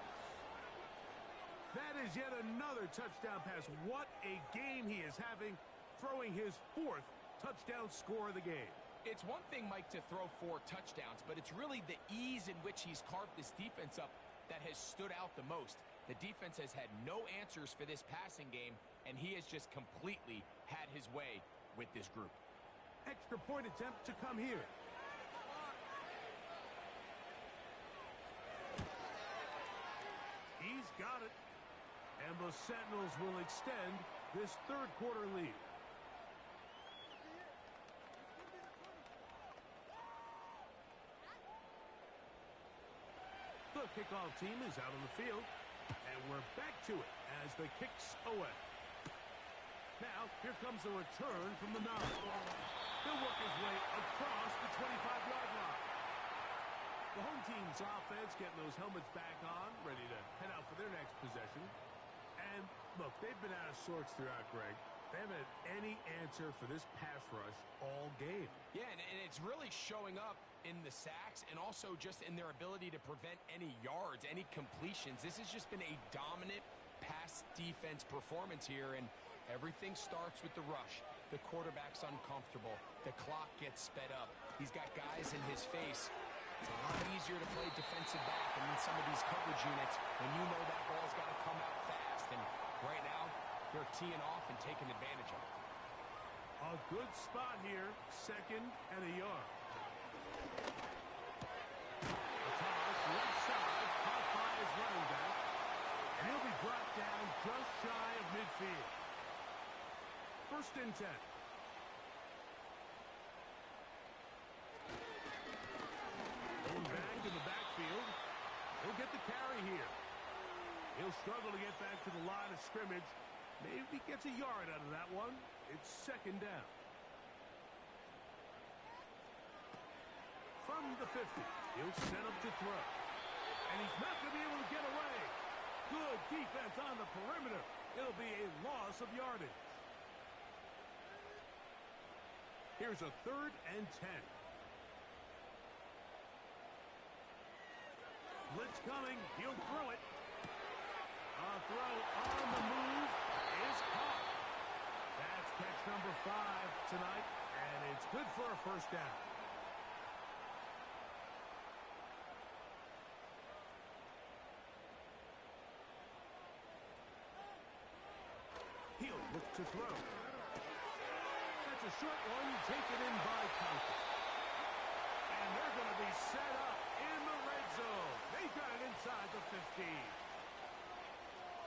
That is yet another touchdown pass. What a game he is having, throwing his 4th touchdown score of the game. It's one thing, Mike, to throw 4 touchdowns, but it's really the ease in which he's carved this defense up that has stood out the most. The defense has had no answers for this passing game, and he has just completely had his way with this group. Extra point attempt to come here. He's got it. And the Sentinels will extend this third quarter lead. The kickoff team is out on the field. And we're back to it as the kick's away. Now, here comes a return from the 9. He'll work his way across the 25-yard line. The home team's offense getting those helmets back on, ready to head out for their next possession. And, look, they've been out of sorts throughout, Greg. They haven't had any answer for this pass rush all game. Yeah, and it's really showing up in the sacks and also just in their ability to prevent any yards, any completions. This has just been a dominant pass defense performance here, and everything starts with the rush. The quarterback's uncomfortable. The clock gets sped up. He's got guys in his face. It's a lot easier to play defensive back and in some of these coverage units when you know that ball's got to come out fast. And right now, they're teeing off and taking advantage of it. A good spot here, 2nd and a yard. A toss left side, caught by his running back. And he'll be brought down just shy of midfield. 1st and 10. Going back to the backfield. He'll get the carry here. He'll struggle to get back to the line of scrimmage. Maybe gets a yard out of that one. It's 2nd down. From the 50, he'll set up to throw. And he's not going to be able to get away. Good defense on the perimeter. It'll be a loss of yardage. Here's a 3rd and 10. Blitz coming. He'll throw it. A throw on the move is caught. That's catch number 5 tonight, and it's good for a 1st down. He'll look to throw. That's a short one, taken in by Conklin. And they're going to be set up in the red zone. They've got it inside the 15.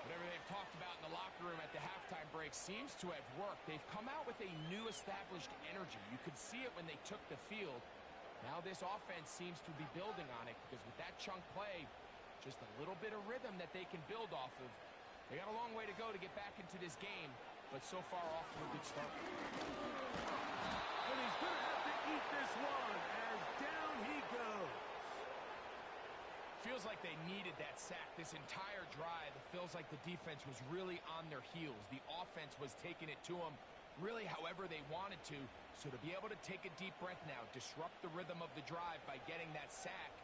Whatever they've talked about in the locker room at the halftime break seems to have worked. They've come out with a new established energy. You could see it when they took the field. Now this offense seems to be building on it because with that chunk play, just a little bit of rhythm that they can build off of. They got a long way to go to get back into this game, but so far off to a good start. And he's going to have to eat this one as down he goes. Feels like they needed that sack this entire drive. It feels like the defense was really on their heels. The offense was taking it to them really however they wanted to. So to be able to take a deep breath now, disrupt the rhythm of the drive by getting that sack,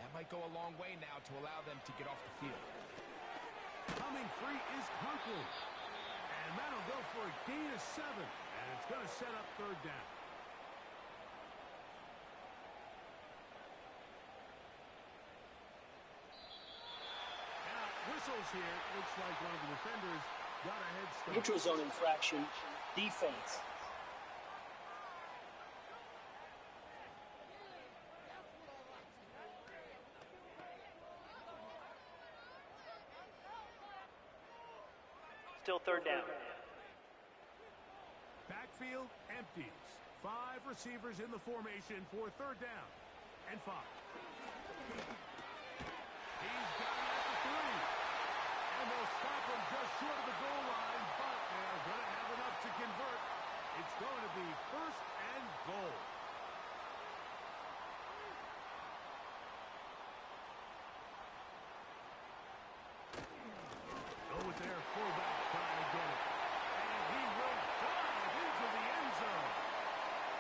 that might go a long way now to allow them to get off the field. Coming free is Conklin. And that'll go for a gain of 7. And it's going to set up 3rd down. Whistles here. Looks like one of the defenders got a head start. Neutral zone infraction. Defense. Still 3rd down. Backfield empties. 5 receivers in the formation for 3rd down and 5. He's got it at the 3. And they'll stop him just short of the goal line, but they're going to have enough to convert. It's going to be 1st and goal. Go with their fullback trying to get it. And he will dive into the end zone.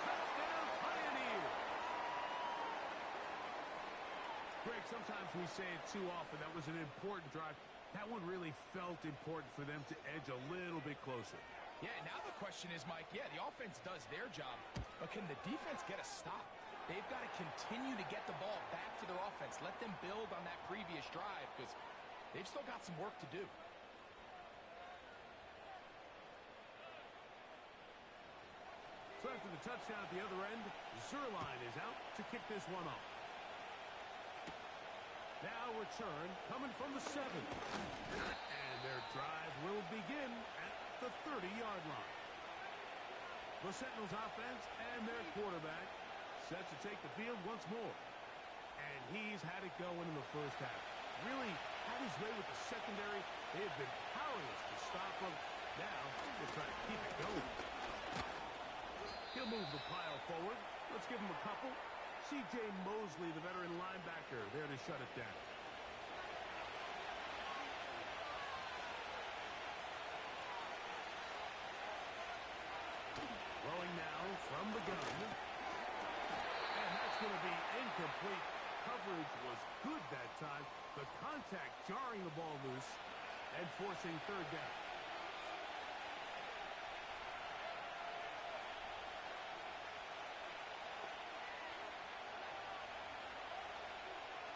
Touchdown, Pioneers. Greg, sometimes we say it too often. That was an important drive. That one really felt important for them to edge a little bit closer. Yeah, now the question is, Mike, yeah, the offense does their job, but can the defense get a stop? They've got to continue to get the ball back to their offense. Let them build on that previous drive because they've still got some work to do. So after the touchdown at the other end, Zerline is out to kick this one off. Now return coming from the 7. And their drive will begin at the 30-yard line. The Sentinels offense and their quarterback set to take the field once more. And he's had it going in the first half. Really had his way with the secondary. They have been powerless to stop him. Now they'll try to keep it going. He'll move the pile forward. Let's give him a couple. C.J. Mosley, the veteran linebacker, there to shut it down. Throwing now from the gun. And that's going to be incomplete. Coverage was good that time. The contact jarring the ball loose and forcing third down.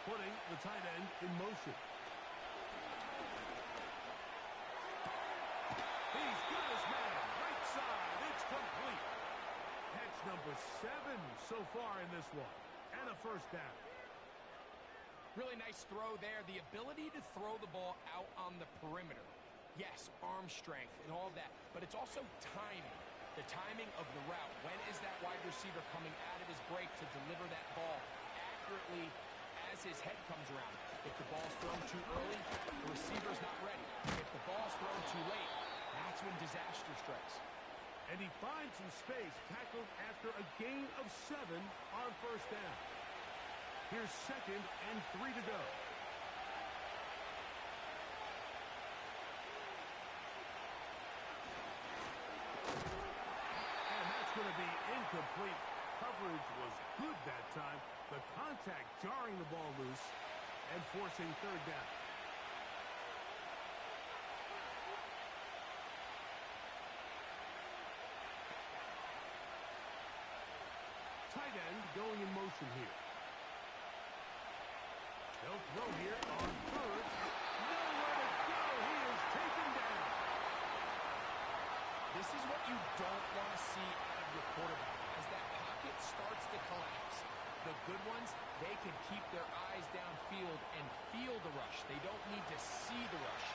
Putting the tight end in motion. He's got his man. Right side. It's complete. Catch number 7 so far in this one. And a first down. Really nice throw there. The ability to throw the ball out on the perimeter. Yes, arm strength and all of that. But it's also timing. The timing of the route. When is that wide receiver coming out of his break to deliver that ball accurately as his head comes around? If the ball's thrown too early, the receiver's not ready. If the ball's thrown too late, that's when disaster strikes. And he finds some space, tackled after a gain of 7 on first down. Here's 2nd and 3 to go. And that's going to be incomplete. Coverage was good that time. The contact jarring the ball loose and forcing third down. Tight end going in motion here. They'll throw here on 3rd. Nowhere to go. He is taken down. This is what you don't want to see out of your quarterback. As that pocket starts to collapse, the good ones, they can keep their eyes downfield and feel the rush. They don't need to see the rush.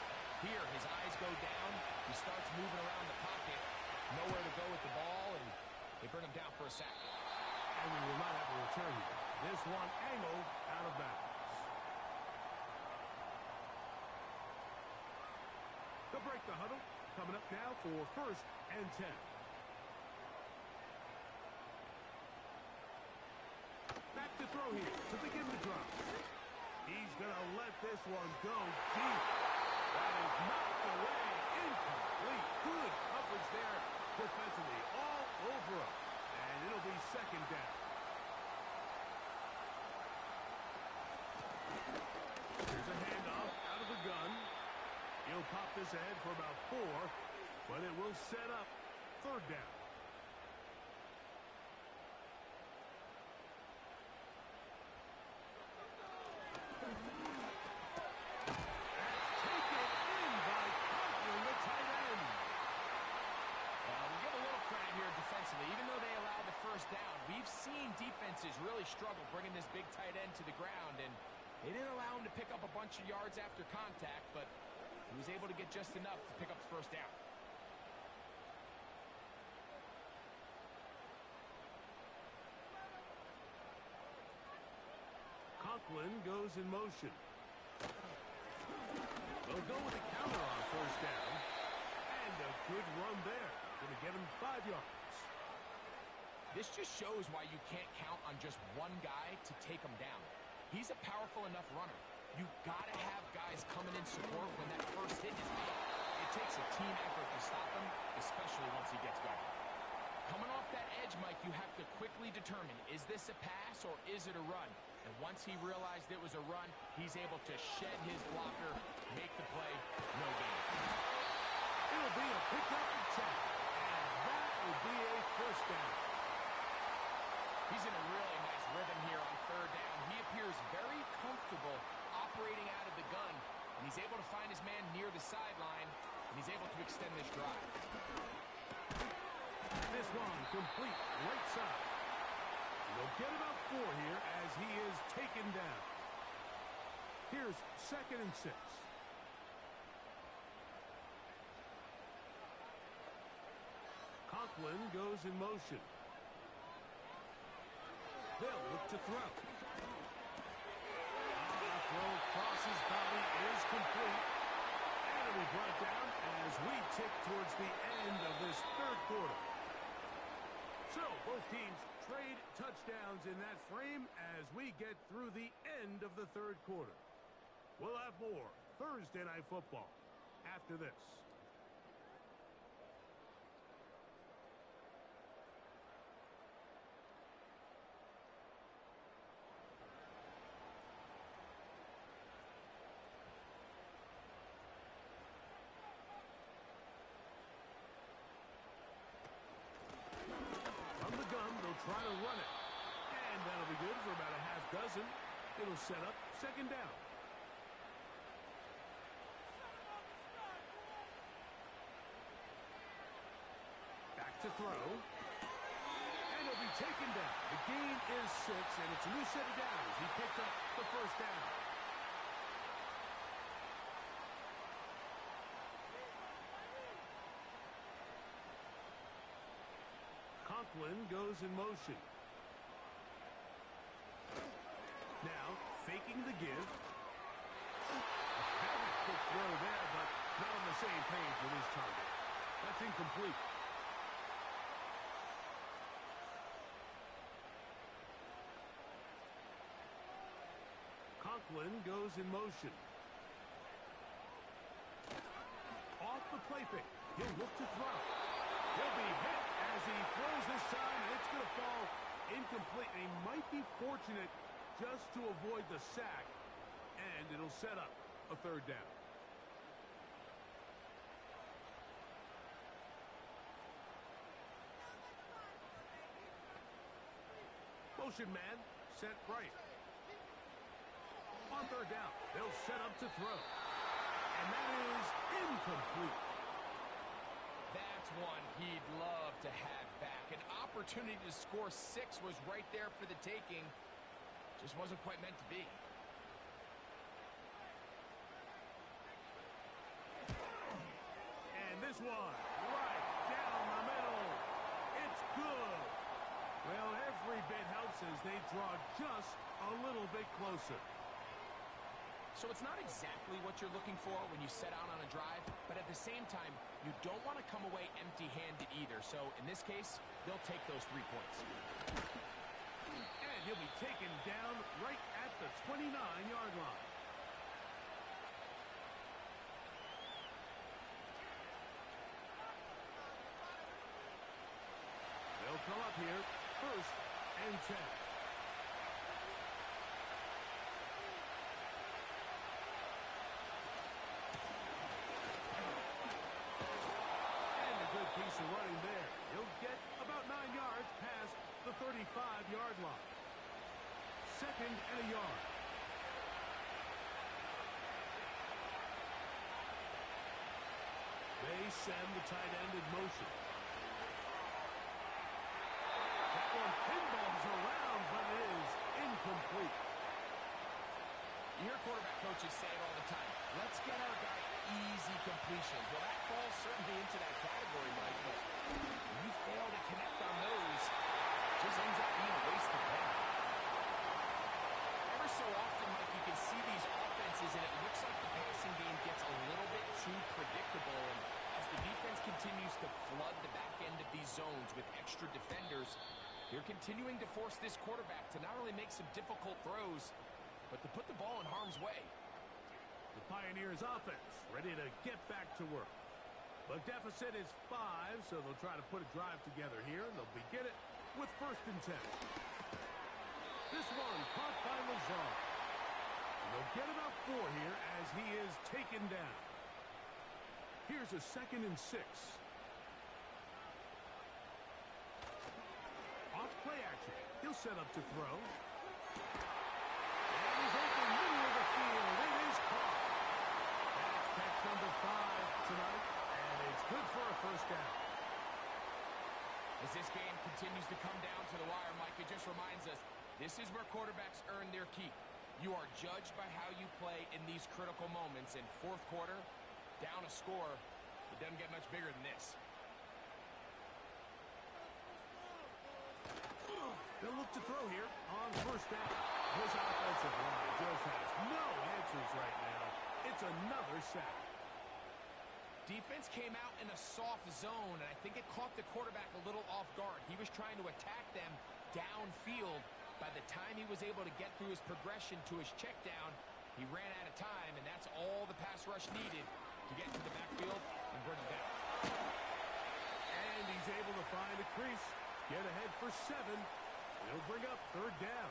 Here, his eyes go down. He starts moving around the pocket. Nowhere to go with the ball, and they bring him down for a sack. And we will not have a return here. This one angled out of bounds. They'll break the huddle. Coming up now for 1st and 10. Back to throw here to begin the drive. He's going to let this one go deep. That is knocked away. Incomplete. Good coverage there defensively. All over him. And it'll be 2nd down. Here's a handoff out of the gun. He'll pop this ahead for about 4, but it will set up 3rd down. Taken in by Conklin, the tight end. We give a little credit here defensively. Even though they allowed the first down, we've seen defenses really struggle bringing this big tight end to the ground, and they didn't allow him to pick up a bunch of yards after contact, but he was able to get just enough to pick up the first down. Conklin goes in motion. They'll go with a counter on first down. And a good run there. Going to get him 5 yards. This just shows why you can't count on just one guy to take him down. He's a powerful enough runner. You've got to have guys coming in support when that first hit is made. It takes a team effort to stop him, especially once he gets going. Coming off that edge, Mike, you have to quickly determine, is this a pass or is it a run? And once he realized it was a run, he's able to shed his blocker, make the play, no gain. It'll be a pickup of 10. And that will be a first down. He's in a really nice rhythm here on 3rd down. He appears very comfortable operating out of the gun, and he's able to find his man near the sideline, and he's able to extend this drive. This one complete right side. They'll get about 4 here as he is taken down. Here's 2nd and 6. Conklin goes in motion. They'll look to throw. Throw across his body is complete. And it'll be brought down as we tick towards the end of this 3rd quarter. So, both teams trade touchdowns in that frame as we get through the end of the 3rd quarter. We'll have more Thursday Night Football after this. Try to run it. And that'll be good for about a half dozen. It'll set up 2nd down. Back to throw. And he'll be taken down. The gain is 6, and it's a new set of downs. He picked up the 1st down. Conklin goes in motion. Now, faking the give. A very quick throw there, but not on the same page with his target. That's incomplete. Conklin goes in motion. Off the play fake. He'll look to throw. He'll be hit as he throws this time, and it's going to fall incomplete. And he might be fortunate just to avoid the sack, and it'll set up a 3rd down. Motion man, set right. On 3rd down, they'll set up to throw. And that is incomplete. That's one he'd love to have back. An opportunity to score 6 was right there for the taking. Just wasn't quite meant to be. And this one, right down the middle. It's good. Well, every bit helps as they draw just a little bit closer. So it's not exactly what you're looking for when you set out on a drive, but at the same time, you don't want to come away empty-handed either. So in this case, they'll take those 3 points. And he'll be taken down right at the 29-yard line. They'll come up here, 1st and 10. Piece of running there. He'll get about 9 yards past the 35-yard line. 2nd and a yard. They send the tight end in motion. That one pinballs around, but it is incomplete. You hear quarterback coaches say it all the time. Let's get our guy easy completions. Well, that falls certainly into that category, Mike, but when you fail to connect on those, it just ends up being a waste of time. Ever so often, Mike, you can see these offenses, and it looks like the passing game gets a little bit too predictable, and as the defense continues to flood the back end of these zones with extra defenders, they're continuing to force this quarterback to not only make some difficult throws, but to put the ball in harm's way. The Pioneers offense ready to get back to work. The deficit is 5, so they'll try to put a drive together here, and they'll begin it with 1st and 10. This one caught by Lazard. And they'll get about 4 here as he is taken down. Here's a 2nd and 6. Off play action. He'll set up to throw. And he's open middle of the field. It is caught. Good for a first down. As this game continues to come down to the wire, Mike, it just reminds us, this is where quarterbacks earn their keep. You are judged by how you play in these critical moments. In fourth quarter, down a score, it doesn't get much bigger than this. They'll look to throw here on first down. His offensive line just has no answers right now. It's another sack. Defense came out in a soft zone, and I think it caught the quarterback a little off guard. He was trying to attack them downfield. By the time he was able to get through his progression to his check down, he ran out of time, and that's all the pass rush needed to get to the backfield and bring it down. And he's able to find a crease, get ahead for 7. It'll bring up third down.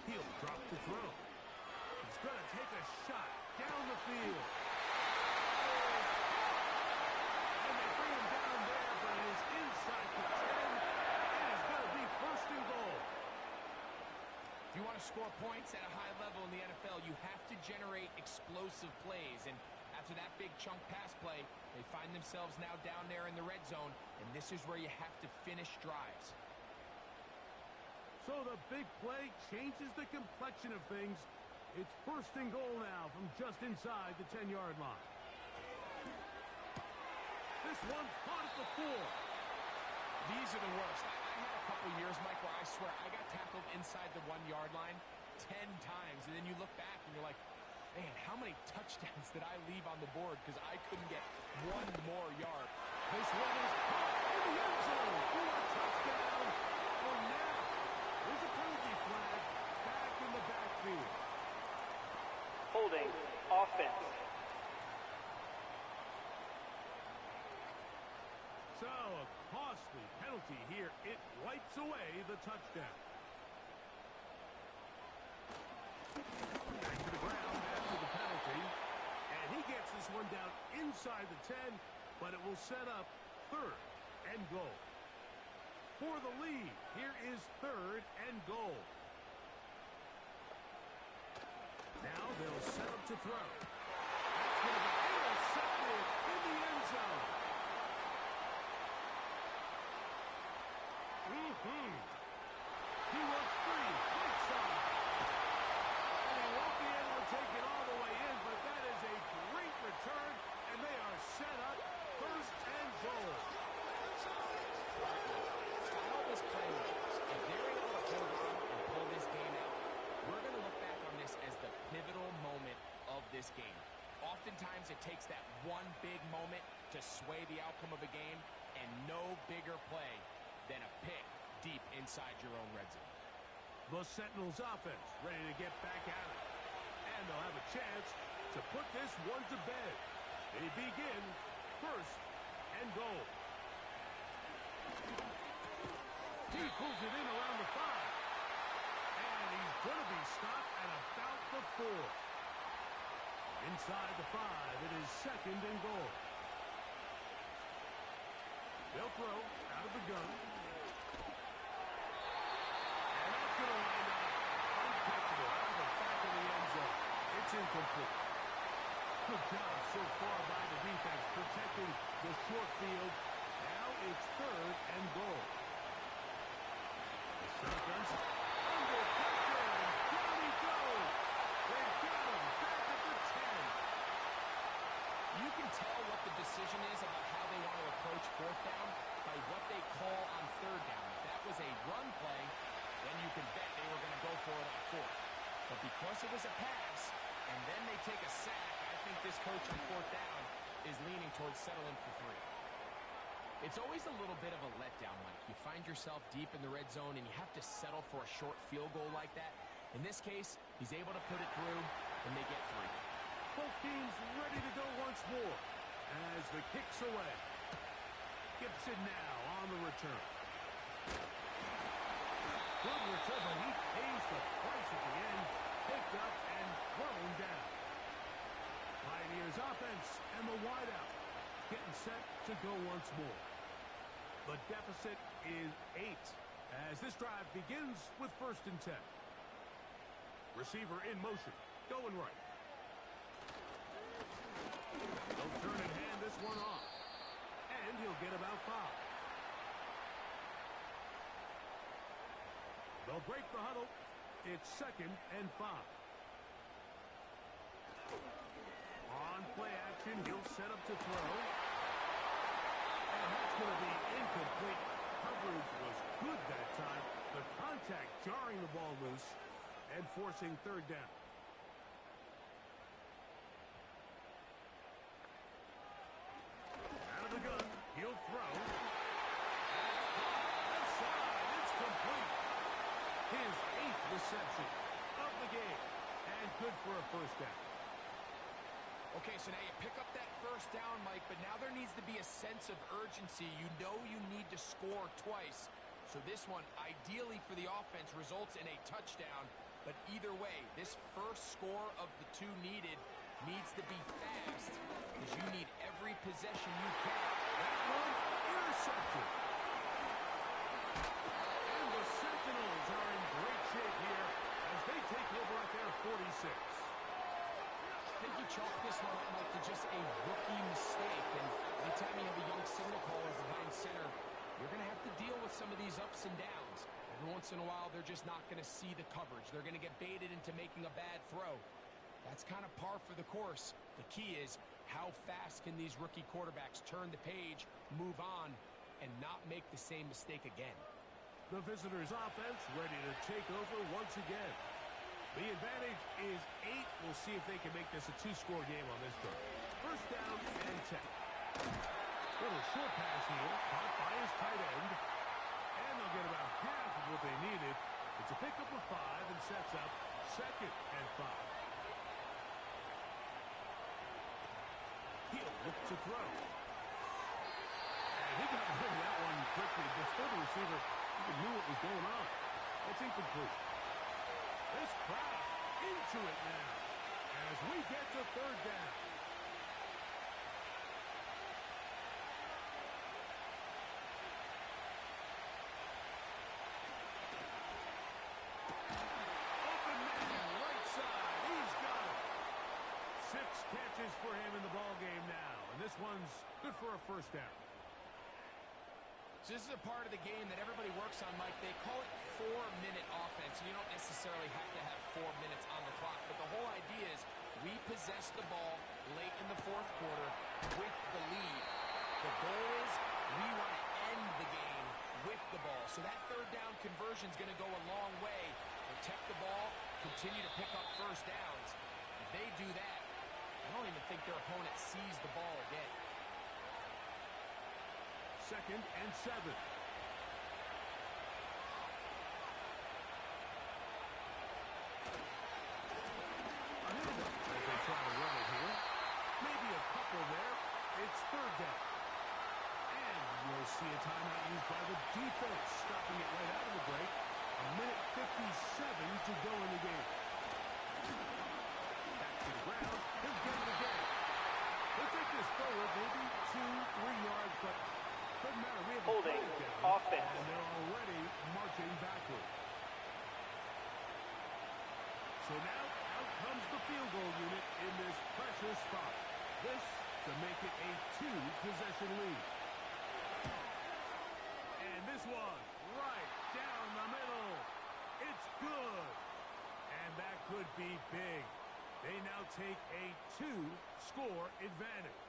He'll drop to throw. He's going to take a shot down the field. And they bring him down there, but it is inside the 10. It is going to be first and goal. If you want to score points at a high level in the NFL, you have to generate explosive plays. And after that big chunk pass play, they find themselves now down there in the red zone, and this is where you have to finish drives. So the big play changes the complexion of things. It's first and goal now from just inside the 10-yard line. This one caught at the 4. These are the worst. I had a couple years, Mike, where I swear I got tackled inside the 1-yard line 10 times, and then you look back and you're like, man, how many touchdowns did I leave on the board because I couldn't get one more yard? This one is caught in the end zone for a touchdown for now. There's a penalty flag back in the backfield. Holding offense. So a costly penalty here. It wipes away the touchdown. Back to the ground after the penalty. And he gets this one down inside the 10, but it will set up third and goal. For the lead, here is third and goal. Now they'll set up to throw. That's going to be intercepted in the end zone. He works free, right side. And he won't be able to take it all the way in, but that is a great return, and they are set up first and goal. How this play works, if they're able to hold on and pull this game out, we're going to look back on this as the pivotal moment of this game. Oftentimes, it takes that one big moment to sway the outcome of a game, and no bigger play than a pick deep inside your own red zone. The Sentinels offense ready to get back at it. And they'll have a chance to put this one to bed. They begin first and goal. He pulls it in around the 5. And he's going to be stopped at about the 4. Inside the 5, it is second and goal. They'll throw out of the gun. And that's going to wind up uncatchable out of the back of the end zone. It's incomplete. Good job so far by the defense protecting the short field. Now it's third and goal. The shotguns under pressure, and down he goes. They've got him back at the 10. You can tell what the decision is about how they want to approach fourth down by what they call on third down. If that was a run play, then you can bet they were going to go for it on fourth. But because it was a pass, and then they take a sack, I think this coach on fourth down is leaning towards settling for 3. It's always a little bit of a letdown, Mike. You find yourself deep in the red zone, and you have to settle for a short field goal like that. In this case, he's able to put it through, and they get 3. Both teams ready to go once more as the kick's away. Gibson now on the return. Good return, but he pays the price at the end. Picked up and thrown down. Pioneers offense and the wideout getting set to go once more. The deficit is 8 as this drive begins with first and 10. Receiver in motion. Going right. They'll turn and hand this one off. And he'll get about 5. They'll break the huddle. It's 2nd and 5. On play action, he'll set up to throw. And that's going to be incomplete. Coverage was good that time. The contact jarring the ball loose and forcing 3rd down. Out of the gun, he'll throw. Left side, it's complete. His 8th reception of the game. And good for a 1st down. Okay, so now you pick up that 1st down, Mike, but now there needs to be a sense of urgency. You know you need to score twice. So this one, ideally for the offense, results in a touchdown. But either way, this first score of the 2 needed needs to be fast because you need every possession you can. That one, intercepted. And the Sentinels are in great shape here as they take over at their 46. I think you chalk this one up, Mike, to just a rookie mistake. And anytime you have a young signal caller behind center, you're going to have to deal with some of these ups and downs. Every once in a while, they're just not going to see the coverage. They're going to get baited into making a bad throw. That's kind of par for the course. The key is how fast can these rookie quarterbacks turn the page, move on, and not make the same mistake again. The visitors' offense ready to take over once again. The advantage is 8. We'll see if they can make this a 2-score game on this drive. 1st down and 10. Little short pass here, caught by his tight end. And they'll get about half of what they needed. It's a pickup of 5 and sets up 2nd and 5. He'll look to throw. And he got rid of that one quickly before the receiver even knew what was going on. That's incomplete. This crowd into it now as we get to 3rd down. Open man, right side. He's got it. 6 catches for him in the ball game now. And this one's good for a 1st down. So this is a part of the game that everybody works on, Mike. They call it 4-minute offense. You don't necessarily have to have 4 minutes on the clock, but the whole idea is we possess the ball late in the 4th quarter with the lead. The goal is we want to end the game with the ball. So that 3rd down conversion is going to go a long way. Protect the ball, continue to pick up 1st downs. If they do that, I don't even think their opponent sees the ball again. 2nd and 7. A handoff as they try to run it here. Maybe a couple there. It's 3rd down. And you'll see a timeout used by the defense, stopping it right out of the break. 1:57 to go in the game. Back to the ground. He'll get it again. He'll take this forward, maybe 2-3 yards, but doesn't matter. We have holding down, offense. and they're already marching backward. So now out comes the field goal unit in this precious spot. This to make it a 2-possession lead. And this one right down the middle. It's good. And that could be big. They now take a 2-score advantage.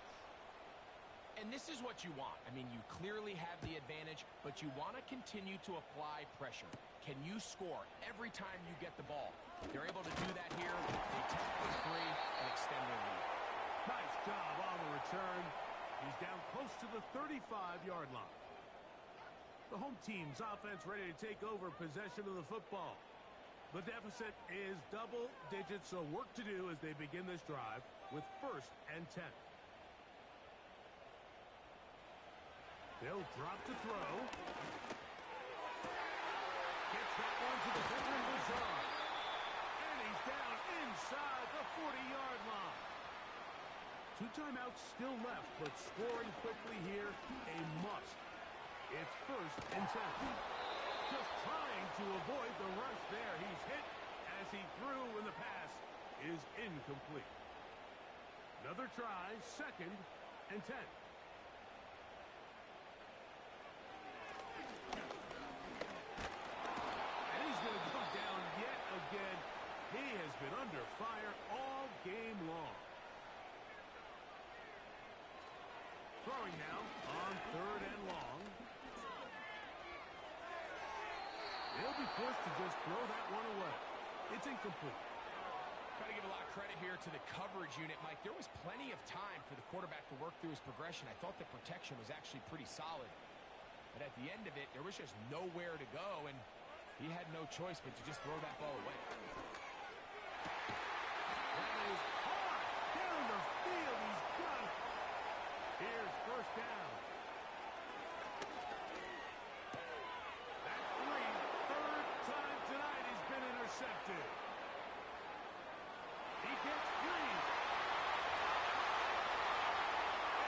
And this is what you want. I mean, you clearly have the advantage, but you want to continue to apply pressure. Can you score every time you get the ball? They're able to do that here. They take the 3 and extend their lead. Nice job on the return. He's down close to the 35-yard line. The home team's offense ready to take over possession of the football. The deficit is double digits, so work to do as they begin this drive with 1st and 10. They'll drop to throw. Gets that one to the veteran Lazard. And he's down inside the 40-yard line. 2 timeouts still left, but scoring quickly here, a must. It's 1st and 10. Just trying to avoid the rush there. He's hit, as he threw when the pass is incomplete. Another try, 2nd and 10. And he's going to go down yet again. He has been under fire all game long. Throwing now on 3rd and long. They'll be forced to just throw that one away. It's incomplete. Got to give a lot of credit here to the coverage unit, Mike. There was plenty of time for the quarterback to work through his progression. I thought the protection was actually pretty solid. But at the end of it, there was just nowhere to go, and he had no choice but to just throw that ball away. That is hard down the field. He's got it. Here's 1st down. That's 3. 3rd time tonight he's been intercepted. He gets 3.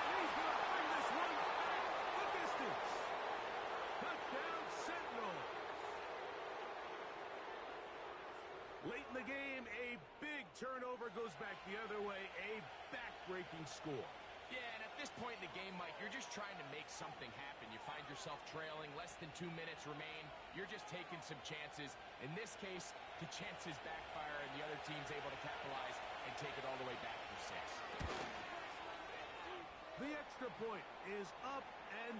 And he's going to bring this one back the distance. Touchdown, Sentinels. Late in the game, a big turnover goes back the other way. A back-breaking score. Yeah, and at this point in the game, Mike, you're just trying to make something happen. You find yourself trailing, less than 2 minutes remain. You're just taking some chances. In this case, the chances backfire, and the other team's able to capitalize and take it all the way back for 6. The extra point is up and...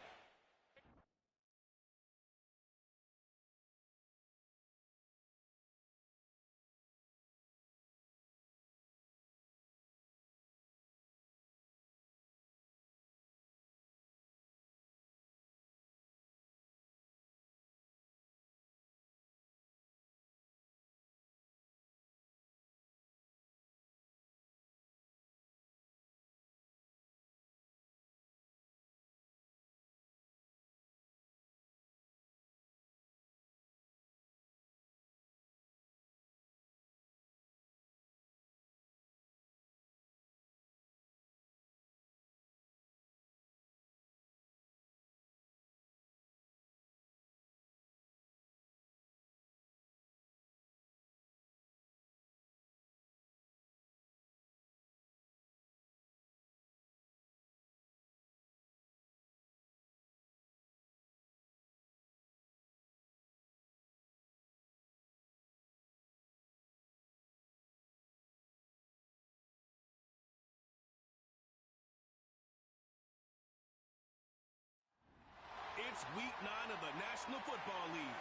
It's week 9 of the National Football League,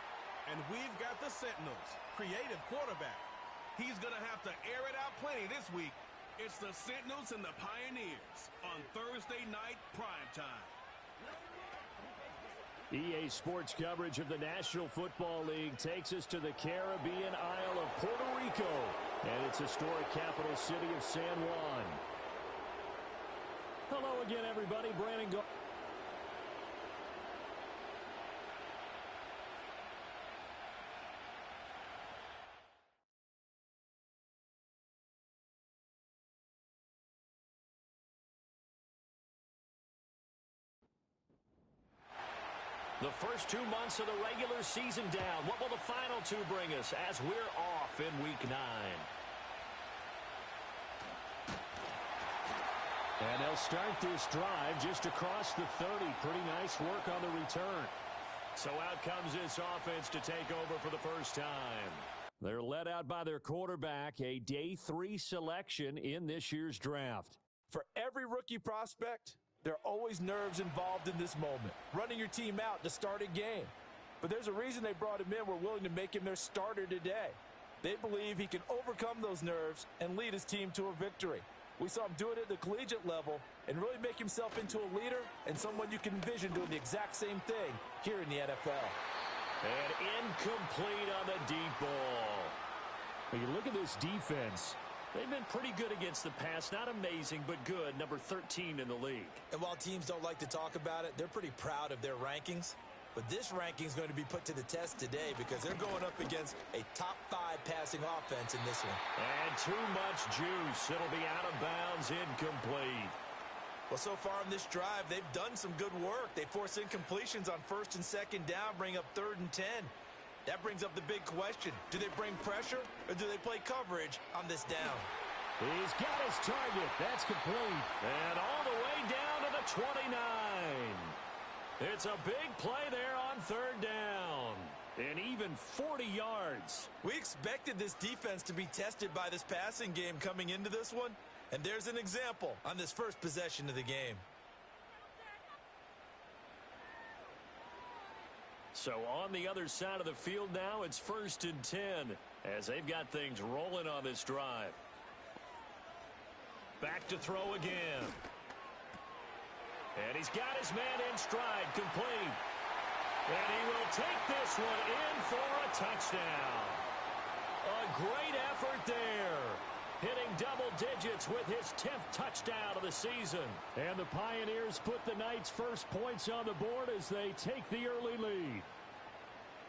and we've got the Sentinels, creative quarterback. He's going to have to air it out plenty this week. It's the Sentinels and the Pioneers on Thursday night primetime. EA Sports coverage of the National Football League takes us to the Caribbean Isle of Puerto Rico and its historic capital city of San Juan. Hello again, everybody. Brandon Go. The first 2 months of the regular season down. What will the final 2 bring us as we're off in week 9? And they'll start this drive just across the 30. Pretty nice work on the return. So out comes this offense to take over for the first time. They're led out by their quarterback, a day 3 selection in this year's draft. For every rookie prospect, there are always nerves involved in this moment, running your team out to start a game. But there's a reason they brought him in. We're willing to make him their starter today. They believe he can overcome those nerves and lead his team to a victory. We saw him do it at the collegiate level and really make himself into a leader and someone you can envision doing the exact same thing here in the NFL. And incomplete on the deep ball. When you look at this defense, they've been pretty good against the pass. Not amazing, but good. Number 13 in the league. And while teams don't like to talk about it, they're pretty proud of their rankings. But this ranking is going to be put to the test today because they're going up against a top 5 passing offense in this one. And too much juice. It'll be out of bounds, incomplete. Well, so far in this drive, they've done some good work. They force incompletions on 1st and 2nd down, bring up 3rd and 10. That brings up the big question. Do they bring pressure or do they play coverage on this down? He's got his target. That's complete. And all the way down to the 29. It's a big play there on third down. And even 40 yards. We expected this defense to be tested by this passing game coming into this one. And there's an example on this first possession of the game. So on the other side of the field now, it's 1st and 10 as they've got things rolling on this drive. Back to throw again. And he's got his man in stride, complete. And he will take this one in for a touchdown. A great effort there. Hitting double digits with his 10th touchdown of the season. And the Pioneers put the Knights' first points on the board as they take the early lead.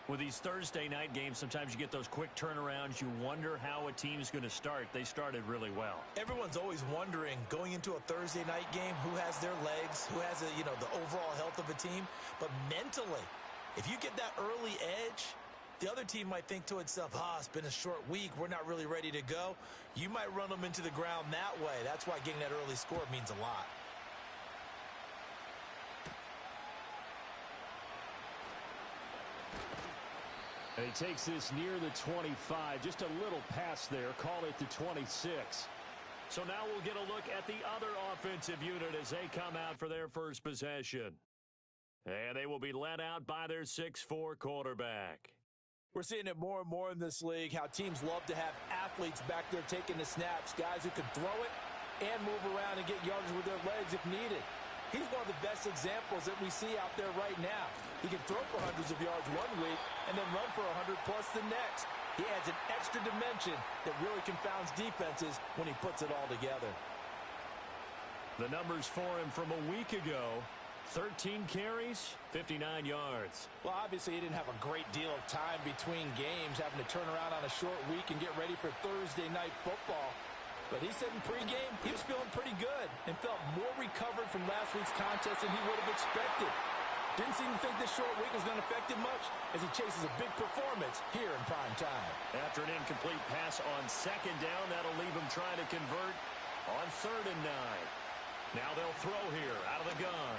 With these Thursday night games, sometimes you get those quick turnarounds. You wonder how a team's going to start. They started really well. Everyone's always wondering, going into a Thursday night game, who has their legs, who has the overall health of a team. But mentally, if you get that early edge, the other team might think to itself, it's been a short week. We're not really ready to go. You might run them into the ground that way. That's why getting that early score means a lot. And he takes this near the 25. Just a little pass there. Call it the 26. So now we'll get a look at the other offensive unit as they come out for their first possession. And they will be led out by their 6'4" quarterback. We're seeing it more and more in this league, how teams love to have athletes back there taking the snaps, guys who can throw it and move around and get yardage with their legs if needed. He's one of the best examples that we see out there right now. He can throw for hundreds of yards one week and then run for 100-plus the next. He adds an extra dimension that really confounds defenses when he puts it all together. The numbers for him from a week ago: 13 carries, 59 yards. Well, obviously, he didn't have a great deal of time between games, having to turn around on a short week and get ready for Thursday night football. But he said in pregame he was feeling pretty good and felt more recovered from last week's contest than he would have expected. Didn't seem to think this short week was going to affect him much as he chases a big performance here in prime time. After an incomplete pass on second down, that'll leave him trying to convert on 3rd and 9. Now they'll throw here out of the gun.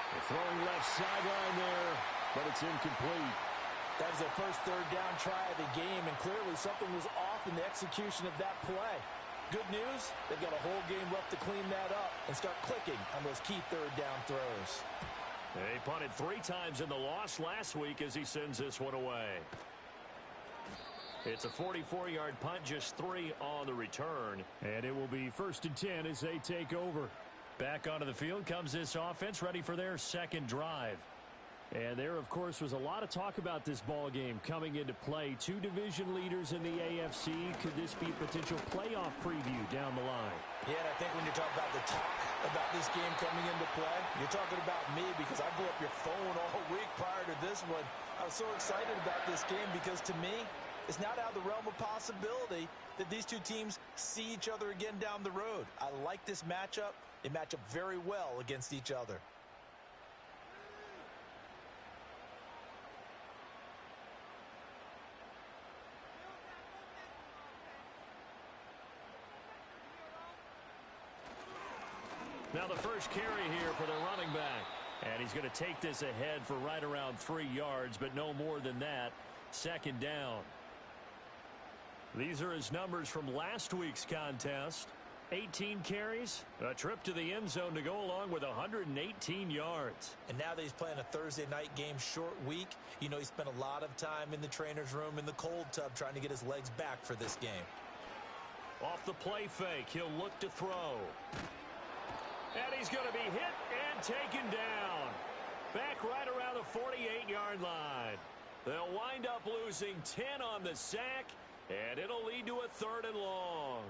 They're throwing left sideline there, but it's incomplete. That was their first 3rd down try of the game, and clearly something was off in the execution of that play. Good news, they've got a whole game left to clean that up and start clicking on those key 3rd down throws. They punted 3 times in the loss last week as he sends this one away. It's a 44-yard punt, just 3 on the return. And it will be 1st and 10 as they take over. Back onto the field comes this offense, ready for their second drive. And there, of course, was a lot of talk about this ball game coming into play. 2 division leaders in the AFC. Could this be a potential playoff preview down the line? Yeah, and I think when you talk about the talk about this game coming into play, you're talking about me because I blew up your phone all week prior to this one. I was so excited about this game because, to me, it's not out of the realm of possibility that these two teams see each other again down the road. I like this matchup. They match up very well against each other. Now the first carry here for the running back. And he's going to take this ahead for right around 3 yards, but no more than that. 2nd down. These are his numbers from last week's contest. 18 carries, a trip to the end zone to go along with 118 yards. And now that he's playing a Thursday night game short week, you know he spent a lot of time in the trainer's room in the cold tub trying to get his legs back for this game. Off the play fake, he'll look to throw. And he's going to be hit and taken down. Back right around the 48-yard line. They'll wind up losing 10 on the sack, and it'll lead to a 3rd and long.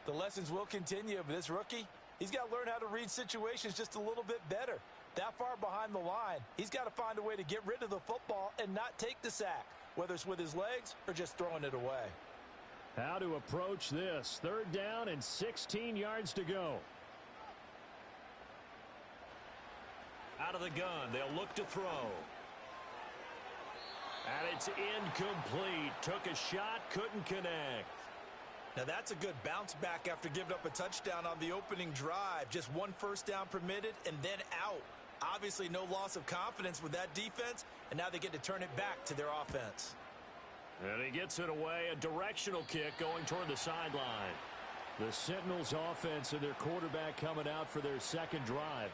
The lessons will continue, but this rookie, he's got to learn how to read situations just a little bit better. That far behind the line, he's got to find a way to get rid of the football and not take the sack, whether it's with his legs or just throwing it away. How to approach this. 3rd down and 16 yards to go. Out of the gun, they'll look to throw. And it's incomplete. Took a shot, couldn't connect. Now that's a good bounce back after giving up a touchdown on the opening drive. Just one first down permitted and then out. Obviously no loss of confidence with that defense, and now they get to turn it back to their offense. And he gets it away, a directional kick going toward the sideline. The Sentinels offense and their quarterback coming out for their second drive.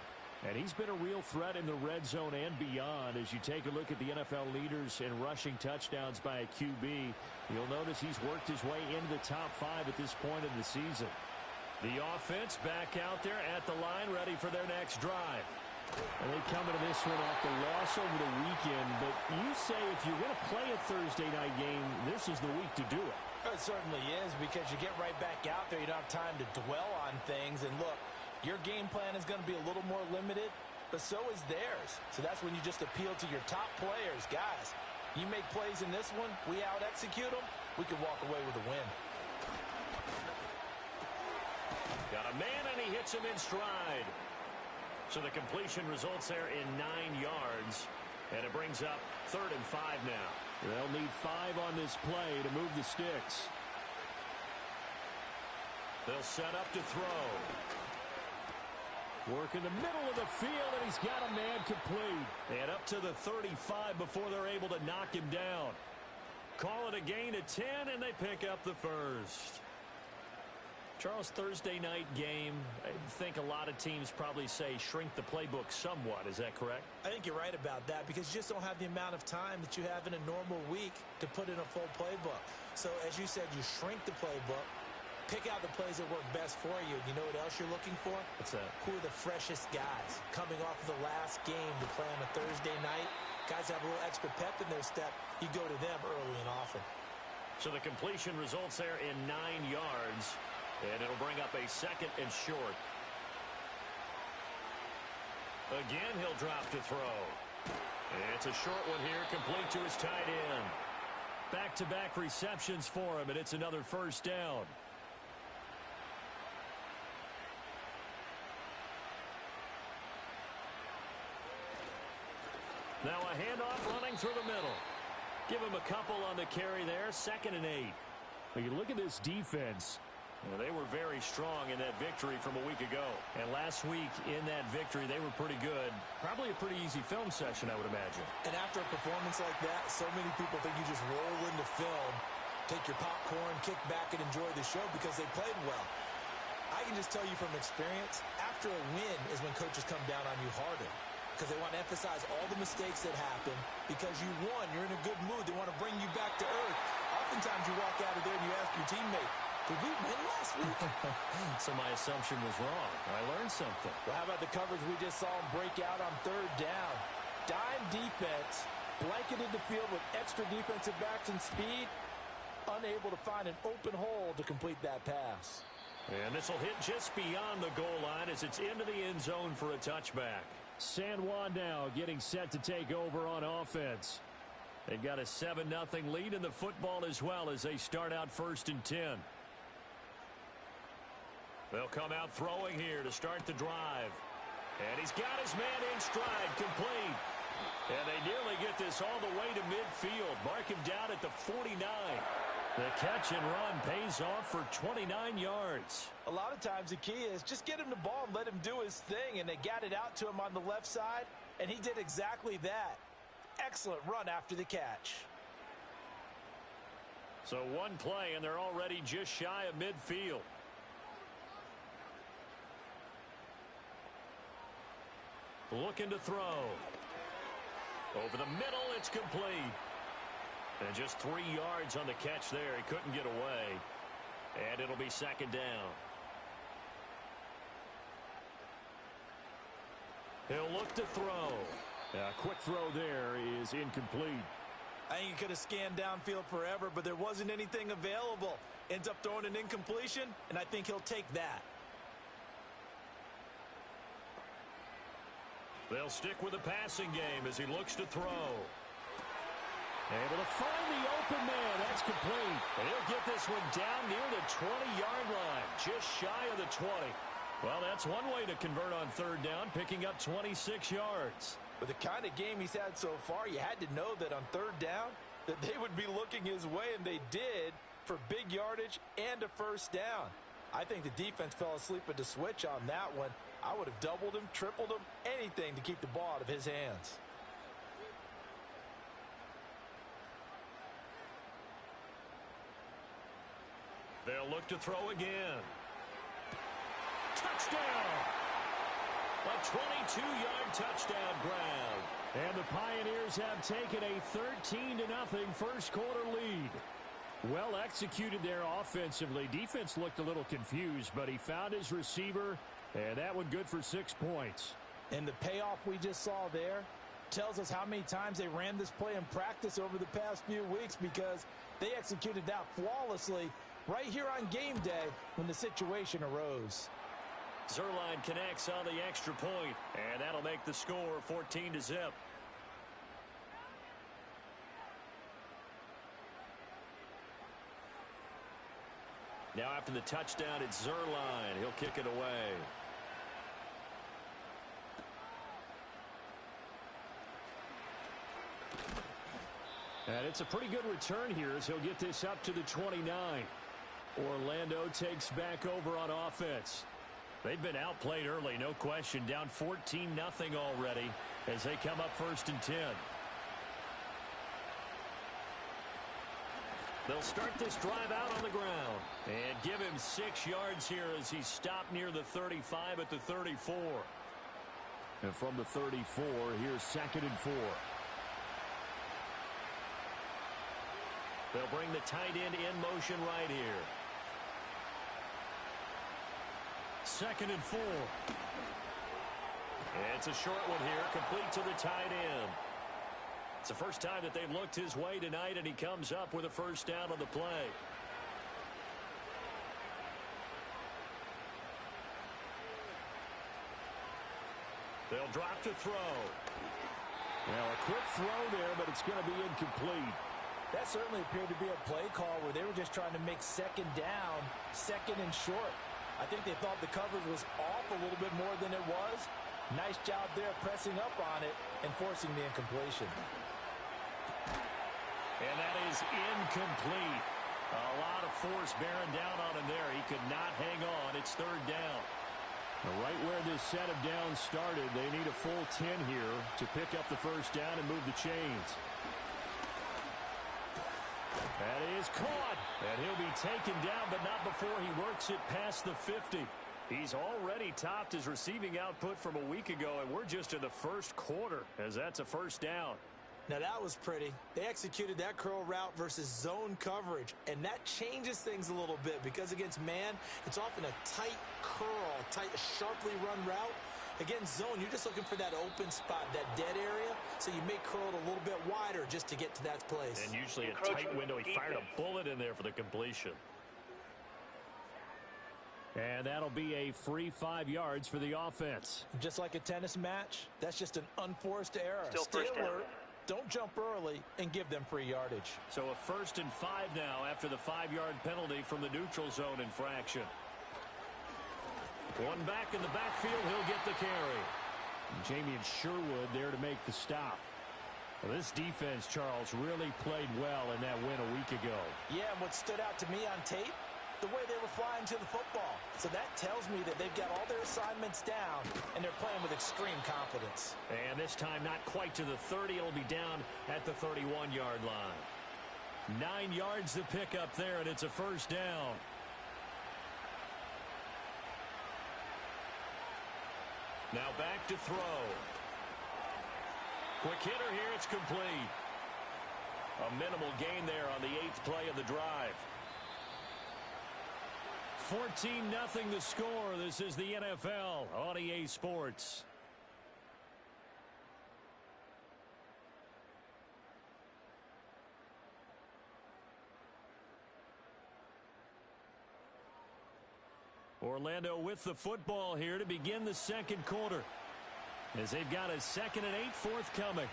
And he's been a real threat in the red zone and beyond. As you take a look at the NFL leaders in rushing touchdowns by a QB, you'll notice he's worked his way into the top 5 at this point in the season. The offense back out there at the line, ready for their next drive. And they come into this one off the loss over the weekend. But you say if you're going to play a Thursday night game, this is the week to do it. It certainly is, because you get right back out there. You don't have time to dwell on things. And look, your game plan is going to be a little more limited, but so is theirs. So that's when you just appeal to your top players. Guys, you make plays in this one, we out-execute them, we can walk away with a win. Got a man, and he hits him in stride. So the completion results there in 9 yards, and it brings up 3rd and 5 now. They'll need 5 on this play to move the sticks. They'll set up to throw. Work in the middle of the field, and he's got a man complete. And up to the 35 before they're able to knock him down. Call it a gain of 10, and they pick up the first. Charles, Thursday night game, I think a lot of teams probably say shrink the playbook somewhat. Is that correct? I think you're right about that, because you just don't have the amount of time that you have in a normal week to put in a full playbook. So as you said, you shrink the playbook, pick out the plays that work best for you. You know what else you're looking for? What's that? Who are the freshest guys coming off of the last game to play on a Thursday night? Guys have a little extra pep in their step. You go to them early and often. So the completion results there in 9 yards. And it'll bring up a 2nd and short. Again, he'll drop to throw. It's a short one here, complete to his tight end. Back-to-back receptions for him, and it's another first down. Now a handoff running through the middle. Give him a couple on the carry there, 2nd and 8. When you look at this defense, well, they were very strong in that victory from a week ago. And last week in that victory, they were pretty good. Probably a pretty easy film session, I would imagine. And after a performance like that, so many people think you just roll into film, take your popcorn, kick back, and enjoy the show because they played well. I can just tell you from experience, after a win is when coaches come down on you harder, because they want to emphasize all the mistakes that happen. Because you won, you're in a good mood. They want to bring you back to earth. Oftentimes you walk out of there and you ask your teammate, did we win last week? So my assumption was wrong. I learned something. Well, how about the coverage we just saw him break out on 3rd down? Dime defense, blanketed the field with extra defensive backs and speed, unable to find an open hole to complete that pass. And this will hit just beyond the goal line as it's into the end zone for a touchback. San Juan now getting set to take over on offense. They've got a 7-0 lead in the football as well as they start out 1st and 10. They'll come out throwing here to start the drive. And he's got his man in stride, complete. And they nearly get this all the way to midfield. Mark him down at the 49. The catch and run pays off for 29 yards. A lot of times the key is just get him the ball and let him do his thing. And they got it out to him on the left side, and he did exactly that. Excellent run after the catch. So one play, and they're already just shy of midfield. Looking to throw. Over the middle, it's complete. And just 3 yards on the catch there. He couldn't get away. And it'll be 2nd down. He'll look to throw. A quick throw there is incomplete. I think he could have scanned downfield forever, but there wasn't anything available. Ends up throwing an incompletion, and I think he'll take that. They'll stick with the passing game as he looks to throw. Able to find the open man. That's complete. And he'll get this one down near the 20-yard line, just shy of the 20. Well, that's one way to convert on 3rd down, picking up 26 yards. With the kind of game he's had so far, you had to know that on third down that they would be looking his way, and they did, for big yardage and a first down. I think the defense fell asleep at the switch on that one. I would have doubled him, tripled him, anything to keep the ball out of his hands. They'll look to throw again. Touchdown! A 22-yard touchdown grab. And the Pioneers have taken a 13-0 first quarter lead. Well executed there offensively. Defense looked a little confused, but he found his receiver, and that one good for 6 points. And the payoff we just saw there tells us how many times they ran this play in practice over the past few weeks, because they executed that flawlessly right here on game day when the situation arose. Zerline connects on the extra point, and that'll make the score 14-0. Now after the touchdown, it's Zerline. He'll kick it away. And it's a pretty good return here as he'll get this up to the 29. Orlando takes back over on offense. They've been outplayed early, no question. Down 14-0 already as they come up 1st and 10. They'll start this drive out on the ground and give him 6 yards here as he's stopped near the 35 at the 34. And from the 34, here's 2nd and 4. They'll bring the tight end in motion right here. 2nd and 4. It's a short one here, complete to the tight end. It's the first time that they've looked his way tonight, and he comes up with a first down on the play. They'll drop to throw. Now a quick throw there, but it's going to be incomplete. That certainly appeared to be a play call where they were just trying to make 2nd down, 2nd and short. I think they thought the coverage was off a little bit more than it was. Nice job there pressing up on it and forcing the incompletion. And that is incomplete. A lot of force bearing down on him there. He could not hang on. It's 3rd down. Right where this set of downs started, they need a full 10 here to pick up the first down and move the chains. That is caught. And he'll be taken down, but not before he works it past the 50. He's already topped his receiving output from a week ago, and we're just in the first quarter as that's a first down. Now that was pretty. They executed that curl route versus zone coverage, and that changes things a little bit because against man, it's often a tight curl, sharply run route. Against zone, you're just looking for that open spot, that dead area, so you may curl it a little bit wider just to get to that place. And usually a tight window. He fired a bullet in there for the completion. And that'll be a free 5 yards for the offense. Just like a tennis match, that's just an unforced error. Still Stay first down. alert, don't jump early, and give them free yardage. So a 1st and 5 now after the 5-yard penalty from the neutral zone infraction. One back in the backfield, he'll get the carry. Jamie and Sherwood there to make the stop. Well, this defense, Charles, really played well in that win a week ago. Yeah, and what stood out to me on tape, the way they were flying to the football. So that tells me that they've got all their assignments down, and they're playing with extreme confidence. And this time not quite to the 30. It'll be down at the 31-yard line. 9 yards to pick up there, and it's a first down. Now back to throw. Quick hitter here, it's complete. A minimal gain there on the 8th play of the drive. 14-0 the score. This is the NFL on EA Sports. Orlando with the football here to begin the 2nd quarter, as they've got a 2nd and 8 forthcoming.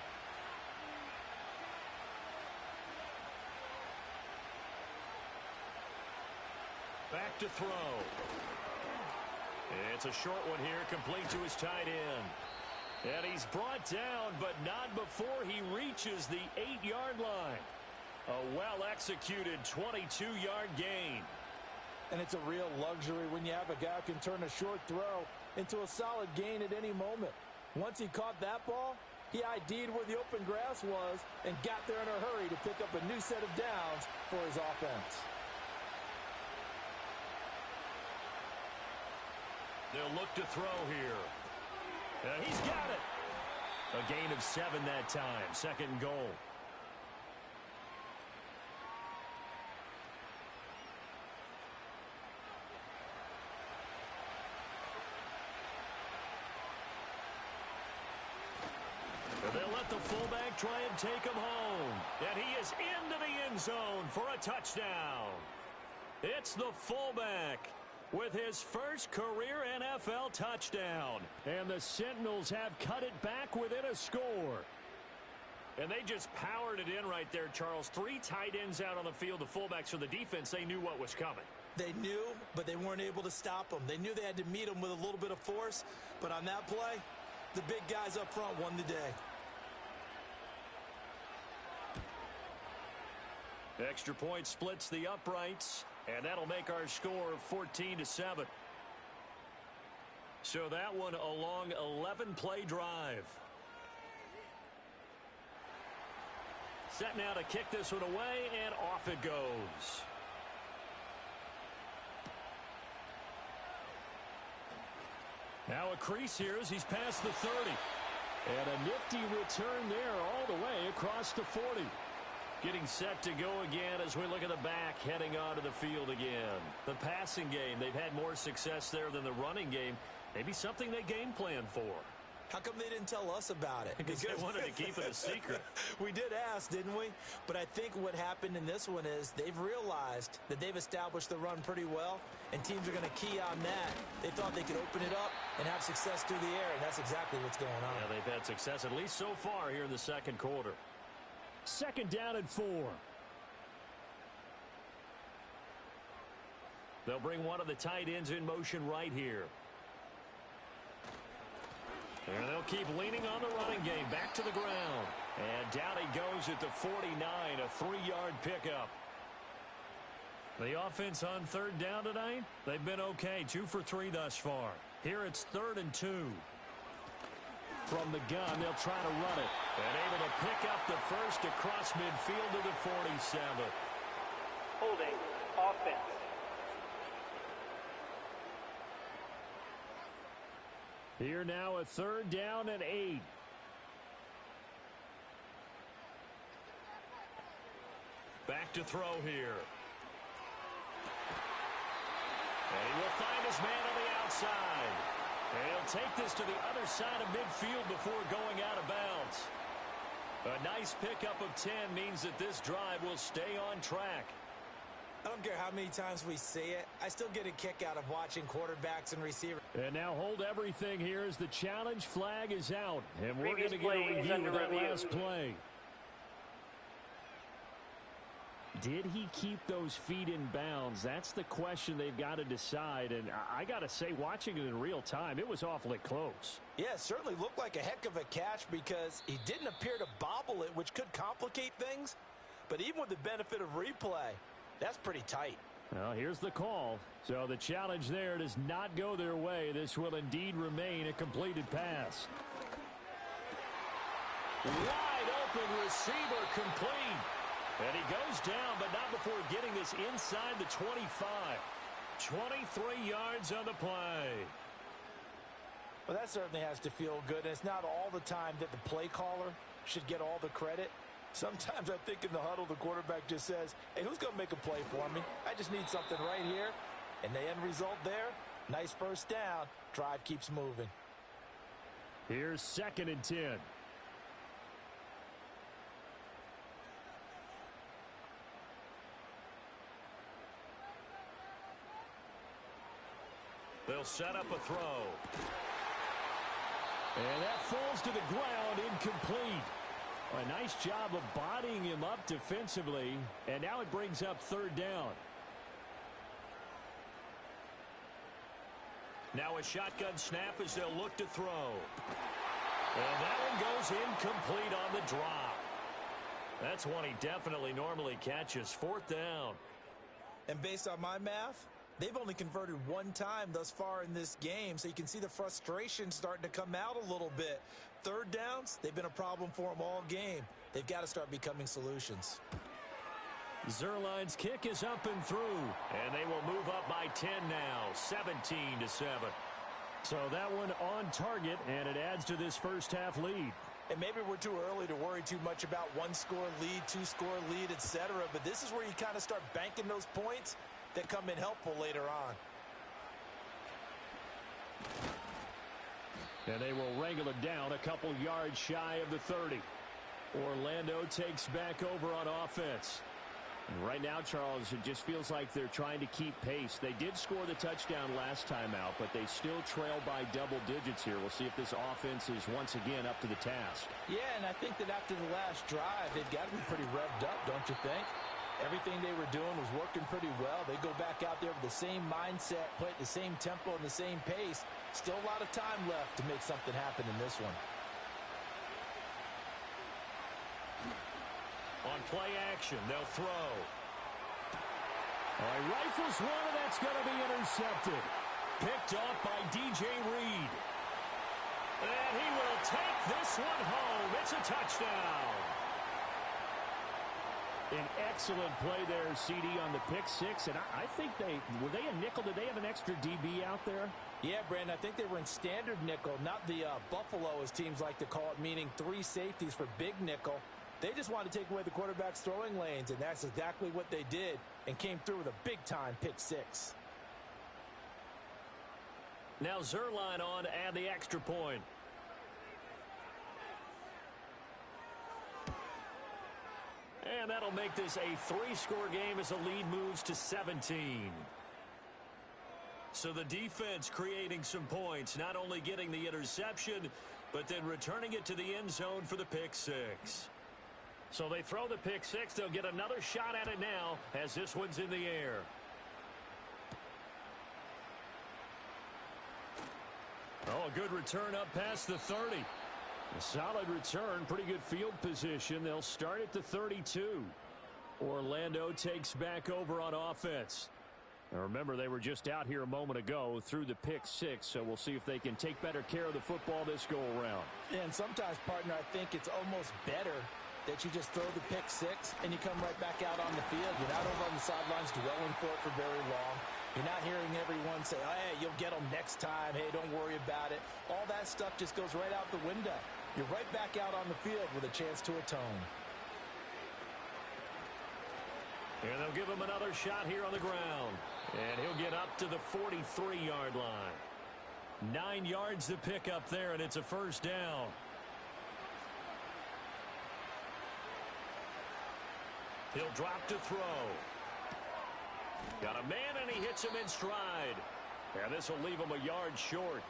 Back to throw. It's a short one here, complete to his tight end. And he's brought down, but not before he reaches the 8-yard line. A well-executed 22-yard gain. And it's a real luxury when you have a guy who can turn a short throw into a solid gain at any moment. Once he caught that ball, he ID'd where the open grass was and got there in a hurry to pick up a new set of downs for his offense. They'll look to throw here. He's got it. A gain of 7 that time. Second and goal. They'll let the fullback try and take him home. And he is into the end zone for a touchdown. It's the fullback with his first career NFL touchdown. And the Sentinels have cut it back within a score. And they just powered it in right there, Charles. 3 tight ends out on the field. The fullbacks for the defense, they knew what was coming. They knew, but they weren't able to stop him. They knew they had to meet him with a little bit of force. But on that play, the big guys up front won the day. Extra point splits the uprights, and that'll make our score 14-7. So that one a long 11-play drive. Set now to kick this one away, and off it goes. Now a crease here as he's past the 30. And a nifty return there all the way across the 40. Getting set to go again as we look at the back heading onto the field again. The passing game, they've had more success there than the running game. Maybe something they game plan for. How come they didn't tell us about it? Because they wanted to keep it a secret. We did ask, didn't we? But I think what happened in this one is they've realized that they've established the run pretty well, and teams are going to key on that. They thought they could open it up and have success through the air, and that's exactly what's going on. Yeah, they've had success at least so far here in the second quarter. Second down and 4. They'll bring one of the tight ends in motion right here. And they'll keep leaning on the running game. Back to the ground. And down he goes at the 49, a 3-yard pickup. The offense on third down tonight, they've been okay. 2 for 3 thus far. Here it's 3rd and 2. From the gun, they'll try to run it. And able to pick up the first across midfield to the 47. Holding offense. Here now a 3rd down and 8. Back to throw here. And he will find his man on the outside. And he'll take this to the other side of midfield before going out of bounds. A nice pickup of 10 means that this drive will stay on track. I don't care how many times we see it. I still get a kick out of watching quarterbacks and receivers. And now hold everything here as the challenge flag is out. And we're going to get play a is review under of that review. last play. Did he keep those feet in bounds? That's the question they've got to decide. And I got to say, watching it in real time, it was awfully close. Yeah, it certainly looked like a heck of a catch because he didn't appear to bobble it, which could complicate things. But even with the benefit of replay, that's pretty tight. Well, here's the call. So the challenge there does not go their way. This will indeed remain a completed pass. Wide open receiver complete. And he goes down, but not before getting this inside the 25. 23 yards on the play. Well, that certainly has to feel good. And it's not all the time that the play caller should get all the credit. Sometimes I think in the huddle, the quarterback just says, hey, who's going to make a play for me? I just need something right here. And the end result there, nice first down. Drive keeps moving. Here's 2nd and 10. They'll set up a throw. And that falls to the ground, incomplete. A nice job of bodying him up defensively. And now it brings up 3rd down. Now a shotgun snap as they'll look to throw. And that one goes incomplete on the drop. That's one he definitely normally catches. 4th down. And based on my math, they've only converted one time thus far in this game, so you can see the frustration starting to come out a little bit. 3rd downs, they've been a problem for them all game. They've got to start becoming solutions. Zerline's kick is up and through, and they will move up by 10 now, 17-7. So that one on target, and it adds to this first half lead. And maybe we're too early to worry too much about 1-score lead, 2-score lead, etc. But this is where you kind of start banking those points that come in helpful later on. And they will wrangle it down a couple yards shy of the 30. Orlando takes back over on offense. And right now, Charles, it just feels like they're trying to keep pace. They did score the touchdown last time out, but they still trail by double digits here. We'll see if this offense is once again up to the task. Yeah, and I think that after the last drive, they've got to be pretty revved up, don't you think? Everything they were doing was working pretty well. They go back out there with the same mindset, play at the same tempo and the same pace. Still a lot of time left to make something happen in this one. On play action, they'll throw. All right, rifles one, and that's going to be intercepted. Picked off by DJ Reed. And he will take this one home. It's a touchdown. An excellent play there, CD, on the pick six. And I think were they a nickel? Did they have an extra DB out there? Yeah, Brandon, I think they were in standard nickel, not the Buffalo, as teams like to call it, meaning 3 safeties for big nickel. They just wanted to take away the quarterback's throwing lanes, and that's exactly what they did and came through with a big-time pick six. Now Zerline on to add the extra point. And that'll make this a 3-score game as the lead moves to 17. So the defense creating some points, not only getting the interception, but then returning it to the end zone for the pick six. So they throw the pick six. They'll get another shot at it now as this one's in the air. Oh, a good return up past the 30. A solid return, pretty good field position. They'll start at the 32. Orlando takes back over on offense. Now remember, they were just out here a moment ago through the pick six, so we'll see if they can take better care of the football this go-around. Yeah, and sometimes, partner, I think it's almost better that you just throw the pick six and you come right back out on the field. You're not over on the sidelines dwelling for it for very long. You're not hearing everyone say, oh, hey, you'll get them next time. Hey, don't worry about it. All that stuff just goes right out the window. You're right back out on the field with a chance to atone. And they'll give him another shot here on the ground. And he'll get up to the 43-yard line. 9 yards to pick up there, and it's a first down. He'll drop to throw. Got a man, and he hits him in stride. And this will leave him a yard short.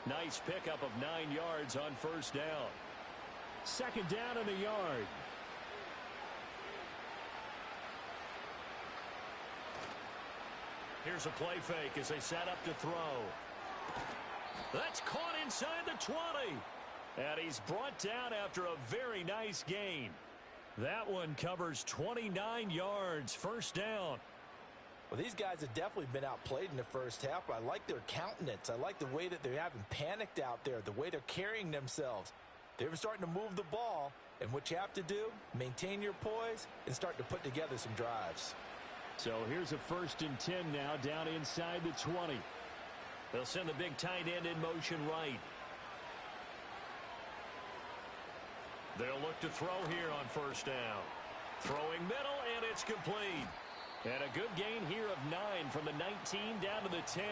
Nice pickup of 9 yards on first down. 2nd down in the yard. Here's a play fake as they set up to throw. That's caught inside the 20. And he's brought down after a very nice gain. That one covers 29 yards. First down. Well, these guys have definitely been outplayed in the first half. I like their countenance. I like the way that they haven't panicked out there, the way they're carrying themselves. They're starting to move the ball, and what you have to do, maintain your poise and start to put together some drives. So here's a 1st and 10 now down inside the 20. They'll send the big tight end in motion right. They'll look to throw here on first down. Throwing middle, and it's complete. And a good gain here of 9 from the 19 down to the 10.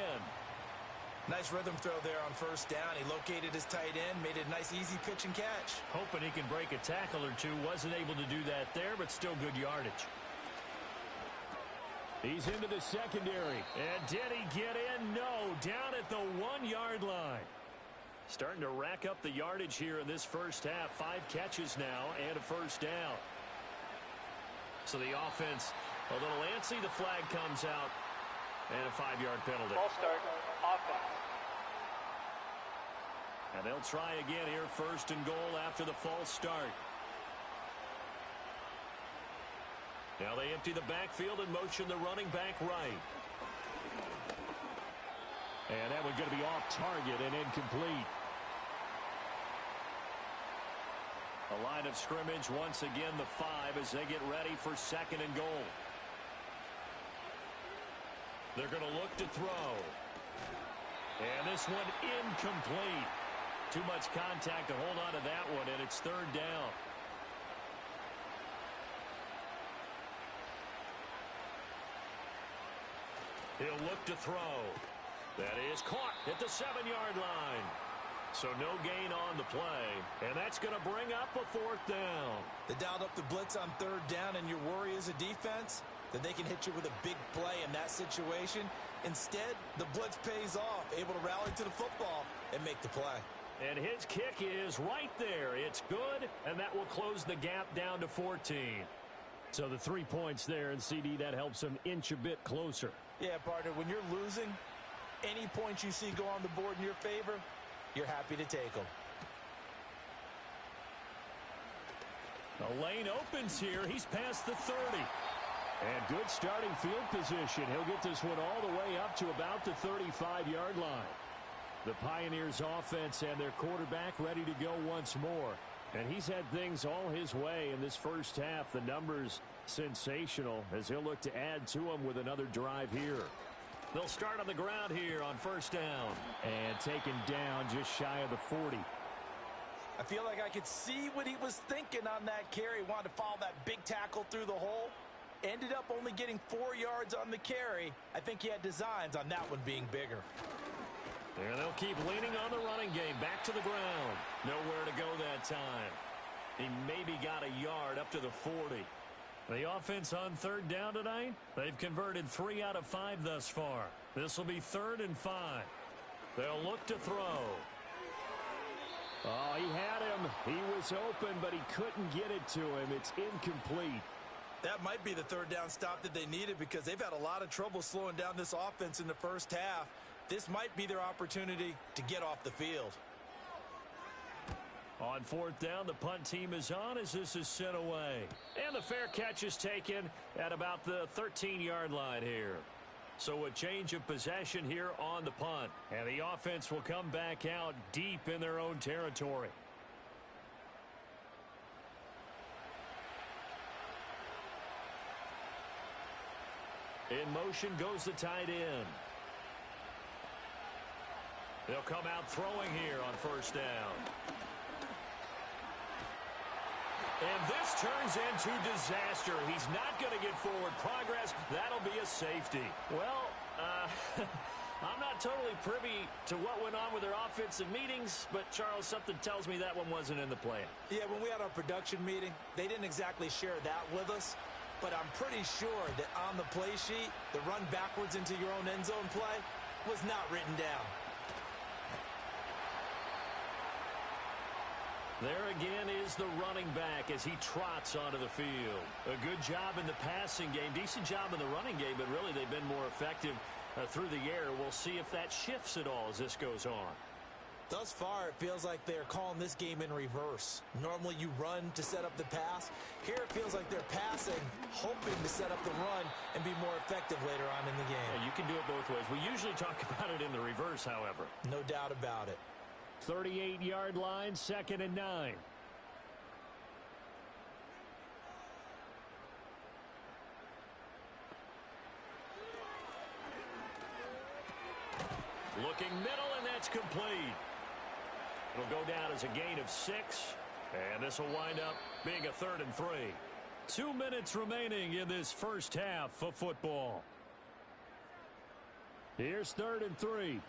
Nice rhythm throw there on first down. He located his tight end, made it a nice easy pitch and catch. Hoping he can break a tackle or two. Wasn't able to do that there, but still good yardage. He's into the secondary. And did he get in? No, down at the 1-yard line. Starting to rack up the yardage here in this first half. 5 catches now and a first down. So the offense a little antsy. The flag comes out and a 5-yard penalty. Ball start, offense. And they'll try again here, first and goal after the false start. Now they empty the backfield and motion the running back right. And that one's going to be off target and incomplete. A line of scrimmage, once again the 5 as they get ready for second and goal. They're going to look to throw. And this one incomplete. Too much contact to hold on to that one, and it's third down. He'll look to throw. That is caught at the 7-yard line. So no gain on the play, and that's going to bring up a fourth down. They dialed up the blitz on third down, and your worry as a defense that they can hit you with a big play in that situation. Instead, the blitz pays off, able to rally to the football and make the play. And his kick is right there. It's good, and that will close the gap down to 14. So the 3 points there, and CD, that helps them inch a bit closer. Yeah, partner, when you're losing, any points you see go on the board in your favor, you're happy to take them. The lane opens here. He's past the 30. And good starting field position. He'll get this one all the way up to about the 35-yard line. The Pioneers offense and their quarterback ready to go once more. And he's had things all his way in this first half. The numbers sensational as he'll look to add to them with another drive here. They'll start on the ground here on first down. And taken down just shy of the 40. I feel like I could see what he was thinking on that carry. Wanted to follow that big tackle through the hole. Ended up only getting 4 yards on the carry. I think he had designs on that one being bigger. And they'll keep leaning on the running game. Back to the ground. Nowhere to go that time. He maybe got a yard up to the 40. The offense on third down tonight, they've converted 3 out of 5 thus far. This will be 3rd and 5. They'll look to throw. Oh, he had him. He was open, but he couldn't get it to him. It's incomplete. That might be the third down stop that they needed because they've had a lot of trouble slowing down this offense in the first half. This might be their opportunity to get off the field. On 4th down, the punt team is on as this is sent away. And the fair catch is taken at about the 13-yard line here. So a change of possession here on the punt. And the offense will come back out deep in their own territory. In motion goes the tight end. They'll come out throwing here on first down. And this turns into disaster. He's not going to get forward progress. That'll be a safety. Well, I'm not totally privy to what went on with their offensive meetings, but, Charles, something tells me that one wasn't in the plan. Yeah, when we had our production meeting, they didn't exactly share that with us. But I'm pretty sure that on the play sheet, the run backwards into your own end zone play was not written down. There again is the running back as he trots onto the field. A good job in the passing game, decent job in the running game, but really they've been more effective through the air. We'll see if that shifts at all as this goes on. Thus far, it feels like they're calling this game in reverse. Normally you run to set up the pass. Here it feels like they're passing, hoping to set up the run and be more effective later on in the game. Yeah, you can do it both ways. We usually talk about it in the reverse, however. No doubt about it. 38-yard line, 2nd and 9. Looking middle, and that's complete. It'll go down as a gain of 6, and this will wind up being a 3rd and 3. 2 minutes remaining in this first half of football. Here's 3rd and 3.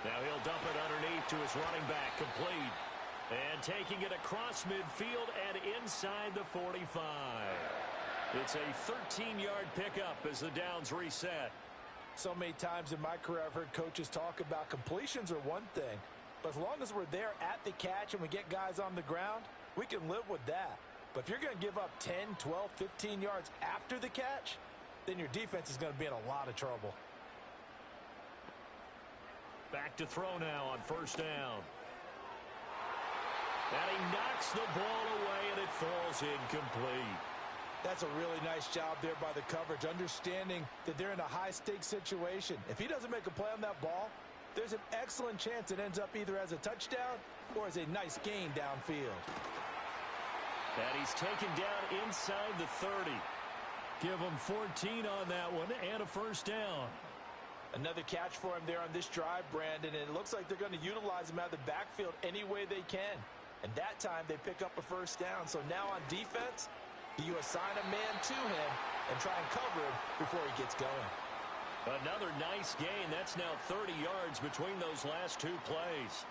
Now he'll dump it underneath to his running back, complete. And taking it across midfield and inside the 45. It's a 13-yard pickup as the downs reset. So many times in my career I've heard coaches talk about completions are one thing. But as long as we're there at the catch and we get guys on the ground, we can live with that. But if you're going to give up 10, 12, 15 yards after the catch, then your defense is going to be in a lot of trouble. Back to throw now on first down. And he knocks the ball away, and it falls incomplete. That's a really nice job there by the coverage, understanding that they're in a high-stakes situation. If he doesn't make a play on that ball, there's an excellent chance it ends up either as a touchdown or as a nice gain downfield. And he's taken down inside the 30. Give him 14 on that one and a first down. Another catch for him there on this drive, Brandon, and it looks like they're going to utilize him out of the backfield any way they can. And that time they pick up a first down. So now on defense, you assign a man to him and try and cover him before he gets going. Another nice gain. That's now 30 yards between those last two plays.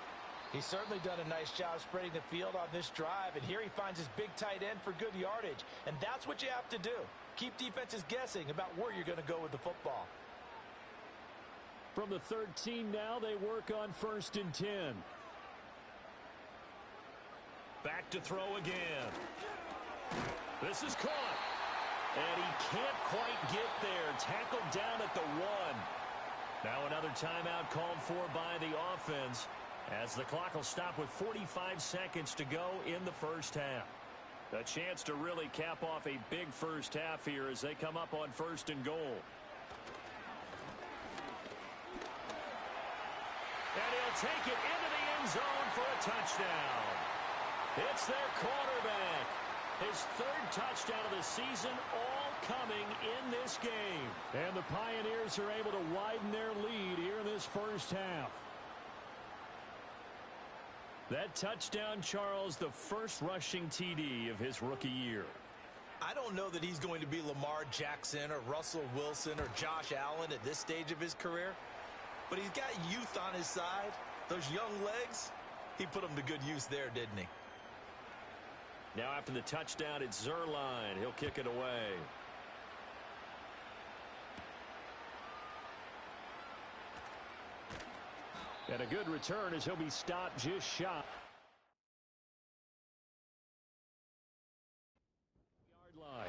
He's certainly done a nice job spreading the field on this drive, and here he finds his big tight end for good yardage. And that's what you have to do. Keep defenses guessing about where you're going to go with the football. From the 13 now, they work on first and 10. Back to throw again. This is caught. And he can't quite get there. Tackled down at the 1. Now another timeout called for by the offense, as the clock will stop with 45 seconds to go in the first half. A chance to really cap off a big first half here as they come up on first and goal. And he'll take it into the end zone for a touchdown. It's their quarterback. His third touchdown of the season, all coming in this game. And the Pioneers are able to widen their lead here in this first half. That touchdown, Charles, the first rushing TD of his rookie year. I don't know that he's going to be Lamar Jackson or Russell Wilson or Josh Allen at this stage of his career, but he's got youth on his side. Those young legs, he put them to good use there, didn't he? Now after the touchdown, it's Zerline. He'll kick it away. And a good return as he'll be stopped just shy. Yard line.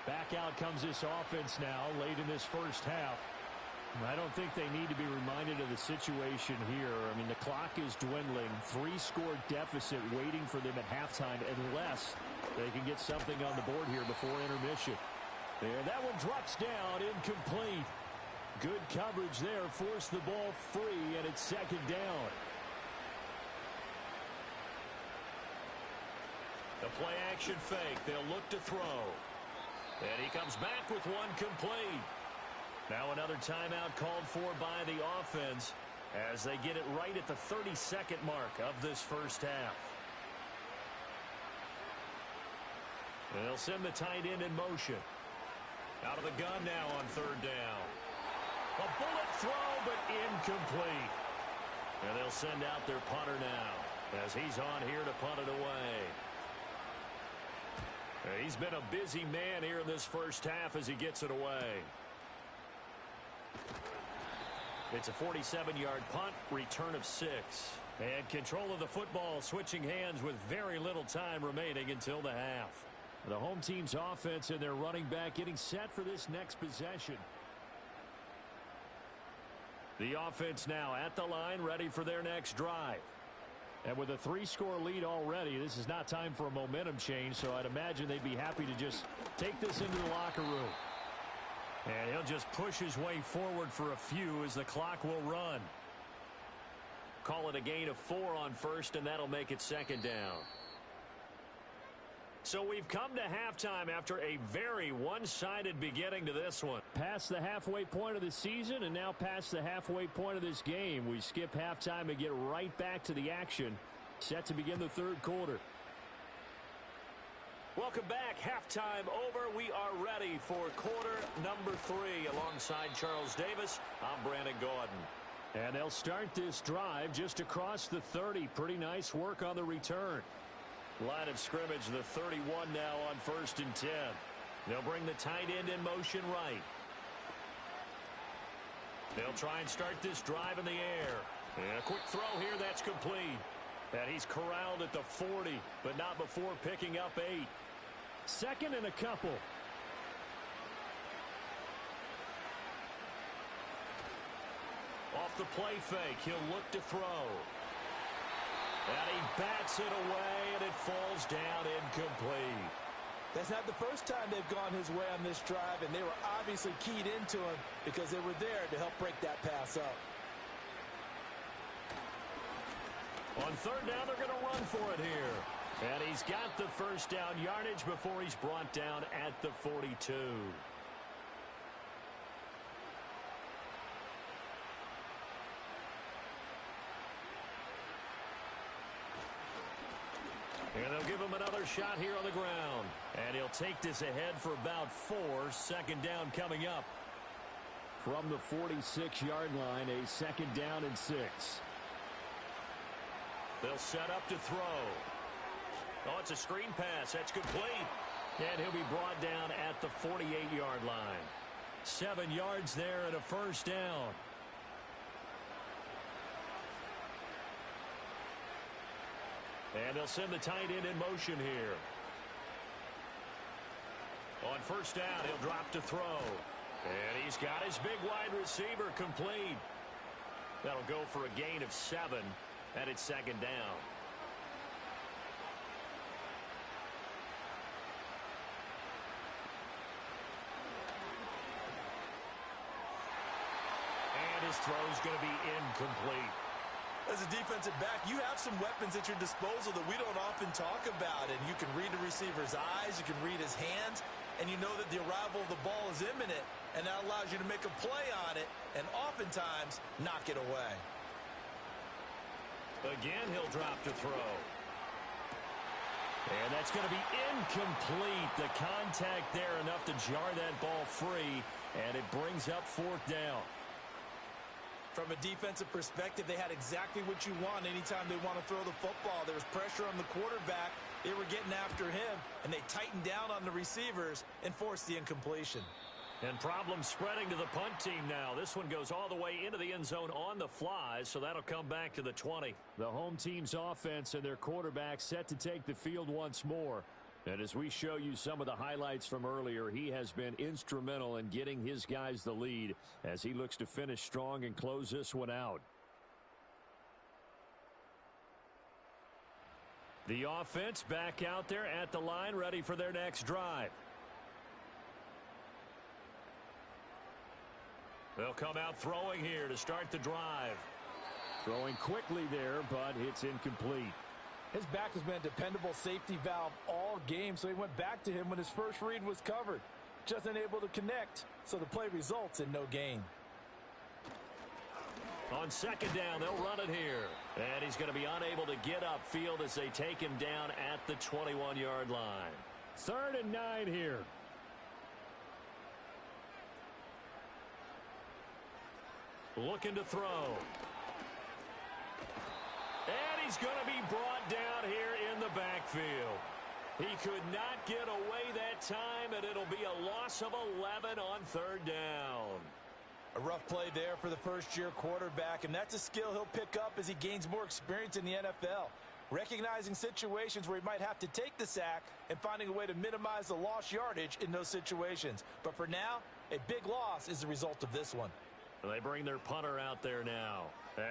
Back out comes this offense now late in this first half. I don't think they need to be reminded of the situation here. I mean, the clock is dwindling. 3-score deficit waiting for them at halftime unless they can get something on the board here before intermission. And that one drops down, incomplete. Good coverage there, forced the ball free, and it's second down. The play-action fake. They'll look to throw. And he comes back with one complete. Now another timeout called for by the offense as they get it right at the 32nd mark of this first half. They'll send the tight end in motion. Out of the gun now on third down. A bullet throw, but incomplete. And they'll send out their punter now as he's on here to punt it away. He's been a busy man here in this first half as he gets it away. It's a 47-yard punt, return of 6. And control of the football switching hands with very little time remaining until the half. The home team's offense and their running back getting set for this next possession. The offense now at the line, ready for their next drive. And with a 3-score lead already, this is not time for a momentum change, so I'd imagine they'd be happy to just take this into the locker room. And he'll just push his way forward for a few as the clock will run. Call it a gain of 4 on first, and that'll make it second down. So we've come to halftime after a very one-sided beginning to this one. Past the halfway point of the season and now past the halfway point of this game. We skip halftime and get right back to the action. Set to begin the third quarter. Welcome back. Halftime over. We are ready for quarter number 3 alongside Charles Davis. I'm Brandon Gordon. And they'll start this drive just across the 30. Pretty nice work on the return. Line of scrimmage, the 31 now on first and 10. They'll bring the tight end in motion right. They'll try and start this drive in the air. And a quick throw here, that's complete. And he's corralled at the 40, but not before picking up 8. Second and a couple. the play fake. He'll look to throw. And he bats it away, and it falls down incomplete. That's not the first time they've gone his way on this drive, and they were obviously keyed into him because they were there to help break that pass up. On third down, they're going to run for it here. And he's got the first down yardage before he's brought down at the 42. And they'll give him another shot here on the ground. And he'll take this ahead for about 4. Second down coming up. From the 46-yard line, a second down and 6. They'll set up to throw. Oh, it's a screen pass. That's complete. And he'll be brought down at the 48-yard line. 7 yards there and a first down. And they'll send the tight end in motion here. On first down, he'll drop to throw. And he's got his big wide receiver complete. That'll go for a gain of 7. And it's second down. And his throw's going to be incomplete. As a defensive back, you have some weapons at your disposal that we don't often talk about. And you can read the receiver's eyes, you can read his hands, and you know that the arrival of the ball is imminent. And that allows you to make a play on it and oftentimes knock it away. Again, he'll drop to throw. And that's going to be incomplete. The contact there enough to jar that ball free, and it brings up fourth down. From a defensive perspective, they had exactly what you want anytime they want to throw the football. There was pressure on the quarterback. They were getting after him, and they tightened down on the receivers and forced the incompletion. And problems spreading to the punt team now. This one goes all the way into the end zone on the fly, so that'll come back to the 20. The home team's offense and their quarterback set to take the field once more. And as we show you some of the highlights from earlier, he has been instrumental in getting his guys the lead as he looks to finish strong and close this one out. The offense back out there at the line, ready for their next drive. They'll come out throwing here to start the drive. Throwing quickly there, but it's incomplete. His back has been a dependable safety valve all game, so he went back to him when his first read was covered. Just unable to connect, so the play results in no gain. On second down, they'll run it here. And he's going to be unable to get upfield as they take him down at the 21-yard line. 3rd and 9 here. Looking to throw. And he's going to be brought down here in the backfield. He could not get away that time, and it'll be a loss of 11 on 3rd down. A rough play there for the first-year quarterback, and that's a skill he'll pick up as he gains more experience in the NFL. Recognizing situations where he might have to take the sack and finding a way to minimize the lost yardage in those situations. But for now, a big loss is the result of this one. They bring their punter out there now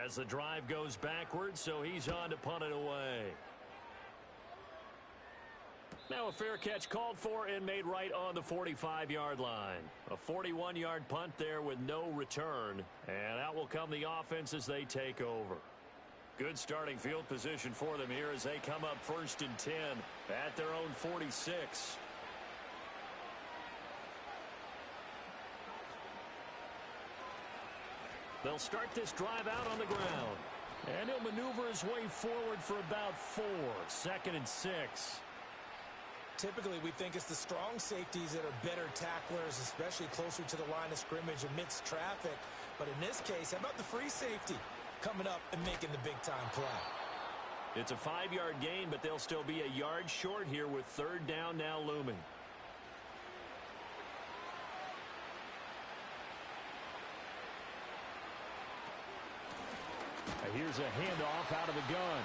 as the drive goes backwards, so he's on to punt it away. Now a fair catch called for and made right on the 45-yard line. A 41-yard punt there with no return, and out will come the offense as they take over. Good starting field position for them here as they come up 1st and 10 at their own 46. They'll start this drive out on the ground. And he'll maneuver his way forward for about 4. 2nd and 6. Typically, we think it's the strong safeties that are better tacklers, especially closer to the line of scrimmage amidst traffic. But in this case, how about the free safety coming up and making the big-time play? It's a 5-yard gain, but they'll still be a yard short here with 3rd down now looming. here's a handoff out of the gun.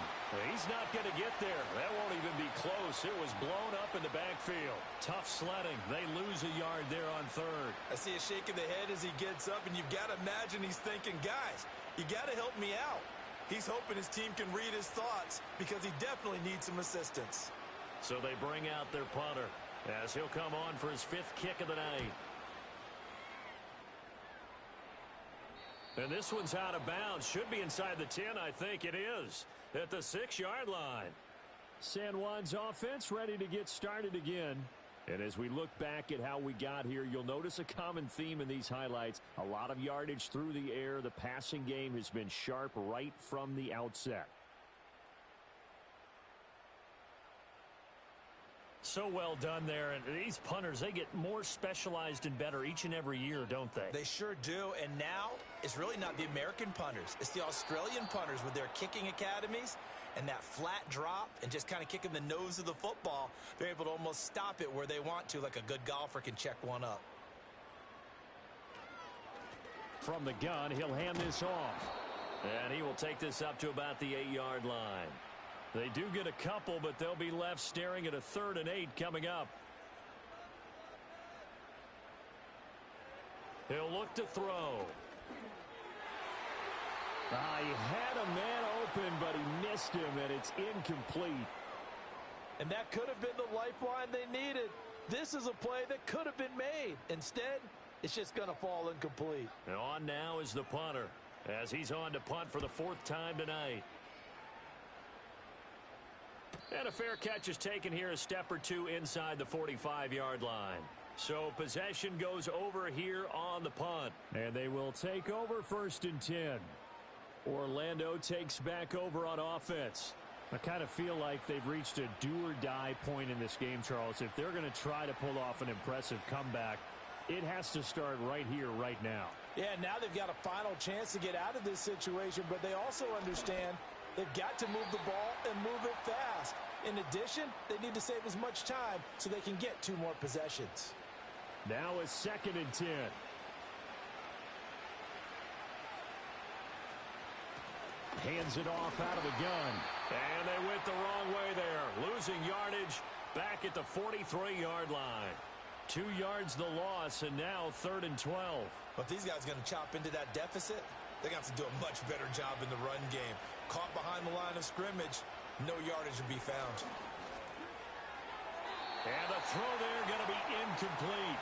He's not going to get there. That won't even be close. It was blown up in the backfield. Tough sledding. They lose a yard there on third. I see a shake of the head as he gets up, and you've got to imagine he's thinking, guys, you got to help me out. He's hoping his team can read his thoughts because he definitely needs some assistance. So they bring out their punter as he'll come on for his 5th kick of the night. And this one's out of bounds. Should be inside the 10, I think it is. At the 6-yard line. San Juan's offense ready to get started again. And as we look back at how we got here, you'll notice a common theme in these highlights. A lot of yardage through the air. The passing game has been sharp right from the outset. So well done there. And these punters, they get more specialized and better each and every year, don't they? They sure do. And now it's really not the American punters. It's the Australian punters with their kicking academies and that flat drop and just kind of kicking the nose of the football. They're able to almost stop it where they want to, like a good golfer can check one up. From the gun, he'll hand this off. And he will take this up to about the 8-yard line. They do get a couple, but they'll be left staring at a 3rd and 8 coming up. He'll look to throw. He had a man open, but he missed him, and it's incomplete. And that could have been the lifeline they needed. This is a play that could have been made. Instead, it's just going to fall incomplete. And on now is the punter, as he's on to punt for the 4th time tonight. And a fair catch is taken here, a step or two inside the 45-yard line. So possession goes over here on the punt. And they will take over 1st and 10. Orlando takes back over on offense. I kind of feel like they've reached a do-or-die point in this game, Charles. If they're going to try to pull off an impressive comeback, it has to start right here, right now. Yeah, now they've got a final chance to get out of this situation, but they also understand they've got to move the ball and move it fast. In addition, they need to save as much time so they can get 2 more possessions. Now a 2nd and 10. Hands it off out of the gun. And they went the wrong way there. Losing yardage back at the 43-yard line. 2 yards the loss, and now 3rd and 12. But these guys are going to chop into that deficit. They're going to have to do a much better job in the run game. Caught behind the line of scrimmage, no yardage will be found. And the throw there going to be incomplete.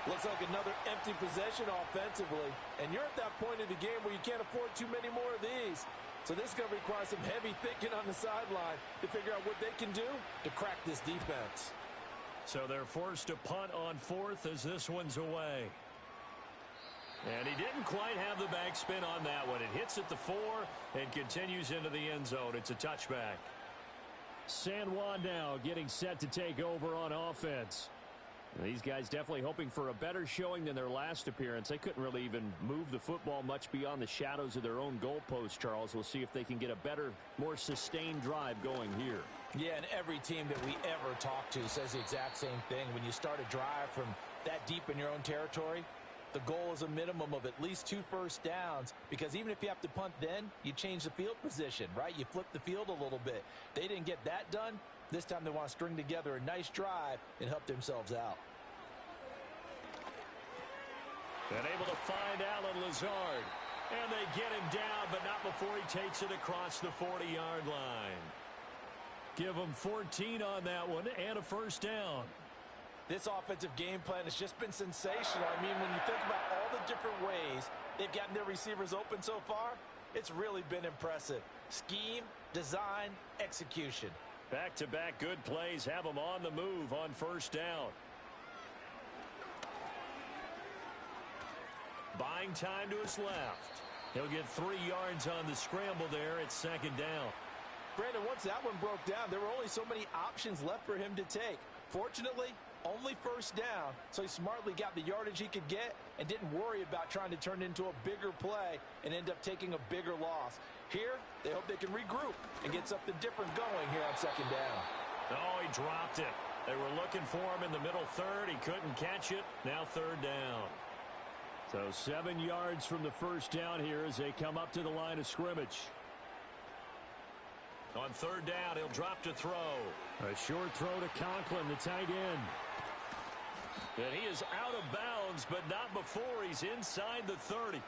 Looks like another empty possession offensively. And you're at that point in the game where you can't afford too many more of these. So this is going to require some heavy thinking on the sideline to figure out what they can do to crack this defense. So they're forced to punt on 4th as this one's away. And he didn't quite have the backspin on that one. It hits at the 4 and continues into the end zone. It's a touchback. San Juan now getting set to take over on offense. These guys definitely hoping for a better showing than their last appearance. They couldn't really even move the football much beyond the shadows of their own goalpost, Charles. We'll see if they can get a better, more sustained drive going here. Yeah, and every team that we ever talk to says the exact same thing. When you start a drive from that deep in your own territory, the goal is a minimum of at least 2 first downs, because even if you have to punt then, you change the field position, right? You flip the field a little bit. They didn't get that done. This time they want to string together a nice drive and help themselves out. And able to find Alan Lazard. And they get him down, but not before he takes it across the 40-yard line. Give him 14 on that one and a first down. This offensive game plan has just been sensational. I mean, when you think about all the different ways they've gotten their receivers open so far, it's really been impressive. Scheme, design, execution. Back-to-back good plays have them on the move on first down. Buying time to his left. He'll get 3 yards on the scramble there at 2nd down. Brandon, once that one broke down, there were only so many options left for him to take. Fortunately, only first down, so he smartly got the yardage he could get and didn't worry about trying to turn it into a bigger play and end up taking a bigger loss. Here, they hope they can regroup and get something different going here on 2nd down. Oh, he dropped it. They were looking for him in the middle 3rd. He couldn't catch it. Now 3rd down. So 7 yards from the first down here as they come up to the line of scrimmage. On third down, he'll drop to throw. A short throw to Conklin, the tight end. And he is out of bounds, but not before he's inside the 30.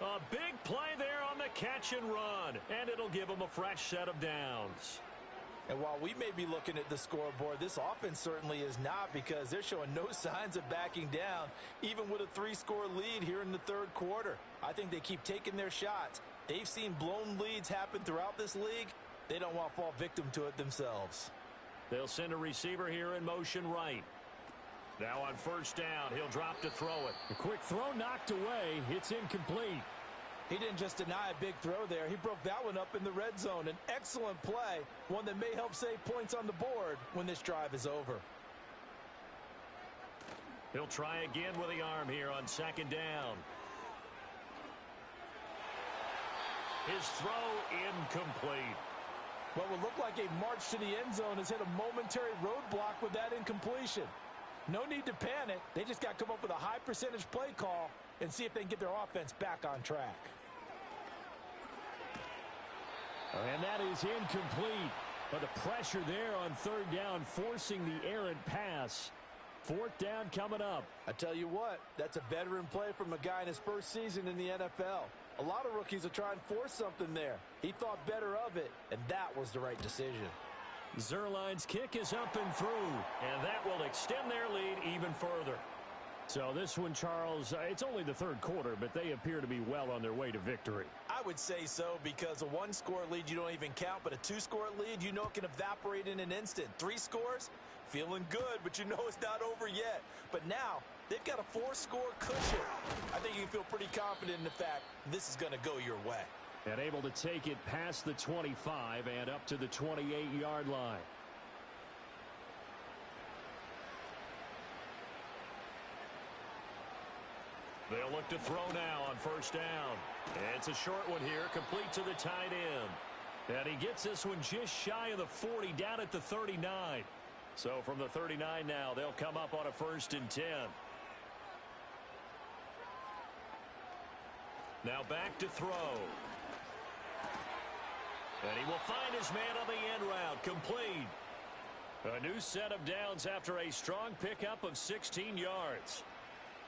A big play there on the catch and run, and it'll give him a fresh set of downs. And while we may be looking at the scoreboard, this offense certainly is not, because they're showing no signs of backing down, even with a 3-score lead here in the third quarter. I think they keep taking their shots. They've seen blown leads happen throughout this league. They don't want to fall victim to it themselves. They'll send a receiver here in motion right. Now on first down, he'll drop to throw it. A quick throw knocked away. It's incomplete. He didn't just deny a big throw there. He broke that one up in the red zone. An excellent play, one that may help save points on the board when this drive is over. He'll try again with the arm here on second down. His throw incomplete. What would look like a march to the end zone has hit a momentary roadblock with that incompletion. No need to panic. They just got to come up with a high percentage play call and see if they can get their offense back on track. And that is incomplete. But the pressure there on third down, forcing the errant pass. Fourth down coming up. I tell you what, that's a veteran play from a guy in his first season in the NFL. A lot of rookies will try and force something there. He thought better of it, and that was the right decision. Zerline's kick is up and through, and that will extend their lead even further. So this one, Charles, it's only the third quarter, but they appear to be well on their way to victory. I would say so, because a 1-score lead you don't even count, but a 2-score lead you know it can evaporate in an instant. 3 scores, feeling good, but you know it's not over yet. But now, they've got a 4-score cushion. I think you can feel pretty confident in the fact this is going to go your way. And able to take it past the 25 and up to the 28-yard line. They'll look to throw now on first down. It's a short one here, complete to the tight end. And he gets this one just shy of the 40, down at the 39. So from the 39 now, they'll come up on a 1st and 10. Now back to throw. And he will find his man on the end route, complete. A new set of downs after a strong pickup of 16 yards.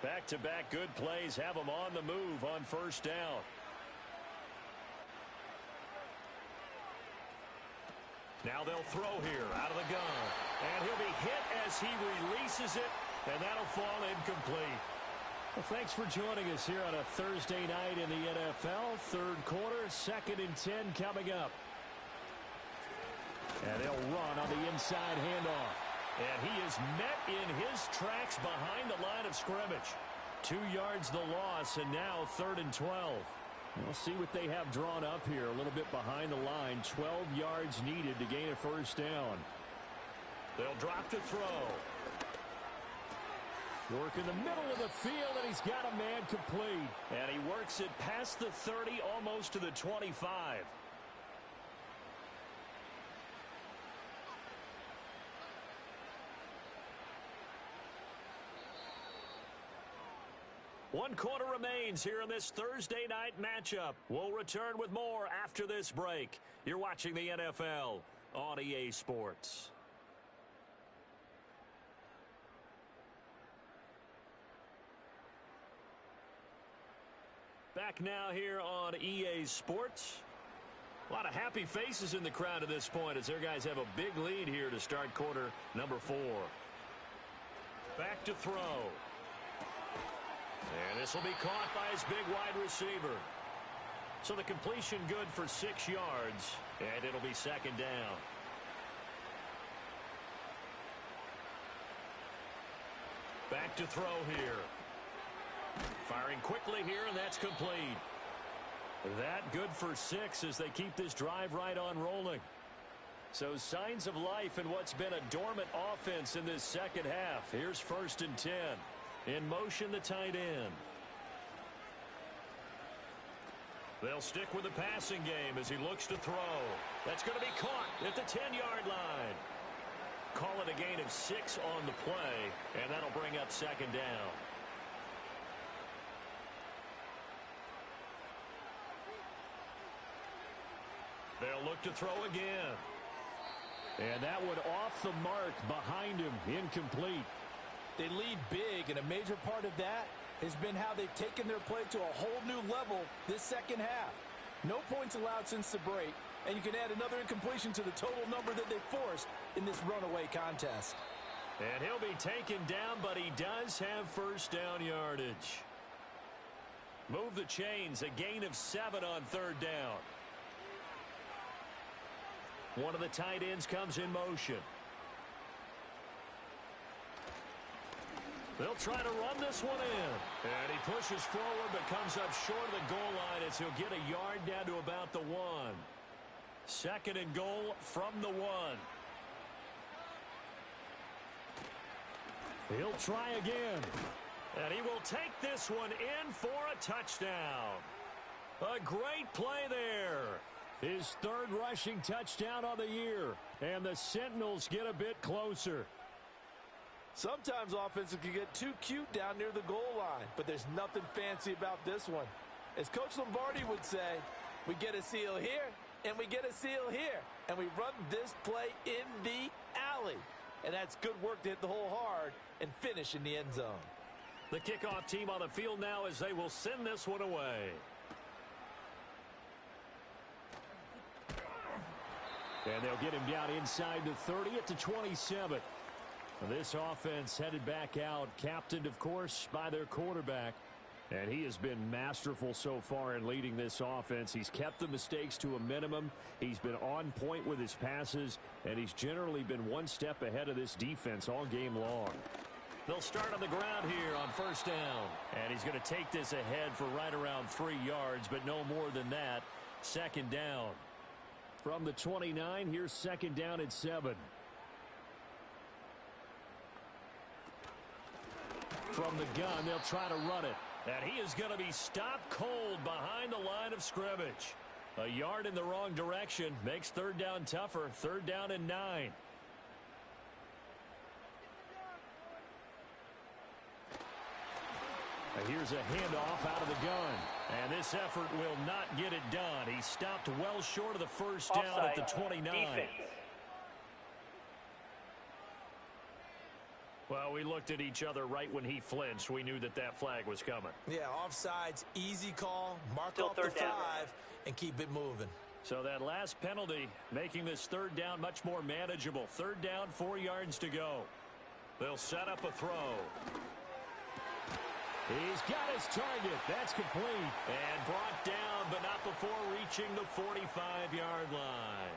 Back-to-back good plays have him on the move on first down. Now they'll throw here out of the gun. And he'll be hit as he releases it, and that'll fall incomplete. Well, thanks for joining us here on a Thursday night in the NFL. Third quarter, 2nd and 10 coming up. And they'll run on the inside handoff. And he is met in his tracks behind the line of scrimmage. 2 yards the loss, and now 3rd and 12. We'll see what they have drawn up here. A little bit behind the line. 12 yards needed to gain a first down. They'll drop to throw. Work in the middle of the field, and he's got a man complete. And he works it past the 30, almost to the 25. One quarter remains here in this Thursday night matchup. We'll return with more after this break. You're watching the NFL on EA Sports. Back now here on EA Sports. A lot of happy faces in the crowd at this point as their guys have a big lead here to start quarter number 4. Back to throw. And this will be caught by his big wide receiver. So the completion good for 6 yards, and it'll be 2nd down. Back to throw here. Firing quickly here, and that's complete. That good for 6 as they keep this drive right on rolling. So signs of life in what's been a dormant offense in this second half. Here's 1st and 10. In motion, the tight end. They'll stick with the passing game as he looks to throw. That's going to be caught at the 10-yard line. Call it a gain of 6 on the play, and that'll bring up 2nd down. They'll look to throw again. And that one off the mark behind him, incomplete. They lead big, and a major part of that has been how they've taken their play to a whole new level this second half. No points allowed since the break, and you can add another incompletion to the total number that they forced in this runaway contest. And he'll be taken down, but he does have first down yardage. Move the chains, a gain of 7 on third down. One of the tight ends comes in motion. They'll try to run this one in. And he pushes forward but comes up short of the goal line as he'll get a yard down to about the 1. Second and goal from the 1. He'll try again. And he will take this one in for a touchdown. A great play there. His third rushing touchdown on the year. And the Sentinels get a bit closer. Sometimes offenses can get too cute down near the goal line, but there's nothing fancy about this one. As Coach Lombardi would say, we get a seal here, and we get a seal here, and we run this play in the alley. And that's good work to hit the hole hard and finish in the end zone. The kickoff team on the field now as they will send this one away. And they'll get him down inside the 30 at the 27. This offense headed back out, captained, of course, by their quarterback. And he has been masterful so far in leading this offense. He's kept the mistakes to a minimum. He's been on point with his passes, and he's generally been one step ahead of this defense all game long. They'll start on the ground here on first down. And he's going to take this ahead for right around 3 yards, but no more than that. Second down. From the 29, here's second down at 7. From the gun, they'll try to run it. And he is going to be stopped cold behind the line of scrimmage. A yard in the wrong direction makes third down tougher. Third down and 9. Here's a handoff out of the gun. And this effort will not get it done. He stopped well short of the first down at the 29. Defense. Well, we looked at each other right when he flinched. We knew that that flag was coming. Yeah, offsides, easy call, mark Still off the 5, third down. and keep it moving. So that last penalty making this third down much more manageable. Third down, 4 yards to go. They'll set up a throw. He's got his target. That's complete. And brought down, but not before reaching the 45-yard line.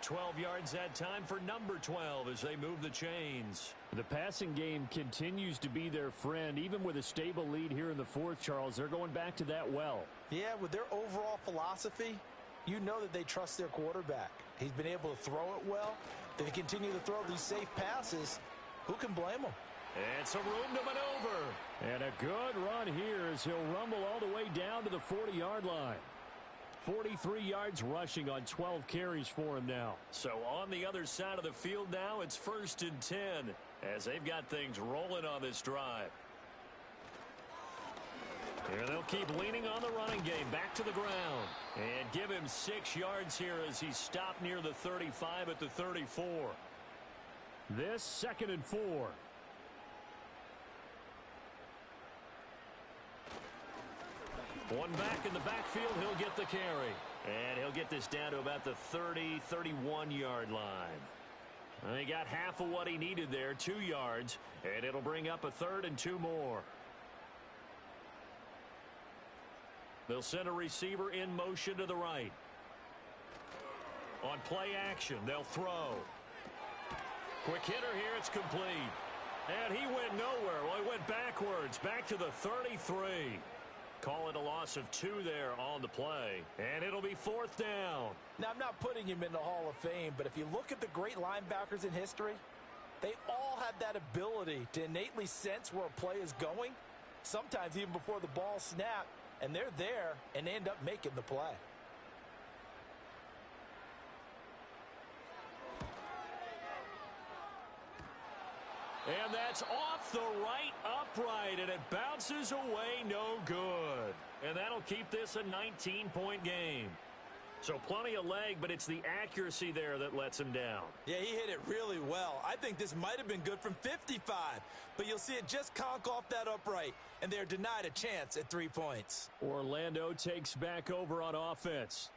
12 yards that time for number 12 as they move the chains. The passing game continues to be their friend. Even with a stable lead here in the fourth, Charles, they're going back to that well. Yeah, with their overall philosophy, you know that they trust their quarterback. He's been able to throw it well. They continue to throw these safe passes. Who can blame them? And some room to maneuver. And a good run here as he'll rumble all the way down to the 40-yard line. 43 yards rushing on 12 carries for him now. So on the other side of the field now, it's 1st and 10 as they've got things rolling on this drive. And they'll keep leaning on the running game back to the ground. And give him 6 yards here as he's stopped near the 35 at the 34. This 2nd and 4. One back in the backfield, he'll get the carry. And he'll get this down to about the 30, 31-yard line. And he got half of what he needed there, 2 yards. And it'll bring up a 3rd and 2 more. They'll send a receiver in motion to the right. On play action, they'll throw. Quick hitter here, it's complete. And he went nowhere. Well, he went backwards, back to the 33. Call it a loss of 2 there on the play. And it'll be 4th down. Now, I'm not putting him in the Hall of Fame, but if you look at the great linebackers in history, they all have that ability to innately sense where a play is going, sometimes even before the ball snapped, and they're there, and they end up making the play. And that's off the right upright, and it bounces away no good. And that'll keep this a 19-point game. So plenty of leg, but it's the accuracy there that lets him down. Yeah, he hit it really well. I think this might have been good from 55, but you'll see it just conk off that upright, and they're denied a chance at 3 points. Orlando takes back over on offense.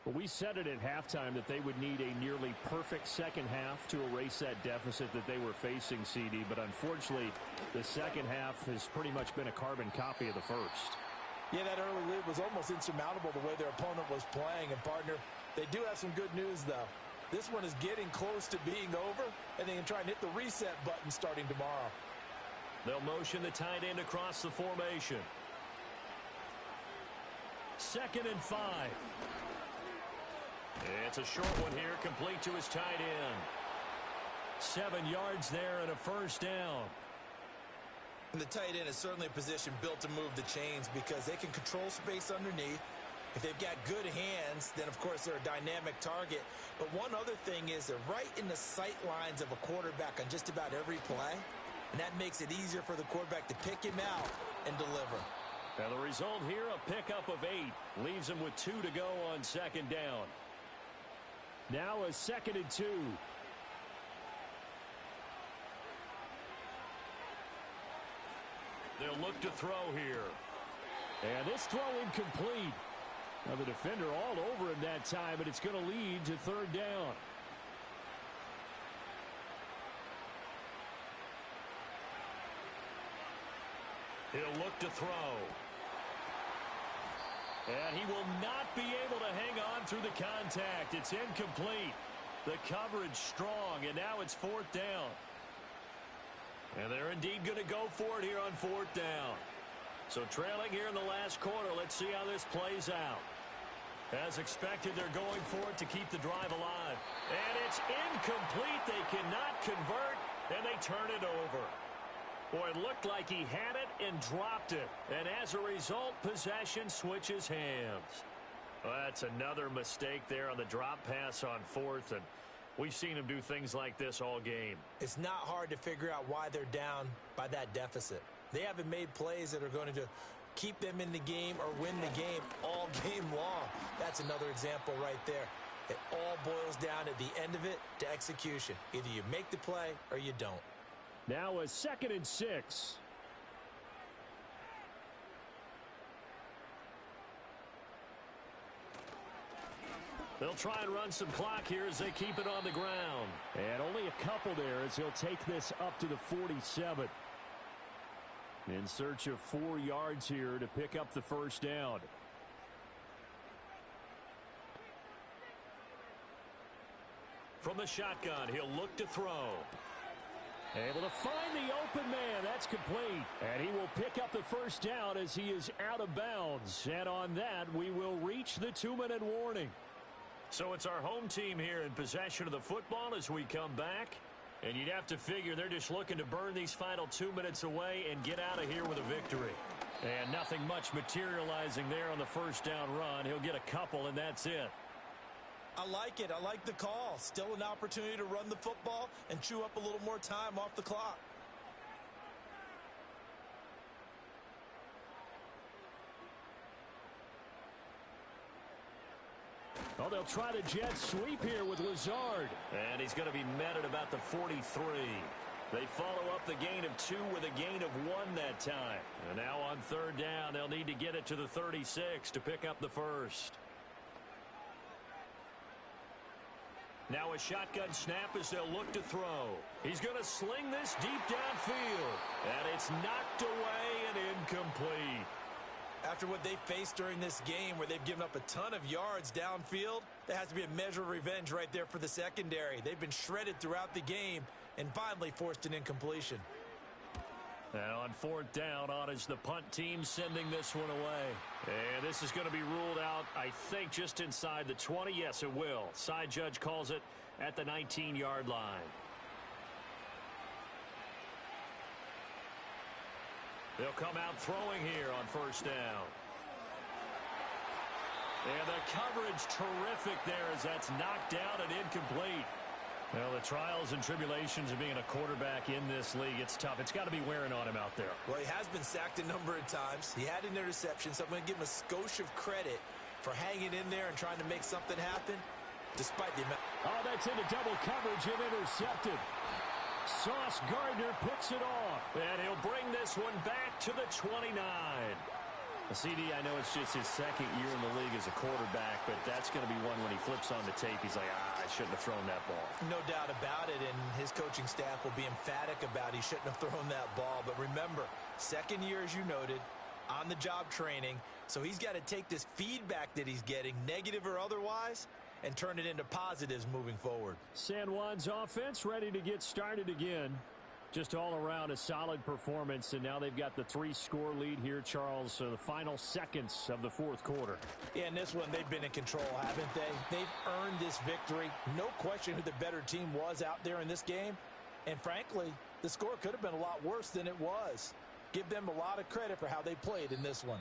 Well, we said it at halftime that they would need a nearly perfect second half to erase that deficit that they were facing, CD, but unfortunately, the second half has pretty much been a carbon copy of the first. Yeah, that early lead was almost insurmountable the way their opponent was playing. And, partner, they do have some good news, though. This one is getting close to being over, and they can try and hit the reset button starting tomorrow. They'll motion the tight end across the formation. 2nd and 5. It's a short one here, complete to his tight end. 7 yards there and a first down. And the tight end is certainly a position built to move the chains because they can control space underneath. If they've got good hands, then, of course, they're a dynamic target. But one other thing is they're right in the sight lines of a quarterback on just about every play, and that makes it easier for the quarterback to pick him out and deliver. Now, the result here, a pickup of 8. Leaves him with 2 to go on 2nd down. Now a 2nd and 2. They'll look to throw here. And this throw incomplete. Now the defender all over him that time, but it's going to lead to 3rd down. He'll look to throw. And he will not be able to hang on through the contact. It's incomplete. The coverage strong, and now it's 4th down. And they're indeed going to go for it here on 4th down. So trailing here in the last quarter, let's see how this plays out. As expected, they're going for it to keep the drive alive. And it's incomplete. They cannot convert, and they turn it over. Boy, it looked like he had it and dropped it. And as a result, possession switches hands. Well, that's another mistake there on the drop pass on 4th, and we've seen him do things like this all game. It's not hard to figure out why they're down by that deficit. They haven't made plays that are going to keep them in the game or win the game all game long. That's another example right there. It all boils down at the end of it to execution. Either you make the play or you don't. Now a 2nd and 6. They'll try and run some clock here as they keep it on the ground. And only a couple there as he'll take this up to the 47. In search of 4 yards here to pick up the first down. From the shotgun, he'll look to throw. Able to find the open man. That's complete. And he will pick up the first down as he is out of bounds. And on that, we will reach the 2-minute warning. So it's our home team here in possession of the football as we come back. And you'd have to figure they're just looking to burn these final 2 minutes away and get out of here with a victory. And nothing much materializing there on the first down run. He'll get a couple, and that's it. I like it. I like the call. Still an opportunity to run the football and chew up a little more time off the clock. Oh, they'll try the jet sweep here with Lazard. And he's going to be met at about the 43. They follow up the gain of 2 with a gain of 1 that time. And now on 3rd down, they'll need to get it to the 36 to pick up the first. Now a shotgun snap as they'll look to throw. He's going to sling this deep downfield. And it's knocked away and incomplete. After what they faced during this game where they've given up a ton of yards downfield, there has to be a measure of revenge right there for the secondary. They've been shredded throughout the game and finally forced an incompletion. And on 4th down, on is the punt team sending this one away. And this is going to be ruled out, I think, just inside the 20. Yes, it will. Side judge calls it at the 19-yard line. They'll come out throwing here on 1st down. And the coverage terrific there as that's knocked down and incomplete. Well, the trials and tribulations of being a quarterback in this league, it's tough. It's got to be wearing on him out there. Well, he has been sacked a number of times. He had an interception, so I'm going to give him a skosh of credit for hanging in there and trying to make something happen, despite the amount. Oh, that's into double coverage and intercepted. Sauce Gardner picks it off. And he'll bring this one back to the 29. CD, I know it's just his second year in the league as a quarterback, but that's going to be one when he flips on the tape. He's like, I shouldn't have thrown that ball. No doubt about it, and his coaching staff will be emphatic about he shouldn't have thrown that ball. But remember, second year, as you noted, on-the-job training, so he's got to take this feedback that he's getting, negative or otherwise, and turn it into positives moving forward. San Juan's offense ready to get started again. Just all around a solid performance, and now they've got the 3-score lead here, Charles, the final seconds of the fourth quarter. Yeah, in this one, they've been in control, haven't they? They've earned this victory. No question who the better team was out there in this game. And frankly, the score could have been a lot worse than it was. Give them a lot of credit for how they played in this one.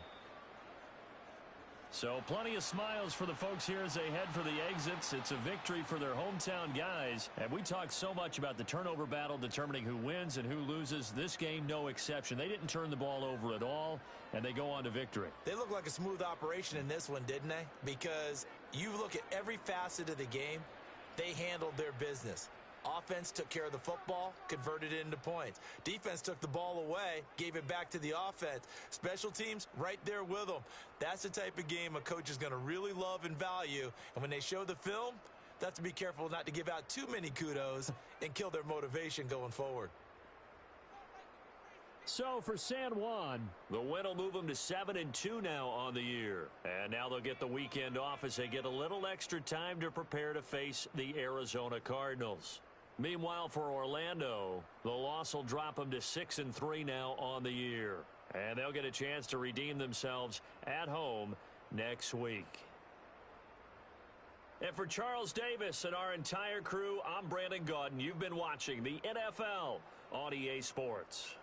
So plenty of smiles for the folks here as they head for the exits. It's a victory for their hometown guys. And we talked so much about the turnover battle determining who wins and who loses. This game, no exception. They didn't turn the ball over at all, and they go on to victory. They look like a smooth operation in this one, didn't they? Because you look at every facet of the game, they handled their business. Offense took care of the football, converted it into points. Defense took the ball away, gave it back to the offense. Special teams, right there with them. That's the type of game a coach is going to really love and value. And when they show the film, they have to be careful not to give out too many kudos and kill their motivation going forward. So for San Juan, the win will move them to 7-2 now on the year. And now they'll get the weekend off as they get a little extra time to prepare to face the Arizona Cardinals. Meanwhile, for Orlando, the loss will drop them to 6-3 now on the year. And they'll get a chance to redeem themselves at home next week. And for Charles Davis and our entire crew, I'm Brandon Gaudin. You've been watching the NFL on EA Sports.